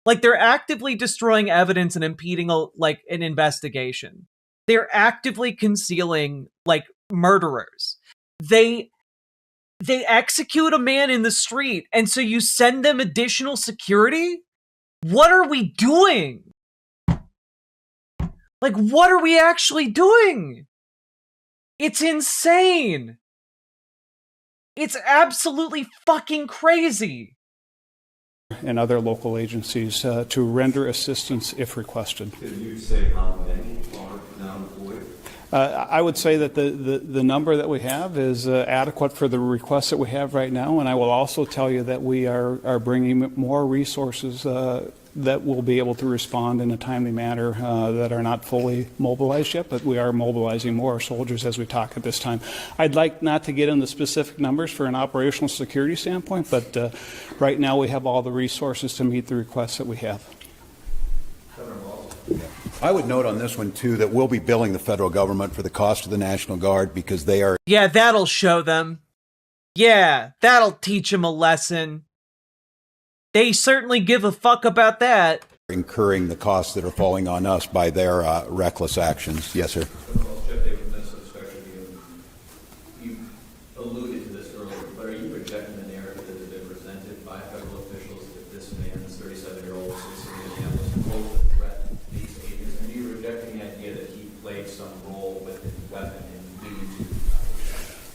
Like, they're actively destroying evidence and impeding, an investigation. They're actively concealing, murderers. They execute a man in the street, and so you send them additional security? What are we doing? Like, what are we actually doing? It's insane. It's absolutely fucking crazy. And other local agencies to render assistance if requested. Could you say how many are now employed? I would say that the number that we have is adequate for the requests that we have right now, and I will also tell you that we are bringing more resources that will be able to respond in a timely manner that are not fully mobilized yet, but we are mobilizing more soldiers as we talk at this time. I'd like not to get into specific numbers for an operational security standpoint, but right now we have all the resources to meet the requests that we have. I would note on this one, too, that we'll be billing the federal government for the cost of the National Guard because they are... Yeah, that'll show them. Yeah, that'll teach them a lesson. They certainly give a fuck about that. ...incurring the costs that are falling on us by their reckless actions. Yes, sir. You alluded to this earlier, but are you rejecting the narrative that has been presented by federal officials that this man, this 37-year-old citizen of Minneapolis, posed a threat to these agents? And are you rejecting the idea that he played some role with his weapon in leading to...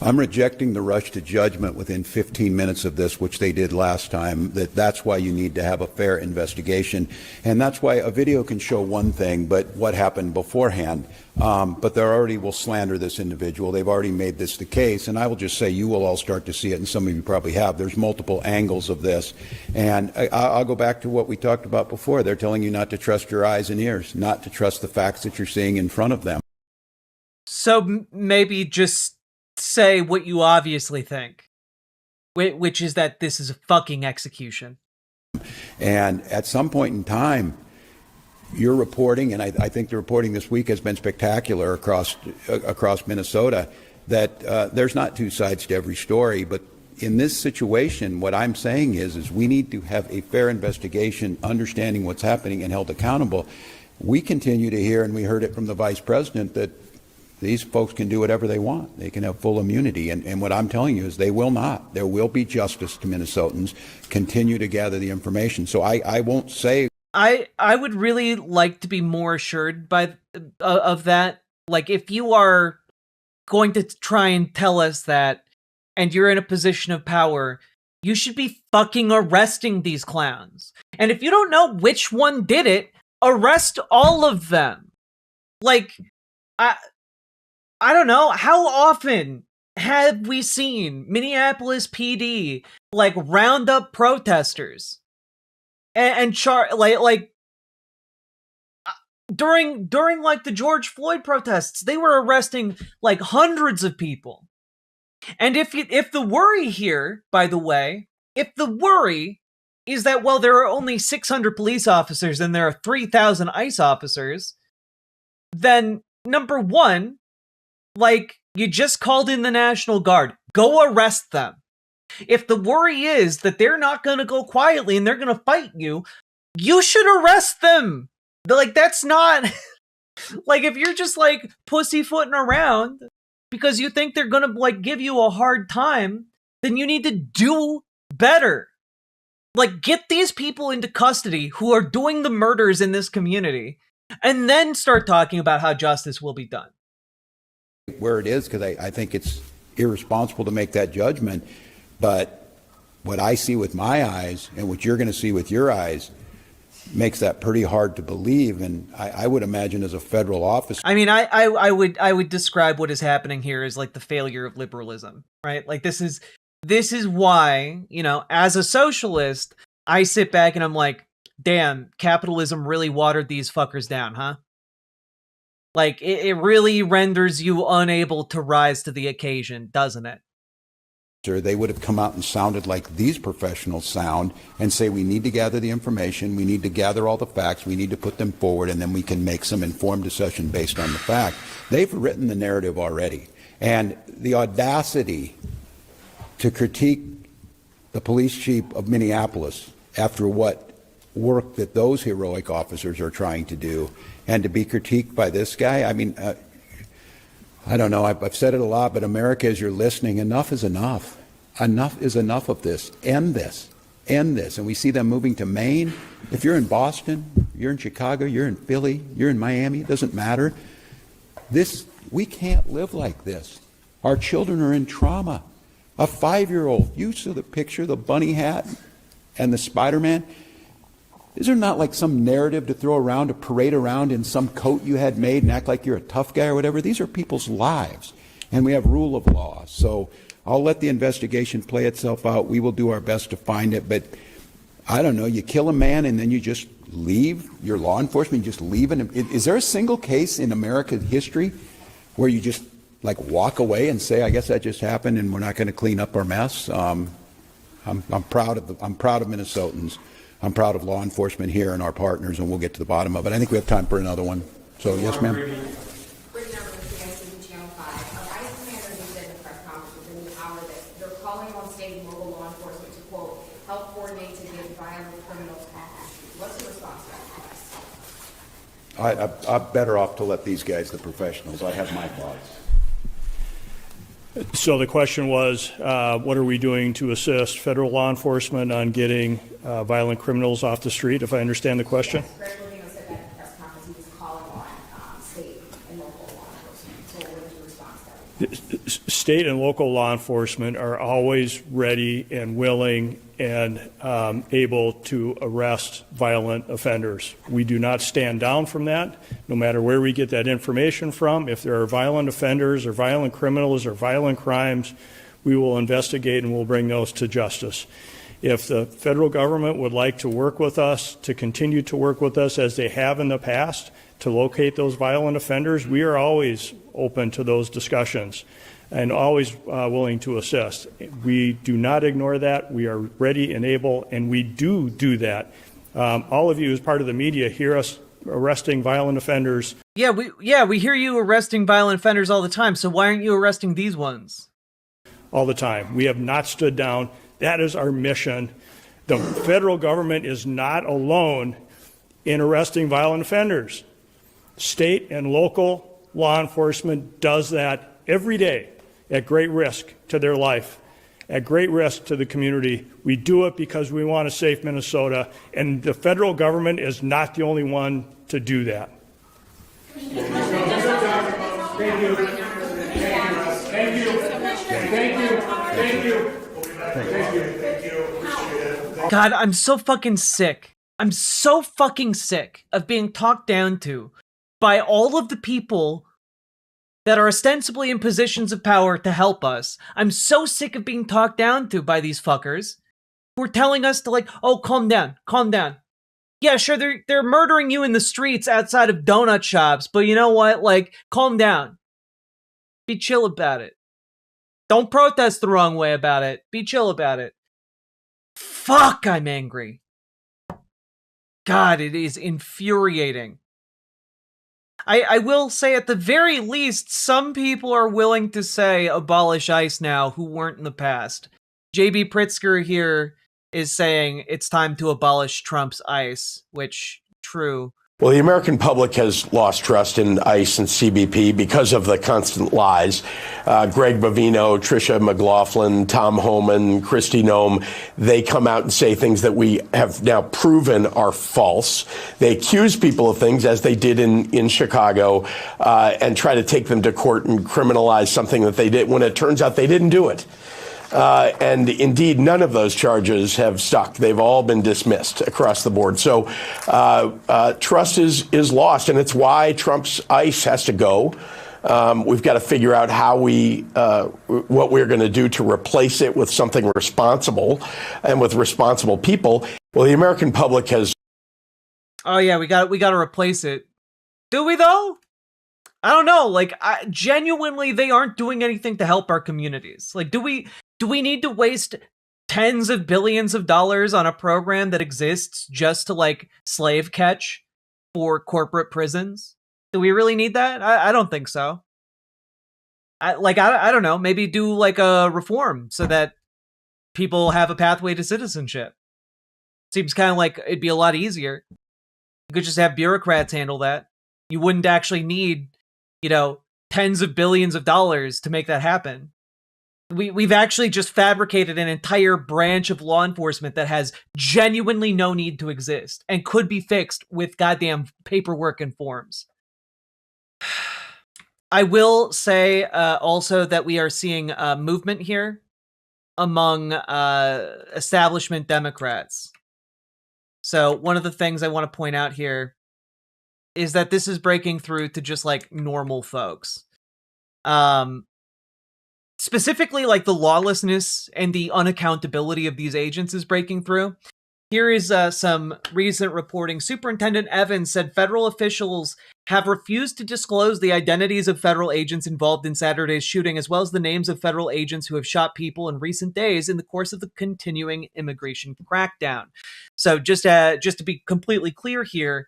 I'm rejecting the rush to judgment within 15 minutes of this, which they did last time. That's why you need to have a fair investigation. And that's why a video can show one thing, but what happened beforehand. But they already will slander this individual. They've already made this the case. And I will just say you will all start to see it, and some of you probably have. There's multiple angles of this. And I'll go back to what we talked about before. They're telling you not to trust your eyes and ears, not to trust the facts that you're seeing in front of them. So maybe just say what you obviously think, which is that this is a fucking execution. And at some point in time, you're reporting, and I think the reporting this week has been spectacular across Minnesota, that there's not two sides to every story. But in this situation, what I'm saying is we need to have a fair investigation, understanding what's happening and held accountable. We continue to hear, and we heard it from the vice president, that these folks can do whatever they want. They can have full immunity. And what I'm telling you is they will not. There will be justice to Minnesotans. Continue to gather the information. So I won't say... I would really like to be more assured of that. Like, if you are going to try and tell us that, and you're in a position of power, you should be fucking arresting these clowns. And if you don't know which one did it, arrest all of them. Like, I don't know, how often have we seen Minneapolis PD like round up protesters and during like the George Floyd protests, they were arresting like hundreds of people. And if the worry here, by the way, if the worry is that, well, there are only 600 police officers and there are 3,000 ICE officers, then number one, like, you just called in the National Guard. Go arrest them. If the worry is that they're not going to go quietly and they're going to fight you, you should arrest them. Like, that's not... like, if you're just, like, pussyfooting around because you think they're going to, like, give you a hard time, then you need to do better. Like, get these people into custody who are doing the murders in this community, and then start talking about how justice will be done. Where it is, because I think it's irresponsible to make that judgment, but what I see with my eyes and what you're going to see with your eyes makes that pretty hard to believe. And I would imagine as a federal officer, I mean, I would describe what is happening here as like the failure of liberalism, right? Like, this is why, you know, as a socialist, I sit back and I'm like, damn, capitalism really watered these fuckers down, huh? Like, it really renders you unable to rise to the occasion, doesn't it? they would have come out and sounded like these professionals sound and say, we need to gather the information, we need to gather all the facts, we need to put them forward, and then we can make some informed decision based on the fact. They've written the narrative already. And the audacity to critique the police chief of Minneapolis after what work that those heroic officers are trying to do, and to be critiqued by this guy, I mean, I don't know, I've said it a lot, but America, as you're listening, enough is enough. Enough is enough of this. End this. End this. And we see them moving to Maine. If you're in Boston, you're in Chicago, you're in Philly, you're in Miami, it doesn't matter. We can't live like this. Our children are in trauma. A 5-year-old, you saw the picture, the bunny hat and the Spider-Man. Is there not like some narrative to throw around, to parade around in some coat you had made and act like you're a tough guy or whatever? These are people's lives, and we have rule of law. So I'll let the investigation play itself out. We will do our best to find it, but I don't know, you kill a man and then you just leave your law enforcement, you just leave him. Is there a single case in American history where you just like walk away and say, I guess that just happened and we're not going to clean up our mess? I'm proud of Minnesotans. I'm proud of law enforcement here and our partners, and we'll get to the bottom of it. I think we have time for another one. So, yes, ma'am. I'm better off to let these guys, the professionals. I have my thoughts. So the question was, what are we doing to assist federal law enforcement on getting violent criminals off the street, if I understand the question? Yes, Greg Levino said that in the press conference he was calling on state and local law enforcement. So what is your response to that? State and local law enforcement are always ready and willing and able to arrest violent offenders. We do not stand down from that, no matter where we get that information from. If there are violent offenders or violent criminals or violent crimes, we will investigate and we'll bring those to justice. If the federal government would like to work with us, to continue to work with us as they have in the past, to locate those violent offenders, we are always open to those discussions and always willing to assist. We do not ignore that. We are ready and able, and we do that. All of you, as part of the media, hear us arresting violent offenders. Yeah, we hear you arresting violent offenders all the time. So why aren't you arresting these ones? All the time. We have not stood down. That is our mission. The federal government is not alone in arresting violent offenders. State and local law enforcement does that every day at great risk to their life, at great risk to the community. We do it because we want a safe Minnesota, and the federal government is not the only one to do that. Thank you. Thank you. Thank you. Thank you. Thank you. Thank you. Thank you. God, I'm so fucking sick. I'm so fucking sick of being talked down to by all of the people that are ostensibly in positions of power to help us. I'm so sick of being talked down to by these fuckers who are telling us to like, oh, calm down, calm down. Yeah, sure, they're murdering you in the streets outside of donut shops, but you know what? Like, calm down. Be chill about it. Don't protest the wrong way about it. Be chill about it. Fuck, I'm angry. God, it is infuriating. I will say at the very least, some people are willing to say abolish ICE now who weren't in the past. JB Pritzker here is saying it's time to abolish Trump's ICE, which, true. Well, the American public has lost trust in ICE and CBP because of the constant lies. Greg Bovino, Tricia McLaughlin, Tom Homan, Kristi Noem, they come out and say things that we have now proven are false. They accuse people of things, as they did in Chicago, and try to take them to court and criminalize something that they did when it turns out they didn't do it. And indeed, none of those charges have stuck. They've all been dismissed across the board. So trust is lost, and it's why Trump's ICE has to go. We've got to figure out how what we're going to do to replace it with something responsible and with responsible people. Well, the American public has. Oh yeah, we got to replace it. Do we though? I don't know. Like, genuinely, they aren't doing anything to help our communities. Like, do we need to waste tens of billions of dollars on a program that exists just to like slave catch for corporate prisons? Do we really need that? I don't think so. I don't know. Maybe do like a reform so that people have a pathway to citizenship. Seems kind of like it'd be a lot easier. You could just have bureaucrats handle that. You wouldn't actually need, tens of billions of dollars to make that happen. We've actually just fabricated an entire branch of law enforcement that has genuinely no need to exist and could be fixed with goddamn paperwork and forms. I will say also that we are seeing movement here. among establishment Democrats. So one of the things I want to point out here is that this is breaking through to just like normal folks. Specifically, like the lawlessness and the unaccountability of these agents is breaking through. Here is some recent reporting. Superintendent Evans said federal officials have refused to disclose the identities of federal agents involved in Saturday's shooting, as well as the names of federal agents who have shot people in recent days in the course of the continuing immigration crackdown. So just to be completely clear here,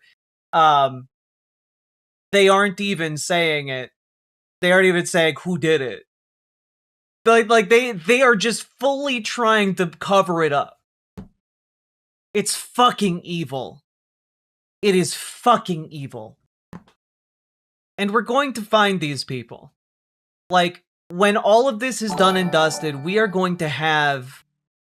they aren't even saying it. They aren't even saying who did it. Like they are just fully trying to cover it up. It's fucking evil. It is fucking evil. And we're going to find these people. Like, when all of this is done and dusted, we are going to have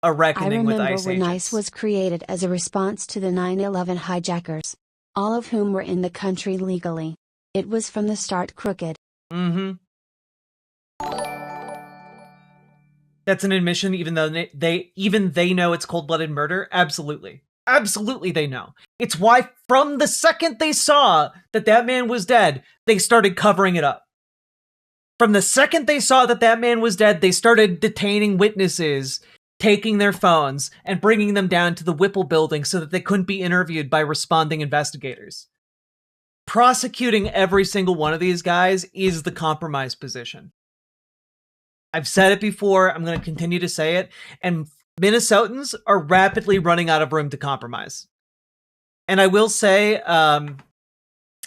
a reckoning with ICE agents. I remember when ICE was created as a response to the 9/11 hijackers, all of whom were in the country legally. It was from the start crooked. Mm-hmm. That's an admission, even though they know it's cold-blooded murder? Absolutely. Absolutely they know. It's why from the second they saw that man was dead, they started covering it up. From the second they saw that man was dead, they started detaining witnesses, taking their phones, and bringing them down to the Whipple building so that they couldn't be interviewed by responding investigators. Prosecuting every single one of these guys is the compromise position. I've said it before, I'm going to continue to say it, and Minnesotans are rapidly running out of room to compromise. And I will say,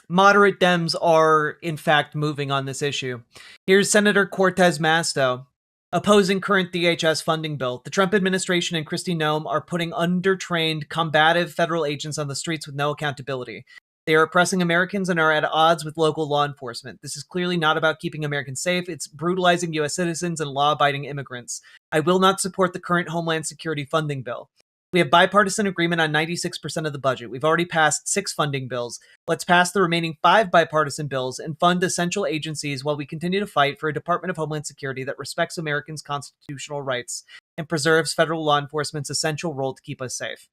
moderate Dems are, in fact, moving on this issue. Here's Senator Cortez Masto opposing current DHS funding bill. The Trump administration and Kristi Noem are putting undertrained, combative federal agents on the streets with no accountability. They are oppressing Americans and are at odds with local law enforcement. This is clearly not about keeping Americans safe. It's brutalizing U.S. citizens and law-abiding immigrants. I will not support the current Homeland Security funding bill. We have bipartisan agreement on 96% of the budget. We've already passed 6 funding bills. Let's pass the remaining 5 bipartisan bills and fund essential agencies while we continue to fight for a Department of Homeland Security that respects Americans' constitutional rights and preserves federal law enforcement's essential role to keep us safe.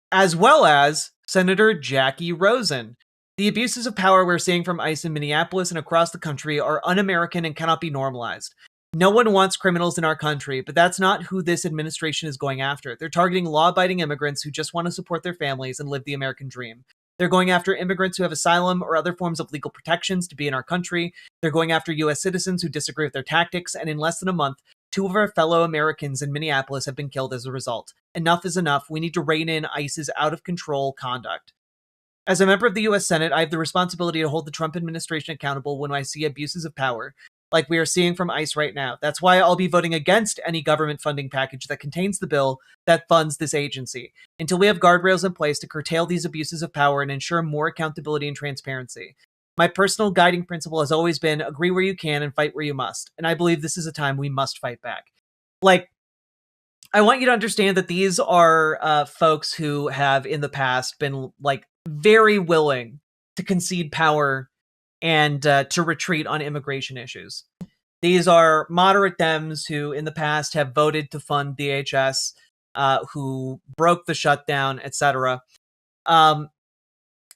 As well as Senator Jackie Rosen. The abuses of power we're seeing from ICE in Minneapolis and across the country are un-American and cannot be normalized. No one wants criminals in our country, but that's not who this administration is going after. They're targeting law-abiding immigrants who just want to support their families and live the American dream. They're going after immigrants who have asylum or other forms of legal protections to be in our country. They're going after U.S. citizens who disagree with their tactics, and in less than a month, 2 of our fellow Americans in Minneapolis have been killed as a result. Enough is enough. We need to rein in ICE's out-of-control conduct. As a member of the U.S. Senate, I have the responsibility to hold the Trump administration accountable when I see abuses of power, like we are seeing from ICE right now. That's why I'll be voting against any government funding package that contains the bill that funds this agency, until we have guardrails in place to curtail these abuses of power and ensure more accountability and transparency. My personal guiding principle has always been agree where you can and fight where you must. And I believe this is a time we must fight back. Like, I want you to understand that these are folks who have in the past been like very willing to concede power and to retreat on immigration issues. These are moderate Dems who in the past have voted to fund DHS, who broke the shutdown, etc.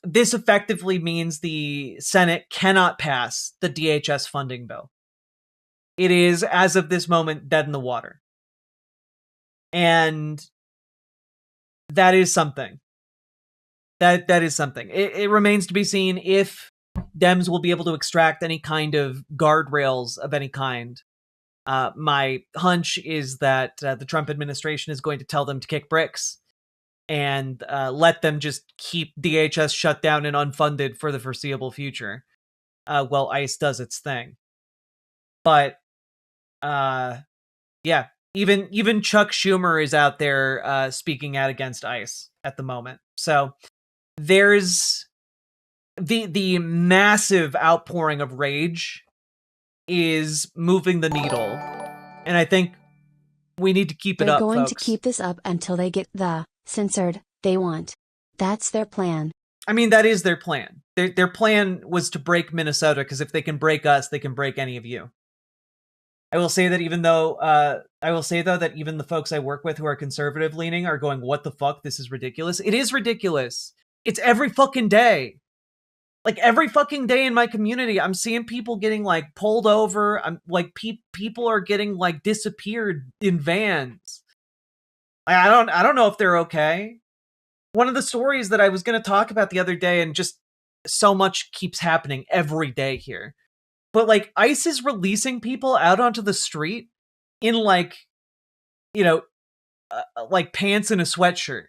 This effectively means the Senate cannot pass the DHS funding bill. It is, as of this moment, dead in the water. And that is something. That is something. It remains to be seen if Dems will be able to extract any kind of guardrails of any kind. My hunch is that the Trump administration is going to tell them to kick bricks and let them just keep DHS shut down and unfunded for the foreseeable future while ICE does its thing. But, yeah, even Chuck Schumer is out there speaking out against ICE at the moment. So there's the massive outpouring of rage is moving the needle. And I think we need to keep it up, They're going folks. to keep this up until they get the censored they want. That's their plan. I mean, that is their plan. Their plan was to break Minnesota, because if they can break us, they can break any of you. I will say that even though that even the folks I work with who are conservative leaning are going, what the fuck? This is ridiculous. It is ridiculous. It's every fucking day. Like every fucking day in my community, I'm seeing people getting like pulled over. I'm like people are getting like disappeared in vans. I don't know if they're okay. One of the stories that I was going to talk about the other day, and just so much keeps happening every day here. But like ICE is releasing people out onto the street in like, like pants and a sweatshirt.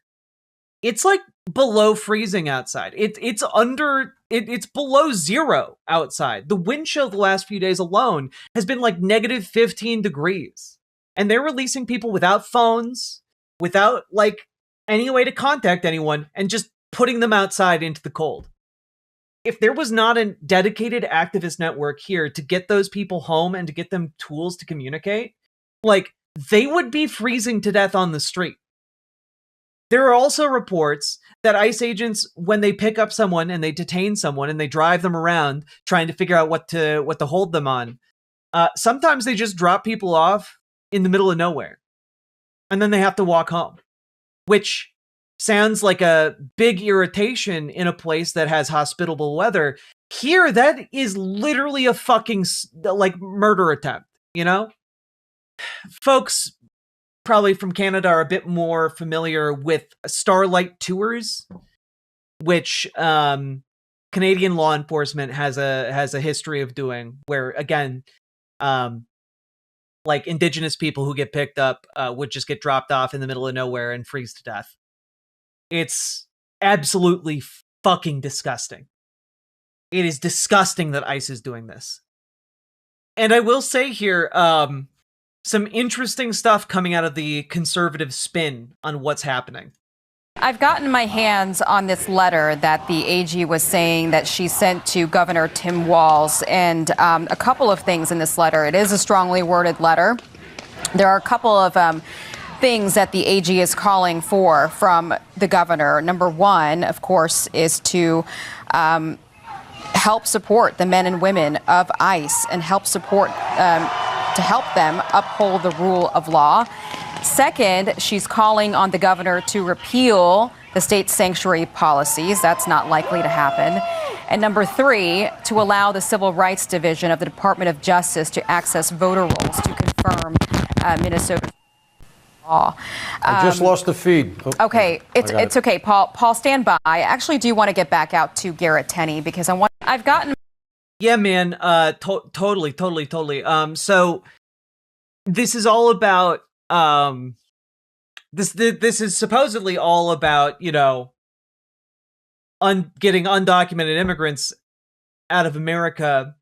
It's like below freezing outside. It's below zero outside. The wind chill the last few days alone has been like negative 15 degrees. And they're releasing people without phones, without like any way to contact anyone, and just putting them outside into the cold. If there was not a dedicated activist network here to get those people home and to get them tools to communicate, like they would be freezing to death on the street. There are also reports that ICE agents, when they pick up someone and they detain someone and they drive them around trying to figure out what to hold them on, sometimes they just drop people off in the middle of nowhere. And then they have to walk home, which sounds like a big irritation in a place that has hospitable weather. Here, that is literally a fucking like murder attempt, Folks probably from Canada are a bit more familiar with Starlight Tours, which Canadian law enforcement has a history of doing, where again, like Indigenous people who get picked up would just get dropped off in the middle of nowhere and freeze to death. It's absolutely fucking disgusting. It is disgusting that ICE is doing this. And I will say here, some interesting stuff coming out of the conservative spin on what's happening. I've gotten my hands on this letter that the AG was saying that she sent to Governor Tim Walz, and a couple of things in this letter. It is a strongly worded letter. There are a couple of things that the AG is calling for from the governor. Number one, of course, is to help support the men and women of ICE and help support to help them uphold the rule of law. Second, she's calling on the governor to repeal the state sanctuary policies. That's not likely to happen. And number three, to allow the Civil Rights Division of the Department of Justice to access voter rolls to confirm Minnesota's law. I just lost the feed. Oh, okay, it's okay, Paul. Paul, stand by. I actually do want to get back out to Garrett Tenney because I've gotten. Yeah, man. Totally. So this is all about this is supposedly all about getting undocumented immigrants out of America.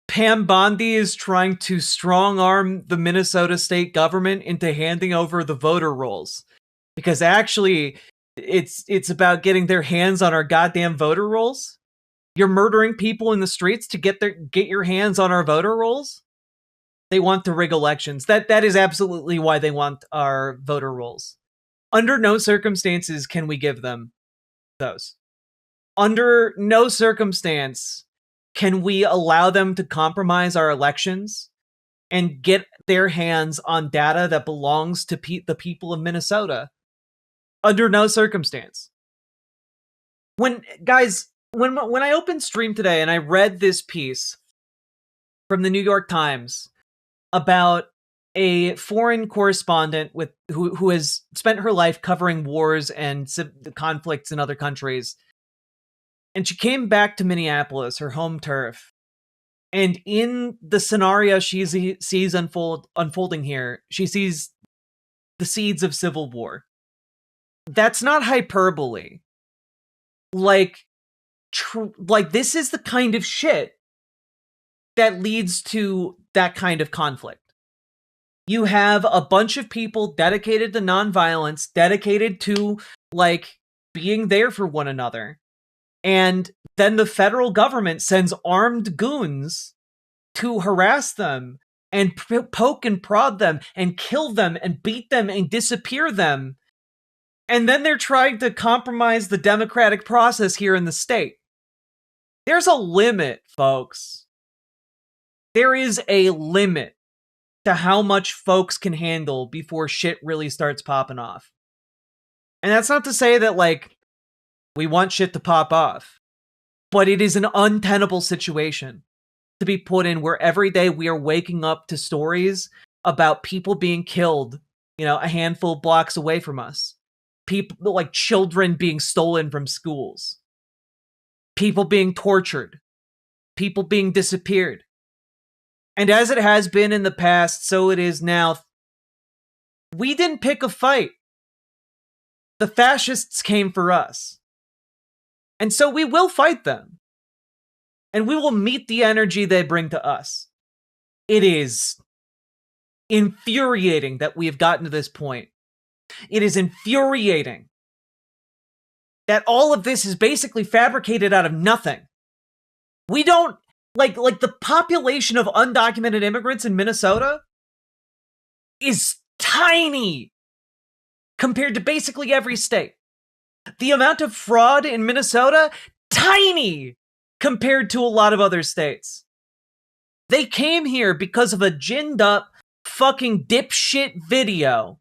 Pam Bondi is trying to strong arm the Minnesota state government into handing over the voter rolls, because actually it's about getting their hands on our goddamn voter rolls. You're murdering people in the streets to get your hands on our voter rolls. They want to rig elections. That is absolutely why they want our voter rolls. Under no circumstances can we give them those. Under no circumstance can we allow them to compromise our elections and get their hands on data that belongs to the people of Minnesota. Under no circumstance. When I opened stream today and I read this piece from the New York Times about a foreign correspondent who has spent her life covering wars and conflicts in other countries, and she came back to Minneapolis, her home turf, and in the scenario she sees unfolding here, she sees the seeds of civil war. That's not hyperbole. Like this is the kind of shit that leads to that kind of conflict. You have a bunch of people dedicated to nonviolence, dedicated to being there for one another. And then the federal government sends armed goons to harass them and poke and prod them and kill them and beat them and disappear them. And then they're trying to compromise the democratic process here in the state. There's a limit, folks. There is a limit to how much folks can handle before shit really starts popping off. And that's not to say that, like, we want shit to pop off, but it is an untenable situation to be put in where every day we are waking up to stories about people being killed, you know, a handful of blocks away from us. People, like children being stolen from schools. People being tortured. People being disappeared. And as it has been in the past, so it is now. We didn't pick a fight. The fascists came for us. And so we will fight them. And we will meet the energy they bring to us. It is infuriating that we have gotten to this point. It is infuriating that all of this is basically fabricated out of nothing. We don't, like the population of undocumented immigrants in Minnesota is tiny compared to basically every state. The amount of fraud in Minnesota, tiny compared to a lot of other states. They came here because of a ginned up fucking dipshit video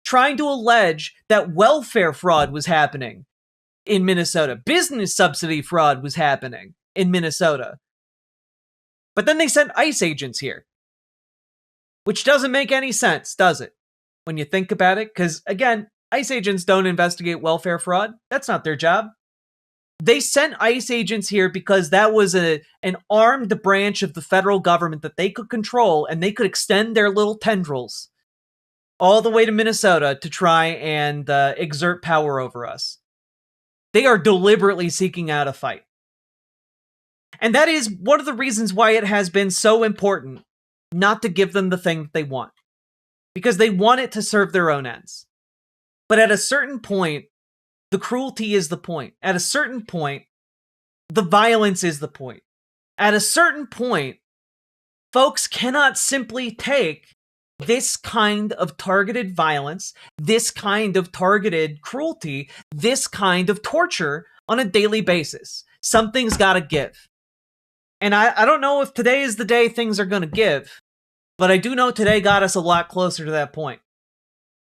trying to allege that welfare fraud was happening in Minnesota. Business subsidy fraud was happening in Minnesota. But then they sent ICE agents here. Which doesn't make any sense, does it? When you think about it, because again, ICE agents don't investigate welfare fraud. That's not their job. They sent ICE agents here because that was an armed branch of the federal government that they could control, and they could extend their little tendrils all the way to Minnesota to try and exert power over us. They are deliberately seeking out a fight. And that is one of the reasons why it has been so important not to give them the thing that they want. Because they want it to serve their own ends. But at a certain point, the cruelty is the point. At a certain point, the violence is the point. At a certain point, folks cannot simply take this kind of targeted violence, this kind of targeted cruelty, this kind of torture on a daily basis. Something's got to give. And I don't know if today is the day things are going to give, but I do know today got us a lot closer to that point.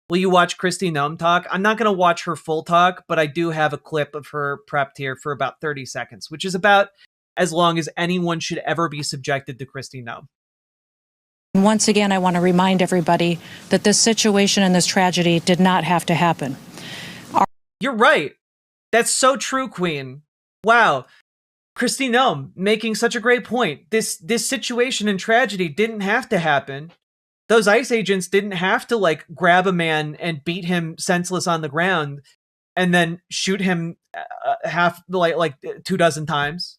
Will you watch Kristi Noem talk? I'm not going to watch her full talk, but I do have a clip of her prepped here for about 30 seconds, which is about as long as anyone should ever be subjected to Kristi Noem. Once again, I want to remind everybody that this situation and this tragedy did not have to happen. You're right. That's so true, Queen. Wow. Kristi Noem making such a great point. This situation and tragedy didn't have to happen. Those ICE agents didn't have to like grab a man and beat him senseless on the ground and then shoot him like 24 times.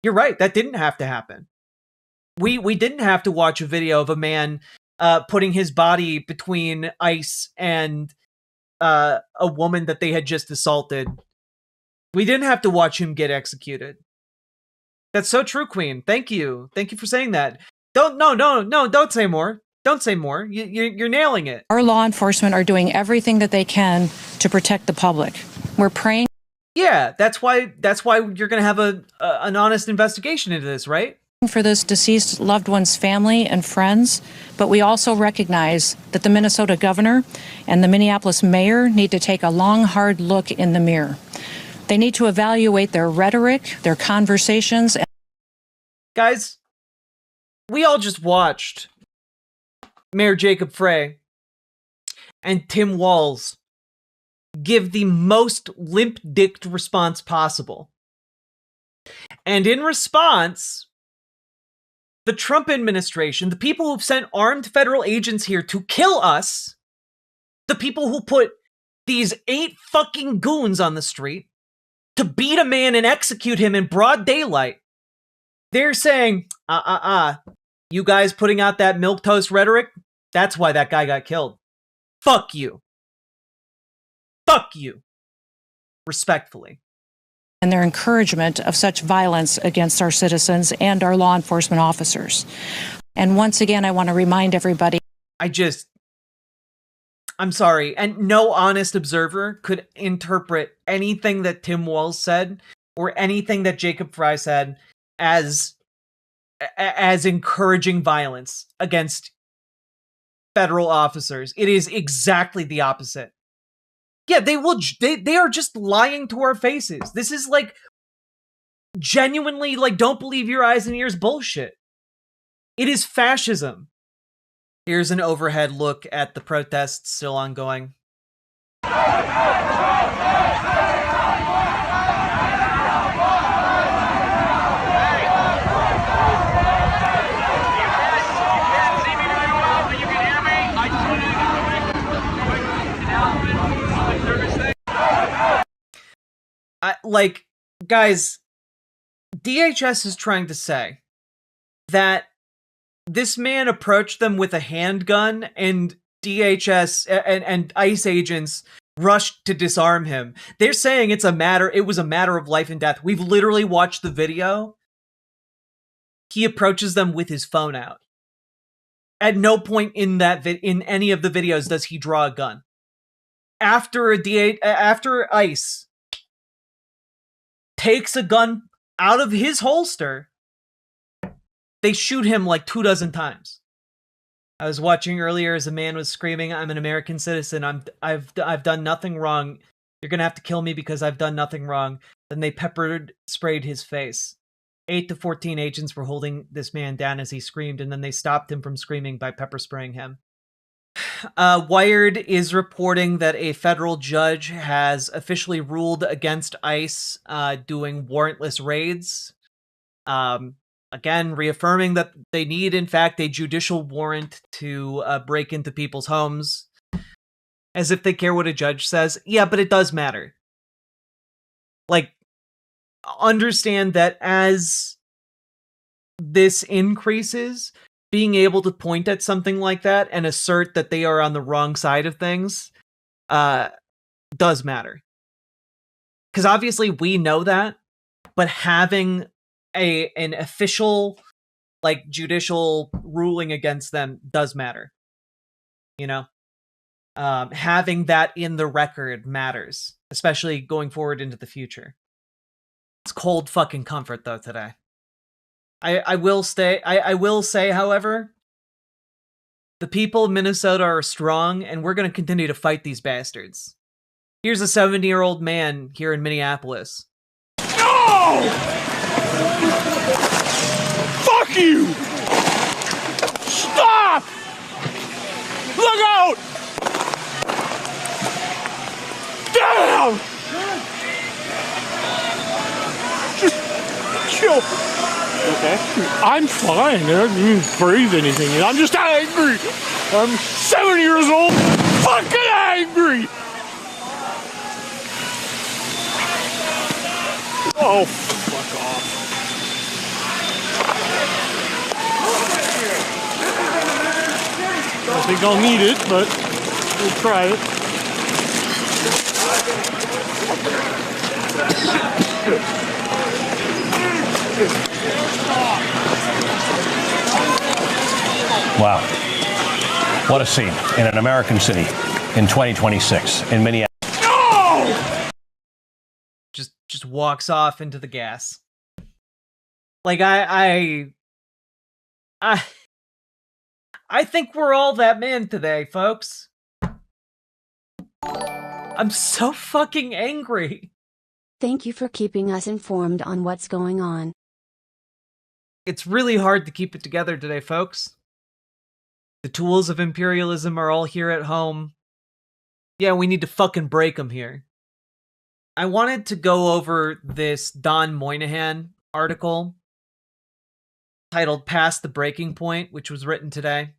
You're right. That didn't have to happen. We didn't have to watch a video of a man putting his body between ICE and a woman that they had just assaulted. We didn't have to watch him get executed. That's so true, Queen. Thank you. Thank you for saying that. Don't say more. Don't say more. You're nailing it. Our law enforcement are doing everything that they can to protect the public. We're praying. Yeah, that's why you're going to have an honest investigation into this, right? For this deceased loved one's family and friends, but we also recognize that the Minnesota governor and the Minneapolis mayor need to take a long, hard look in the mirror. They need to evaluate their rhetoric, their conversations. Guys, we all just watched Mayor Jacob Frey and Tim Walz give the most limp-dicked response possible. And in response, the Trump administration, the people who've sent armed federal agents here to kill us, the people who put these 8 fucking goons on the street to beat a man and execute him in broad daylight, they're saying, you guys putting out that milquetoast rhetoric, that's why that guy got killed. Fuck you. Fuck you. Respectfully. And their encouragement of such violence against our citizens and our law enforcement officers. And once again, I want to remind everybody. I'm sorry, and no honest observer could interpret anything that Tim Walz said or anything that Jacob Frey said as encouraging violence against federal officers. It is exactly the opposite. Yeah, they are just lying to our faces. This is like genuinely like don't believe your eyes and ears bullshit. It is fascism. Here's an overhead look at the protests still ongoing. Guys, DHS is trying to say that this man approached them with a handgun and DHS and ICE agents rushed to disarm him. They're saying it was a matter of life and death. We've literally watched the video. He approaches them with his phone out. At no point in in any of the videos does he draw a gun. After ICE takes a gun out of his holster, they shoot him like 24 times. I was watching earlier as a man was screaming, "I'm an American citizen. I've done nothing wrong. You're gonna have to kill me because I've done nothing wrong." Then they sprayed his face. 8 to 14 agents were holding this man down as he screamed, and then they stopped him from screaming by pepper spraying him. Wired is reporting that a federal judge has officially ruled against ICE doing warrantless raids. Again, reaffirming that they need, in fact, a judicial warrant to break into people's homes. As if they care what a judge says. Yeah, but it does matter. Like, understand that as this increases, being able to point at something like that and assert that they are on the wrong side of things does matter. Because obviously we know that, but having an official, like, judicial ruling against them does matter. You know? Having that in the record matters, especially going forward into the future. It's cold fucking comfort, though, today. I will say, however, the people of Minnesota are strong, and we're going to continue to fight these bastards. Here's a 70-year-old man here in Minneapolis. No! Fuck you! Stop! Look out! Damn! Just chill. Okay. I'm fine. I didn't breathe anything. I'm just angry. I'm 7 years old. Fucking angry. Oh, fuck off. I think I'll need it, but we'll try it. Wow. What a scene in an American city in 2026 in Minneapolis. No! Just walks off into the gas. Like, I think we're all that man today, folks. I'm so fucking angry. Thank you for keeping us informed on what's going on. It's really hard to keep it together today, folks. The tools of imperialism are all here at home. Yeah, we need to fucking break them here. I wanted to go over this Don Moynihan article titled Past the Breaking Point, which was written today.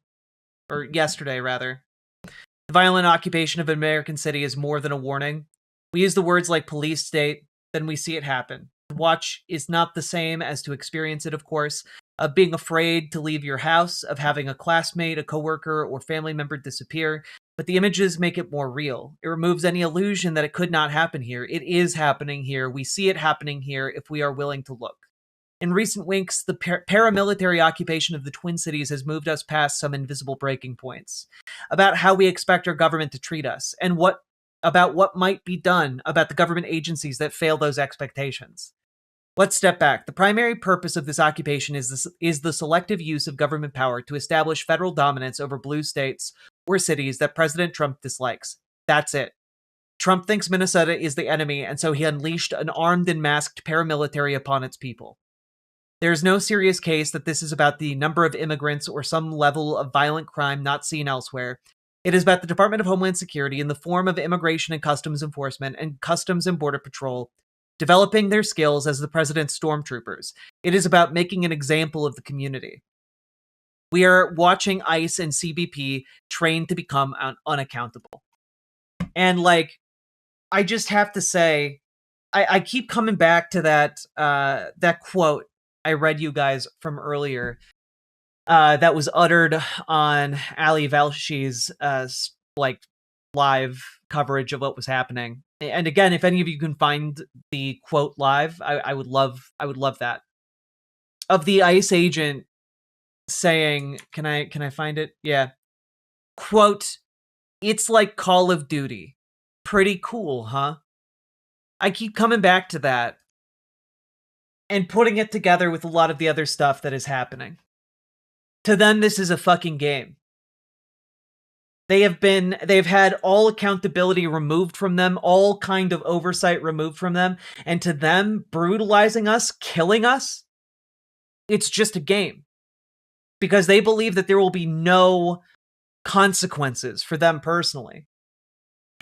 Or yesterday, rather. The violent occupation of an American city is more than a warning. We use the words like police state, then we see it happen. To watch is not the same as to experience it, of course. Of being afraid to leave your house, of having a classmate, a coworker, or family member disappear. But the images make it more real. It removes any illusion that it could not happen here. It is happening here. We see it happening here if we are willing to look. In recent weeks, the paramilitary occupation of the Twin Cities has moved us past some invisible breaking points about how we expect our government to treat us, and about what might be done about the government agencies that fail those expectations. Let's step back. The primary purpose of this occupation is the selective use of government power to establish federal dominance over blue states or cities that President Trump dislikes. That's it. Trump thinks Minnesota is the enemy, and so he unleashed an armed and masked paramilitary upon its people. There is no serious case that this is about the number of immigrants or some level of violent crime not seen elsewhere. It is about the Department of Homeland Security in the form of Immigration and Customs Enforcement and Customs and Border Patrol developing their skills as the president's stormtroopers. It is about making an example of the community. We are watching ICE and CBP train to become unaccountable. And like, I just have to say, I keep coming back to that quote I read you guys from earlier that was uttered on Ali Velshi's live coverage of what was happening. And again, if any of you can find the quote live, I would love that. Of the ICE agent saying, can I find it? Yeah. Quote, "It's like Call of Duty. Pretty cool, huh?" I keep coming back to that and putting it together with a lot of the other stuff that is happening. To them, this is a fucking game. They've had all accountability removed from them, all kind of oversight removed from them, and to them, brutalizing us, killing us, it's just a game. Because they believe that there will be no consequences for them personally.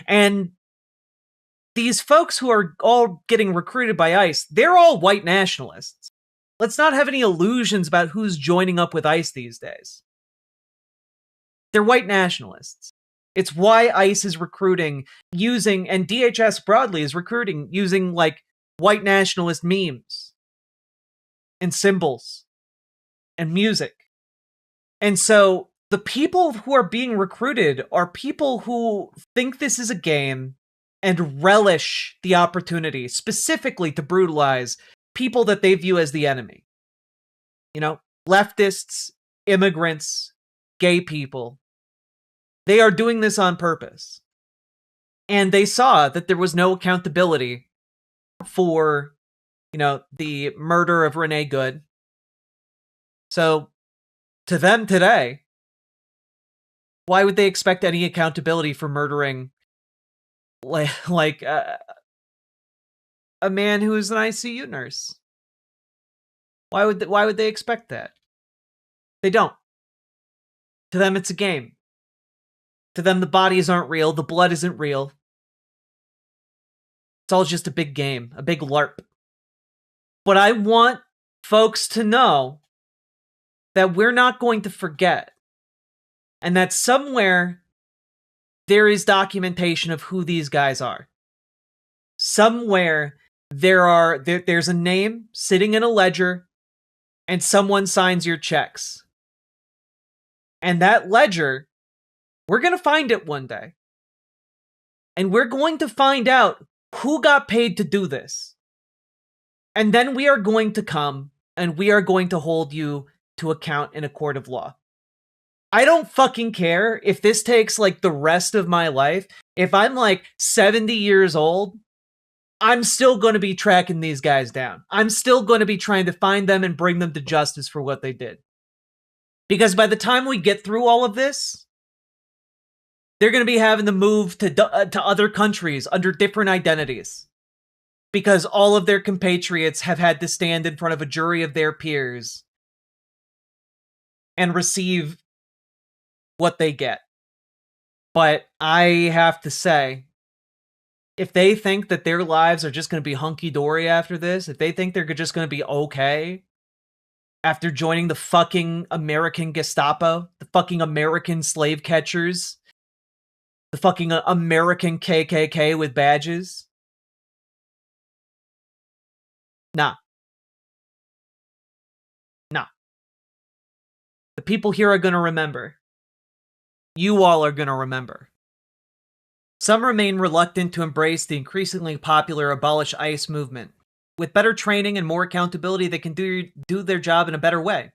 And these folks who are all getting recruited by ICE, they're all white nationalists. Let's not have any illusions about who's joining up with ICE these days. They're white nationalists. It's why ICE is recruiting using, and DHS broadly is recruiting using like white nationalist memes and symbols and music. And so the people who are being recruited are people who think this is a game and relish the opportunity specifically to brutalize people that they view as the enemy. You know, leftists, immigrants, gay people. They are doing this on purpose. And they saw that there was no accountability for, you know, the murder of Renee Good. So, to them today, why would they expect any accountability for murdering like a man who is an ICU nurse? Why would they expect that? They don't. To them, it's a game. To them, the bodies aren't real. The blood isn't real. It's all just a big game, a big LARP. But I want folks to know that we're not going to forget, and that somewhere there is documentation of who these guys are. Somewhere there's a name sitting in a ledger, and someone signs your checks. And that ledger, we're going to find it one day. And we're going to find out who got paid to do this. And then we are going to come and we are going to hold you to account in a court of law. I don't fucking care if this takes like the rest of my life. If I'm like 70 years old, I'm still going to be tracking these guys down. I'm still going to be trying to find them and bring them to justice for what they did. Because by the time we get through all of this, they're going to be having to move to other countries under different identities. Because all of their compatriots have had to stand in front of a jury of their peers and receive what they get. But I have to say, if they think that their lives are just going to be hunky-dory after this, if they think they're just going to be okay after joining the fucking American Gestapo, the fucking American slave catchers, the fucking American KKK with badges, nah. Nah. The people here are going to remember. You all are going to remember. Some remain reluctant to embrace the increasingly popular Abolish ICE movement. With better training and more accountability, they can do their job in a better way.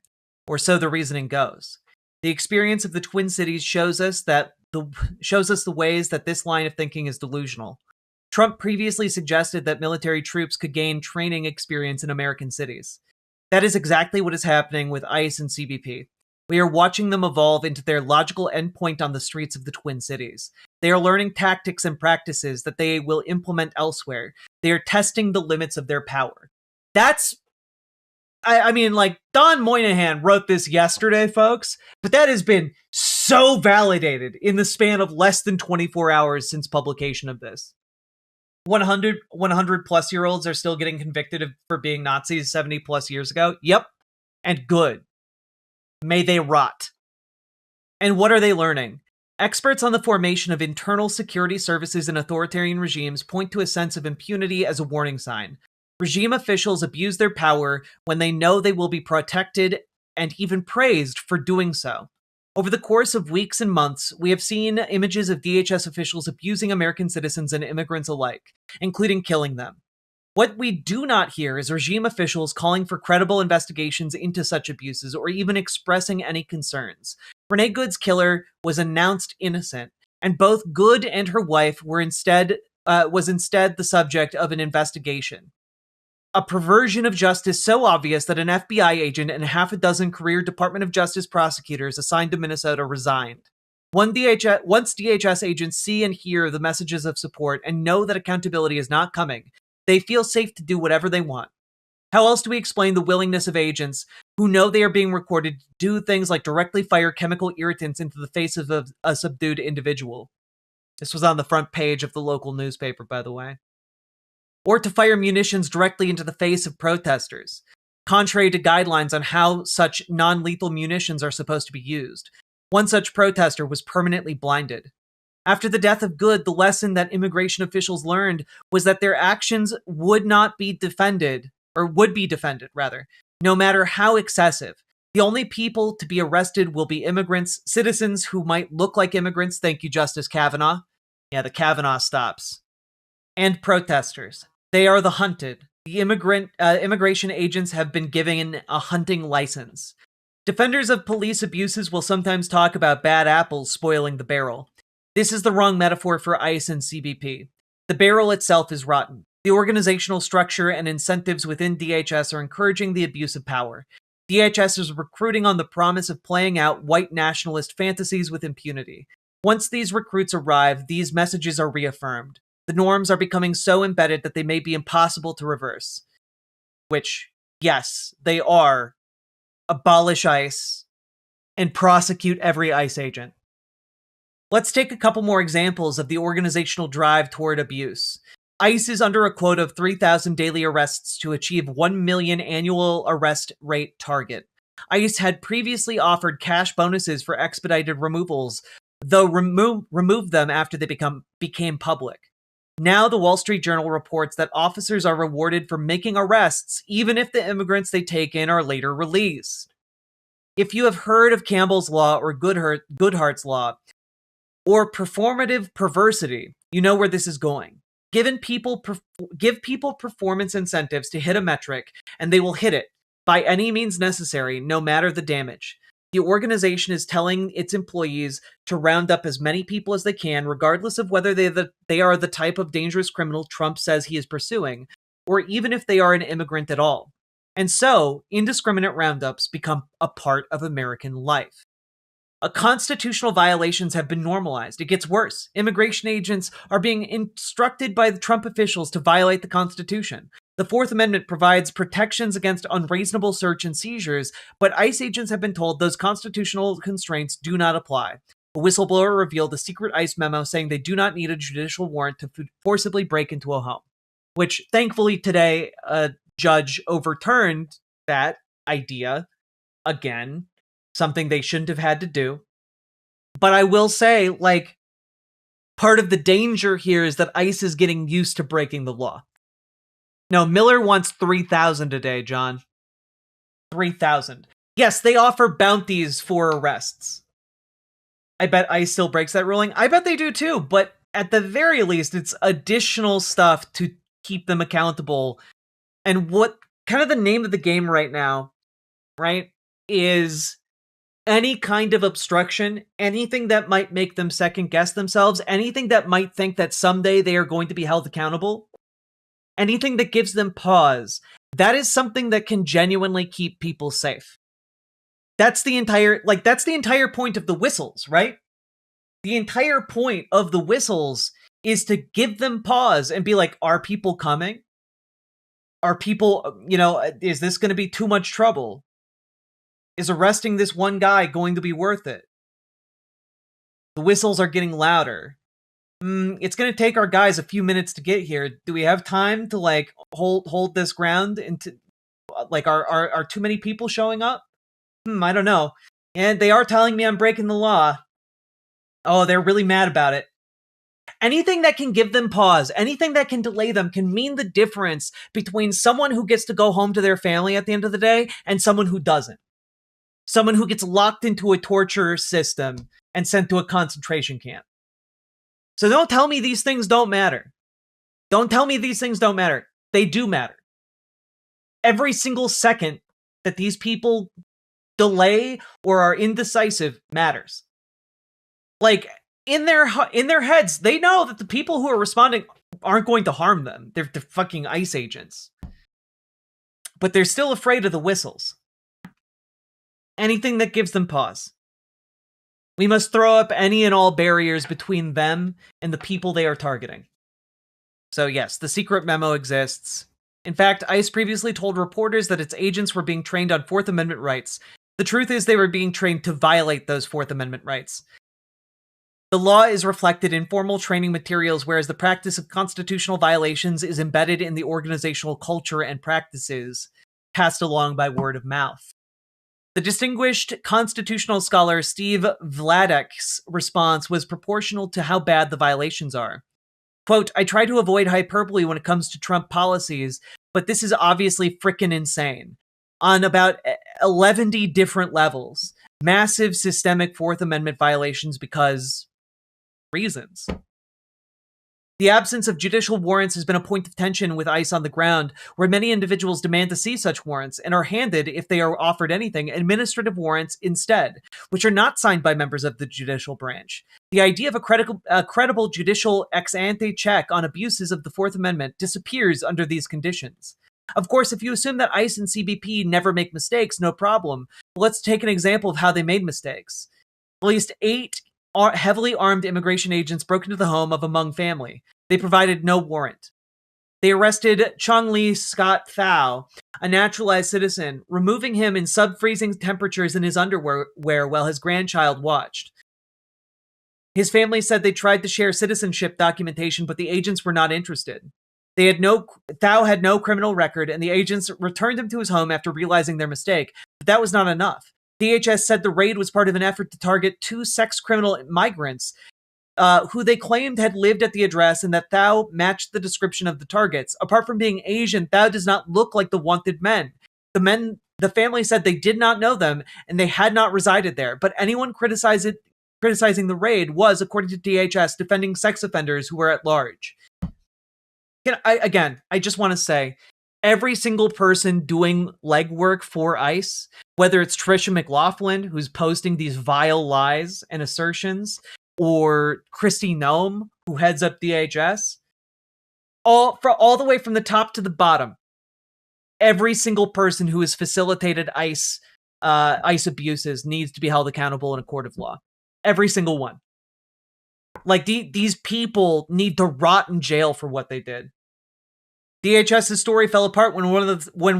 Or so the reasoning goes. The experience of the Twin Cities shows us the ways that this line of thinking is delusional. Trump previously suggested that military troops could gain training experience in American cities. That is exactly what is happening with ICE and CBP. We are watching them evolve into their logical endpoint on the streets of the Twin Cities. They are learning tactics and practices that they will implement elsewhere. They are testing the limits of their power. That's, I mean, like, Don Moynihan wrote this yesterday, folks, but that has been so validated in the span of less than 24 hours since publication of this. 100 plus year olds are still getting convicted for being Nazis 70 plus years ago. Yep. And good. May they rot. And what are they learning? Experts on the formation of internal security services in authoritarian regimes point to a sense of impunity as a warning sign. Regime officials abuse their power when they know they will be protected and even praised for doing so. Over the course of weeks and months, we have seen images of DHS officials abusing American citizens and immigrants alike, including killing them. What we do not hear is regime officials calling for credible investigations into such abuses or even expressing any concerns. Renee Good's killer was announced innocent, and both Good and her wife was instead the subject of an investigation. A perversion of justice so obvious that an FBI agent and half a dozen career Department of Justice prosecutors assigned to Minnesota resigned. Once DHS agents see and hear the messages of support and know that accountability is not coming, they feel safe to do whatever they want. How else do we explain the willingness of agents who know they are being recorded to do things like directly fire chemical irritants into the face of a subdued individual? This was on the front page of the local newspaper, by the way. Or to fire munitions directly into the face of protesters, contrary to guidelines on how such non-lethal munitions are supposed to be used. One such protester was permanently blinded. After the death of Good, the lesson that immigration officials learned was that their actions would be defended, no matter how excessive. The only people to be arrested will be immigrants, citizens who might look like immigrants, thank you, Justice Kavanaugh. Yeah, the Kavanaugh stops. And protesters. They are the hunted. The immigration agents have been given a hunting license. Defenders of police abuses will sometimes talk about bad apples spoiling the barrel. This is the wrong metaphor for ICE and CBP. The barrel itself is rotten. The organizational structure and incentives within DHS are encouraging the abuse of power. DHS is recruiting on the promise of playing out white nationalist fantasies with impunity. Once these recruits arrive, these messages are reaffirmed. The norms are becoming so embedded that they may be impossible to reverse. Which, yes, they are. Abolish ICE and prosecute every ICE agent. Let's take a couple more examples of the organizational drive toward abuse. ICE is under a quota of 3,000 daily arrests to achieve 1 million annual arrest rate target. ICE had previously offered cash bonuses for expedited removals, though removed them after they became public. Now the Wall Street Journal reports that officers are rewarded for making arrests even if the immigrants they take in are later released. If you have heard of Campbell's Law or Goodhart's Law, or performative perversity, you know where this is going. Give people performance incentives to hit a metric, and they will hit it by any means necessary, no matter the damage. The organization is telling its employees to round up as many people as they can, regardless of whether they are the type of dangerous criminal Trump says he is pursuing, or even if they are an immigrant at all. And so, indiscriminate roundups become a part of American life. Constitutional violations have been normalized. It gets worse. Immigration agents are being instructed by the Trump officials to violate the Constitution. The Fourth Amendment provides protections against unreasonable search and seizures, but ICE agents have been told those constitutional constraints do not apply. A whistleblower revealed a secret ICE memo saying they do not need a judicial warrant to forcibly break into a home, which thankfully today a judge overturned that idea again. Something they shouldn't have had to do. But I will say, part of the danger here is that ICE is getting used to breaking the law. No, Miller wants 3,000 a day, John. 3,000. Yes, they offer bounties for arrests. I bet ICE still breaks that ruling. I bet they do too, but at the very least, it's additional stuff to keep them accountable. And what kind of the name of the game right now, right, is any kind of obstruction, anything that might make them second guess themselves, anything that might think that someday they are going to be held accountable, anything that gives them pause, that is something that can genuinely keep people safe. That's the entire point of the whistles, right? The entire point of the whistles is to give them pause and be like, are people coming? Are people, is this going to be too much trouble? Is arresting this one guy going to be worth it? The whistles are getting louder. It's going to take our guys a few minutes to get here. Do we have time to hold this ground? Are too many people showing up? I don't know. And they are telling me I'm breaking the law. Oh, they're really mad about it. Anything that can give them pause, anything that can delay them can mean the difference between someone who gets to go home to their family at the end of the day and someone who doesn't. Someone who gets locked into a torture system and sent to a concentration camp. So don't tell me these things don't matter. Don't tell me these things don't matter. They do matter. Every single second that these people delay or are indecisive matters. In their heads, they know that the people who are responding aren't going to harm them. They're fucking ICE agents. But they're still afraid of the whistles. Anything that gives them pause. We must throw up any and all barriers between them and the people they are targeting. So yes, the secret memo exists. In fact, ICE previously told reporters that its agents were being trained on Fourth Amendment rights. The truth is they were being trained to violate those Fourth Amendment rights. The law is reflected in formal training materials, whereas the practice of constitutional violations is embedded in the organizational culture and practices passed along by word of mouth. The distinguished constitutional scholar Steve Vladek's response was proportional to how bad the violations are. Quote, I try to avoid hyperbole when it comes to Trump policies, but this is obviously frickin' insane. On about 11 different levels. Massive systemic Fourth Amendment violations because reasons. The absence of judicial warrants has been a point of tension with ICE on the ground, where many individuals demand to see such warrants and are handed, if they are offered anything, administrative warrants instead, which are not signed by members of the judicial branch. The idea of a credible judicial ex-ante check on abuses of the Fourth Amendment disappears under these conditions. Of course, if you assume that ICE and CBP never make mistakes, no problem. But let's take an example of how they made mistakes. At least 8 heavily armed immigration agents broke into the home of a Hmong family. They provided no warrant. They arrested Chong Lee Scott Thao, a naturalized citizen, removing him in sub-freezing temperatures in his underwear while his grandchild watched. His family said they tried to share citizenship documentation, but the agents were not interested. Thao had no criminal record, and the agents returned him to his home after realizing their mistake, but that was not enough. DHS said the raid was part of an effort to target 2 sex criminal migrants who they claimed had lived at the address, and that Thao matched the description of the targets. Apart from being Asian, Thao does not look like the wanted men. The family said they did not know them, and they had not resided there, but anyone criticizing the raid was, according to DHS, defending sex offenders who were at large. I just want to say, every single person doing legwork for ICE, whether it's Tricia McLaughlin, who's posting these vile lies and assertions, or Kristi Noem, who heads up DHS, all the way from the top to the bottom, every single person who has facilitated ICE abuses needs to be held accountable in a court of law. Every single one. These people need to rot in jail for what they did. DHS's story fell apart when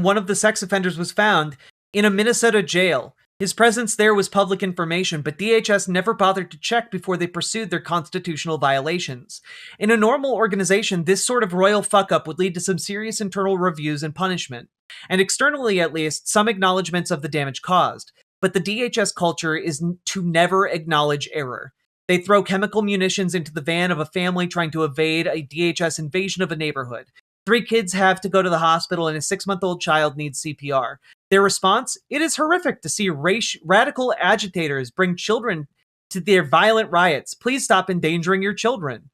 one of the sex offenders was found in a Minnesota jail. His presence there was public information, but DHS never bothered to check before they pursued their constitutional violations. In a normal organization, this sort of royal fuck-up would lead to some serious internal reviews and punishment, and externally at least, some acknowledgments of the damage caused. But the DHS culture is to never acknowledge error. They throw chemical munitions into the van of a family trying to evade a DHS invasion of a neighborhood. 3 kids have to go to the hospital and a 6-month-old child needs CPR. Their response? It is horrific to see radical agitators bring children to their violent riots. Please stop endangering your children.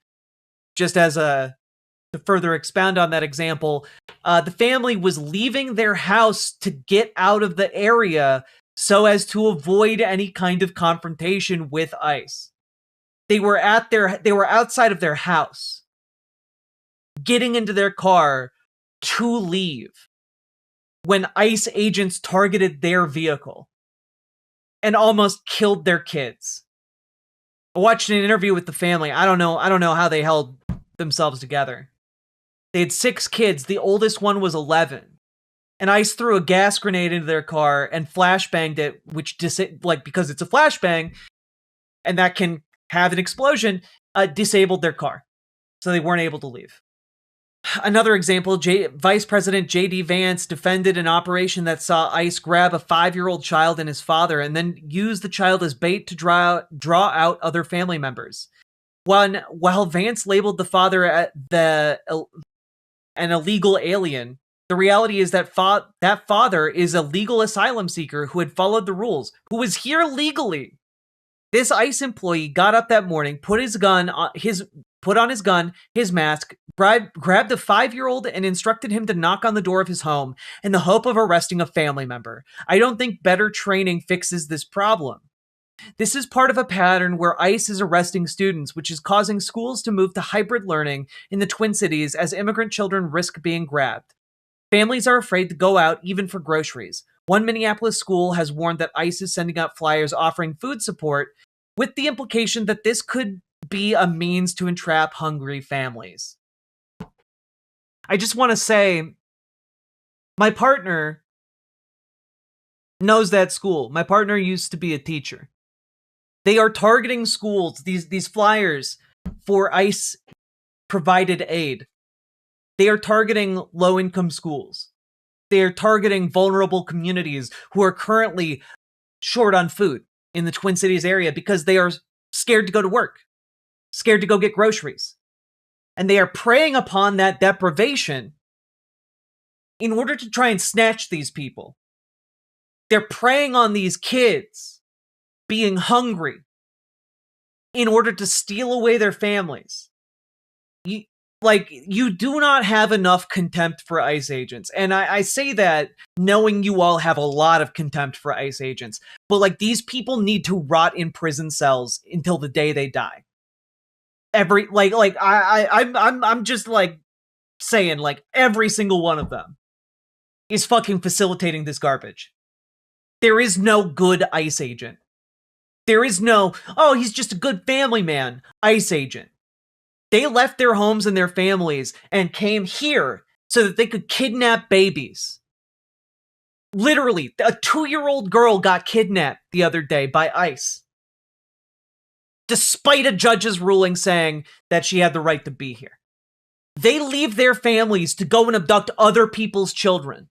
Just as to further expound on that example, the family was leaving their house to get out of the area so as to avoid any kind of confrontation with ICE. They were outside of their house, getting into their car to leave when ICE agents targeted their vehicle and almost killed their kids. I watched an interview with the family. I don't know how they held themselves together. They had 6 kids. The oldest one was 11. And ICE threw a gas grenade into their car and flashbanged it, which because it's a flashbang and that can have an explosion, disabled their car. So they weren't able to leave. Another example, Vice President J.D. Vance defended an operation that saw ICE grab a 5-year-old child and his father and then use the child as bait to draw out other family members. While Vance labeled the father an illegal alien, the reality is that that father is a legal asylum seeker who had followed the rules, who was here legally. This ICE employee got up that morning, put on his gun, his mask, grabbed a 5-year-old and instructed him to knock on the door of his home in the hope of arresting a family member. I don't think better training fixes this problem. This is part of a pattern where ICE is arresting students, which is causing schools to move to hybrid learning in the Twin Cities as immigrant children risk being grabbed. Families are afraid to go out even for groceries. One Minneapolis school has warned that ICE is sending out flyers offering food support, with the implication that this could be a means to entrap hungry families. I just want to say, my partner knows that school. My partner used to be a teacher. They are targeting schools, these flyers, for ICE provided aid. They are targeting low-income schools. They are targeting vulnerable communities who are currently short on food in the Twin Cities area because they are scared to go to work, scared to go get groceries. And they are preying upon that deprivation in order to try and snatch these people. They're preying on these kids being hungry in order to steal away their families. You do not have enough contempt for ICE agents. And I say that knowing you all have a lot of contempt for ICE agents. But these people need to rot in prison cells until the day they die. I'm just saying every single one of them is fucking facilitating this garbage. There is no good ICE agent. There is no, he's just a good family man, ICE agent. They left their homes and their families and came here so that they could kidnap babies. Literally, a 2-year-old girl got kidnapped the other day by ICE. Despite a judge's ruling saying that she had the right to be here. They leave their families to go and abduct other people's children.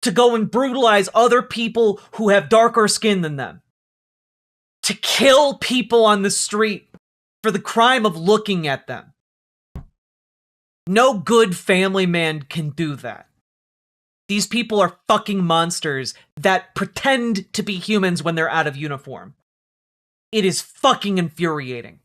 To go and brutalize other people who have darker skin than them. To kill people on the street for the crime of looking at them. No good family man can do that. These people are fucking monsters that pretend to be humans when they're out of uniform. It is fucking infuriating.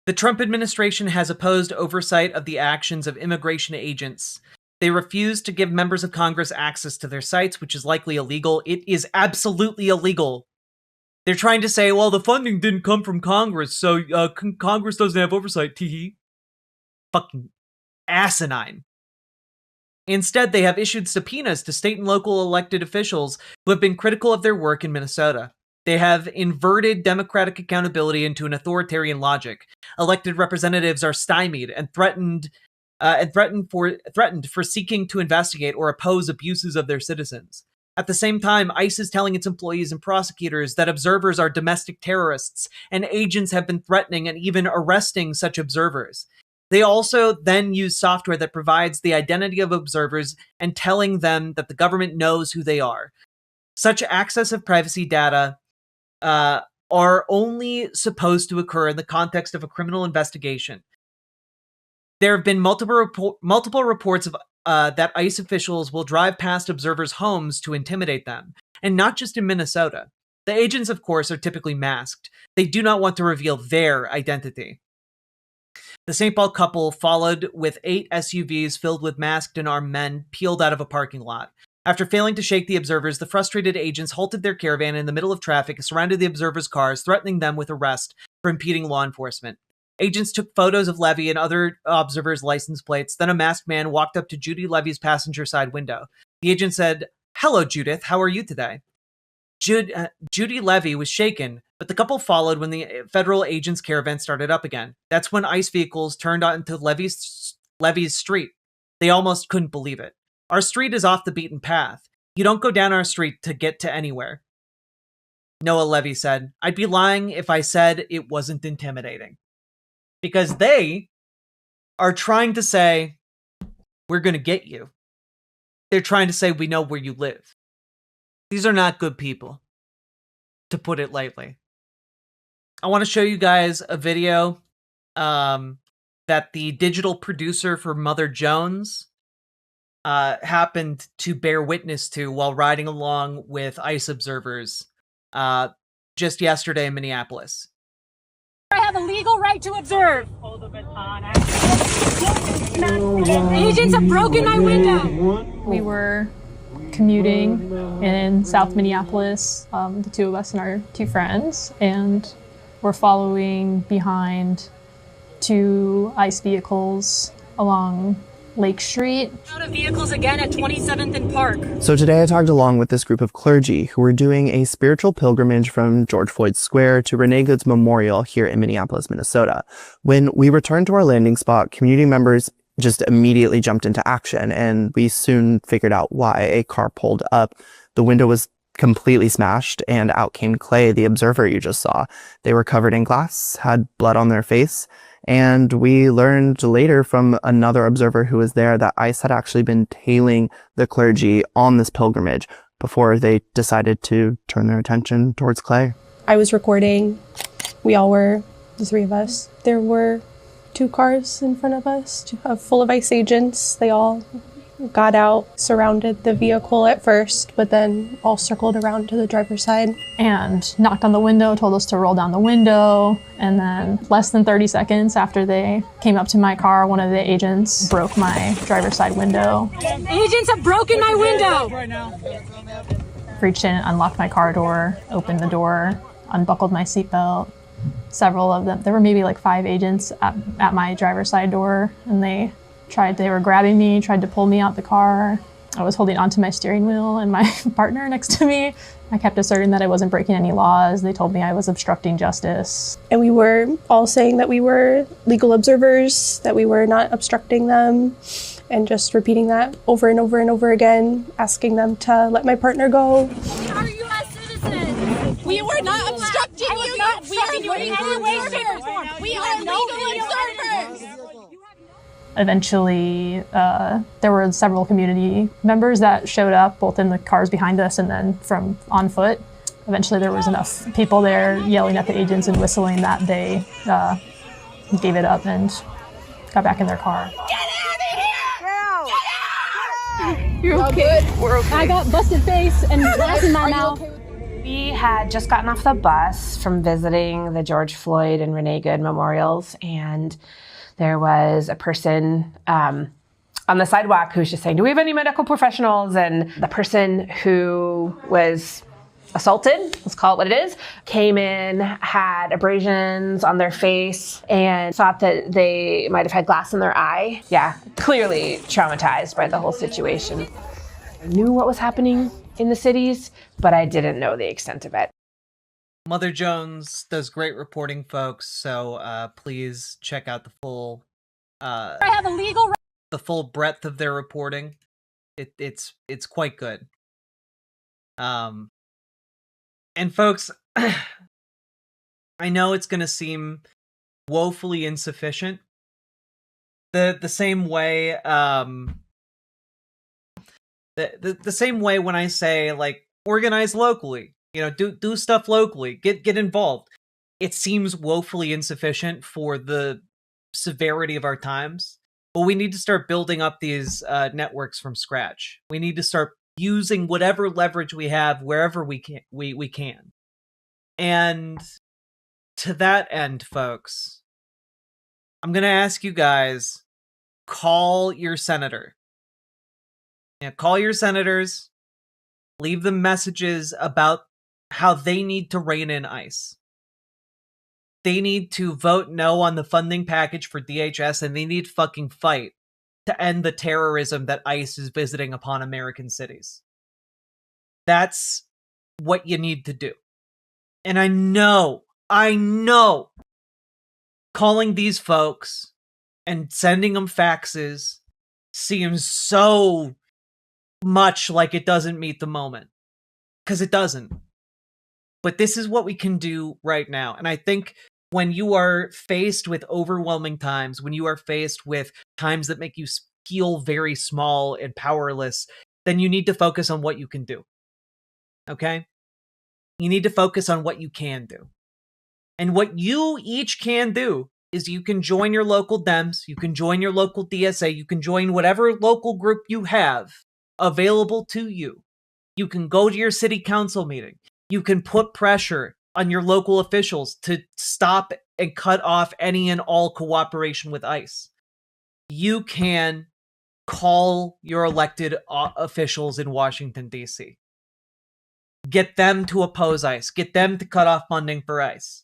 The Trump administration has opposed oversight of the actions of immigration agents. They refuse to give members of Congress access to their sites, which is likely illegal. It is absolutely illegal. They're trying to say, well, the funding didn't come from Congress, so Congress doesn't have oversight, teehee. Fucking asinine. Instead, they have issued subpoenas to state and local elected officials who have been critical of their work in Minnesota. They have inverted democratic accountability into an authoritarian logic. Elected representatives are stymied and threatened for seeking to investigate or oppose abuses of their citizens. At the same time, ICE is telling its employees and prosecutors that observers are domestic terrorists, and agents have been threatening and even arresting such observers. They also then use software that provides the identity of observers and telling them that the government knows who they are. Such access of privacy data are only supposed to occur in the context of a criminal investigation. There have been multiple reports of that ICE officials will drive past observers' homes to intimidate them, and not just in Minnesota. The agents, of course, are typically masked. They do not want to reveal their identity. The St. Paul couple followed with 8 SUVs filled with masked and armed men peeled out of a parking lot. After failing to shake the observers, the frustrated agents halted their caravan in the middle of traffic, surrounded the observers' cars, threatening them with arrest for impeding law enforcement. Agents took photos of Levy and other observers' license plates. Then a masked man walked up to Judy Levy's passenger side window. The agent said, "Hello, Judith. How are you today?" Judy Levy was shaken, but the couple followed when the federal agents' caravan started up again. That's when ICE vehicles turned onto Levy's street. They almost couldn't believe it. "Our street is off the beaten path. You don't go down our street to get to anywhere," Noah Levy said. "I'd be lying if I said it wasn't intimidating." Because they are trying to say, we're going to get you. They're trying to say, we know where you live. These are not good people, to put it lightly. I want to show you guys a video that the digital producer for Mother Jones happened to bear witness to while riding along with ICE observers just yesterday in Minneapolis. I have a legal right to observe. Agents have broken my window. We were commuting in South Minneapolis, the two of us and our two friends, and we're following behind two ICE vehicles along Lake Street. Out of vehicles again at 27th and Park. So today I talked along with this group of clergy who were doing a spiritual pilgrimage from George Floyd Square to Renee Good's memorial here in Minneapolis, Minnesota. When we returned to our landing spot, community members just immediately jumped into action, and we soon figured out why. A car pulled up, the window was completely smashed, and out came Clay, the observer you just saw. They were covered in glass, had blood on their face, and we learned later from another observer who was there that ICE had actually been tailing the clergy on this pilgrimage before they decided to turn their attention towards Clay. I was recording. We all were, the three of us. There were 2 cars in front of us, full of ICE agents. They all got out, surrounded the vehicle at first, but then all circled around to the driver's side. And knocked on the window, told us to roll down the window. And then less than 30 seconds after they came up to my car, one of the agents broke my driver's side window. Agents have broken my window. Reached in, unlocked my car door, opened the door, unbuckled my seatbelt. Several of them, there were maybe like 5 agents at my driver's side door, and they were grabbing me, tried to pull me out the car. I was holding onto my steering wheel and my partner next to me. I kept asserting that I wasn't breaking any laws. They told me I was obstructing justice. And we were all saying that we were legal observers, that we were not obstructing them, and just repeating that over and over and over again, asking them to let my partner go. We are U.S. citizens. We were not obstructing you. We are observers. We are legal observers. Eventually, there were several community members that showed up, both in the cars behind us and then from on foot. Eventually, there was enough people there yelling at the agents and whistling that they gave it up and got back in their car. You're okay. We're okay. I got busted face and glass in my mouth. We had just gotten off the bus from visiting the George Floyd and Renee Good memorials, and there was a person on the sidewalk who was just saying, "Do we have any medical professionals?" And the person who was assaulted, let's call it what it is, came in, had abrasions on their face, and thought that they might have had glass in their eye. Yeah, clearly traumatized by the whole situation. I knew what was happening in the cities, but I didn't know the extent of it. Mother Jones does great reporting, folks, so please check out the full I have a legal right. The full breadth of their reporting. It's quite good. And folks, I know it's going to seem woefully insufficient. The same way the same way when I say, like, organize locally, you know, do stuff locally, get involved. It seems woefully insufficient for the severity of our times, but we need to start building up these networks from scratch. We need to start using whatever leverage we have wherever we can. And to that end, folks, I'm going to ask you guys, call your senator. Yeah, call your senators, Leave them messages about how they need to rein in ICE. They need to vote no on the funding package for DHS, and they need to fucking fight to end the terrorism that ICE is visiting upon American cities. That's what you need to do. And I know, calling these folks and sending them faxes seems so much like it doesn't meet the moment. Because it doesn't. But this is what we can do right now. And I think when you are faced with overwhelming times, when you are faced with times that make you feel very small and powerless, then you need to focus on what you can do. Okay? You need to focus on what you can do. And what you each can do is you can join your local Dems, you can join your local DSA, you can join whatever local group you have available to you. You can go to your city council meeting. You can put pressure on your local officials to stop and cut off any and all cooperation with ICE. You can call your elected officials in Washington, D.C. Get them to oppose ICE. Get them to cut off funding for ICE.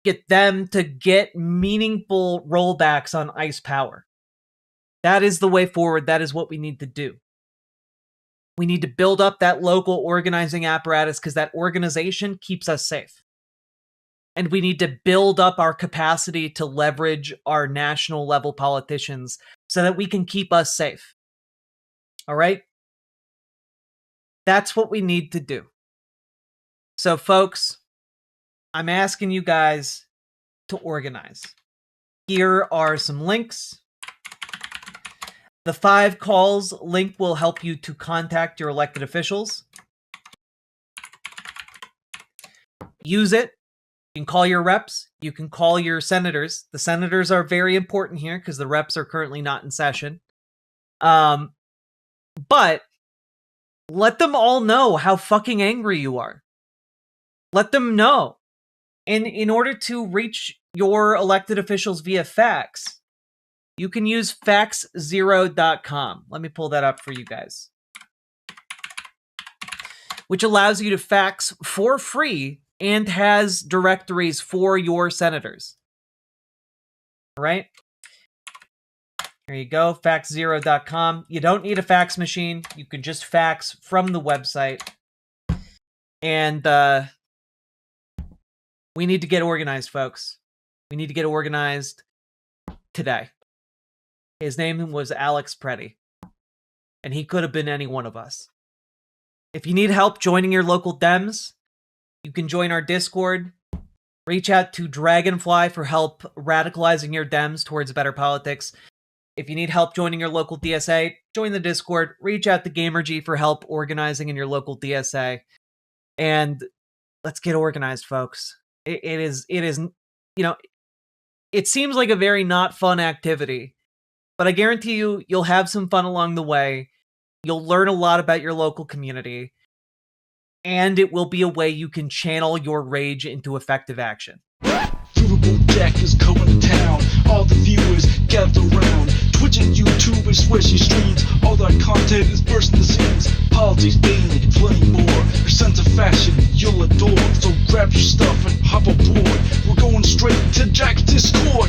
Get them to get meaningful rollbacks on ICE power. That is the way forward. That is what we need to do. We need to build up that local organizing apparatus because that organization keeps us safe. And we need to build up our capacity to leverage our national level politicians so that we can keep us safe. All right? That's what we need to do. So, folks, I'm asking you guys to organize. Here are some links. The 5 calls link will help you to contact your elected officials. Use it. You can call your reps. You can call your senators. The senators are very important here because the reps are currently not in session. But let them all know how fucking angry you are. Let them know. And in order to reach your elected officials via fax, you can use fax0.com. Let me pull that up for you guys. Which allows you to fax for free and has directories for your senators. All right? Here you go, fax0.com. You don't need a fax machine. You can just fax from the website. And we need to get organized, folks. We need to get organized today. His name was Alex Pretti, and he could have been any one of us. If you need help joining your local Dems, you can join our Discord. Reach out to Dragonfly for help radicalizing your Dems towards better politics. If you need help joining your local DSA, join the Discord. Reach out to GamerG for help organizing in your local DSA. And let's get organized, folks. It is, you know, it seems like a very not fun activity. But I guarantee you, you'll have some fun along the way. You'll learn a lot about your local community. And it will be a way you can channel your rage into effective action. Riverboat Jack is coming to town. All the viewers gather around. Twitch and YouTube and swishy streams. All that content is bursting the seams. Politics, gaming, plenty more. Your sense of fashion you'll adore. So grab your stuff and hop aboard. We're going straight to Jack's Discord.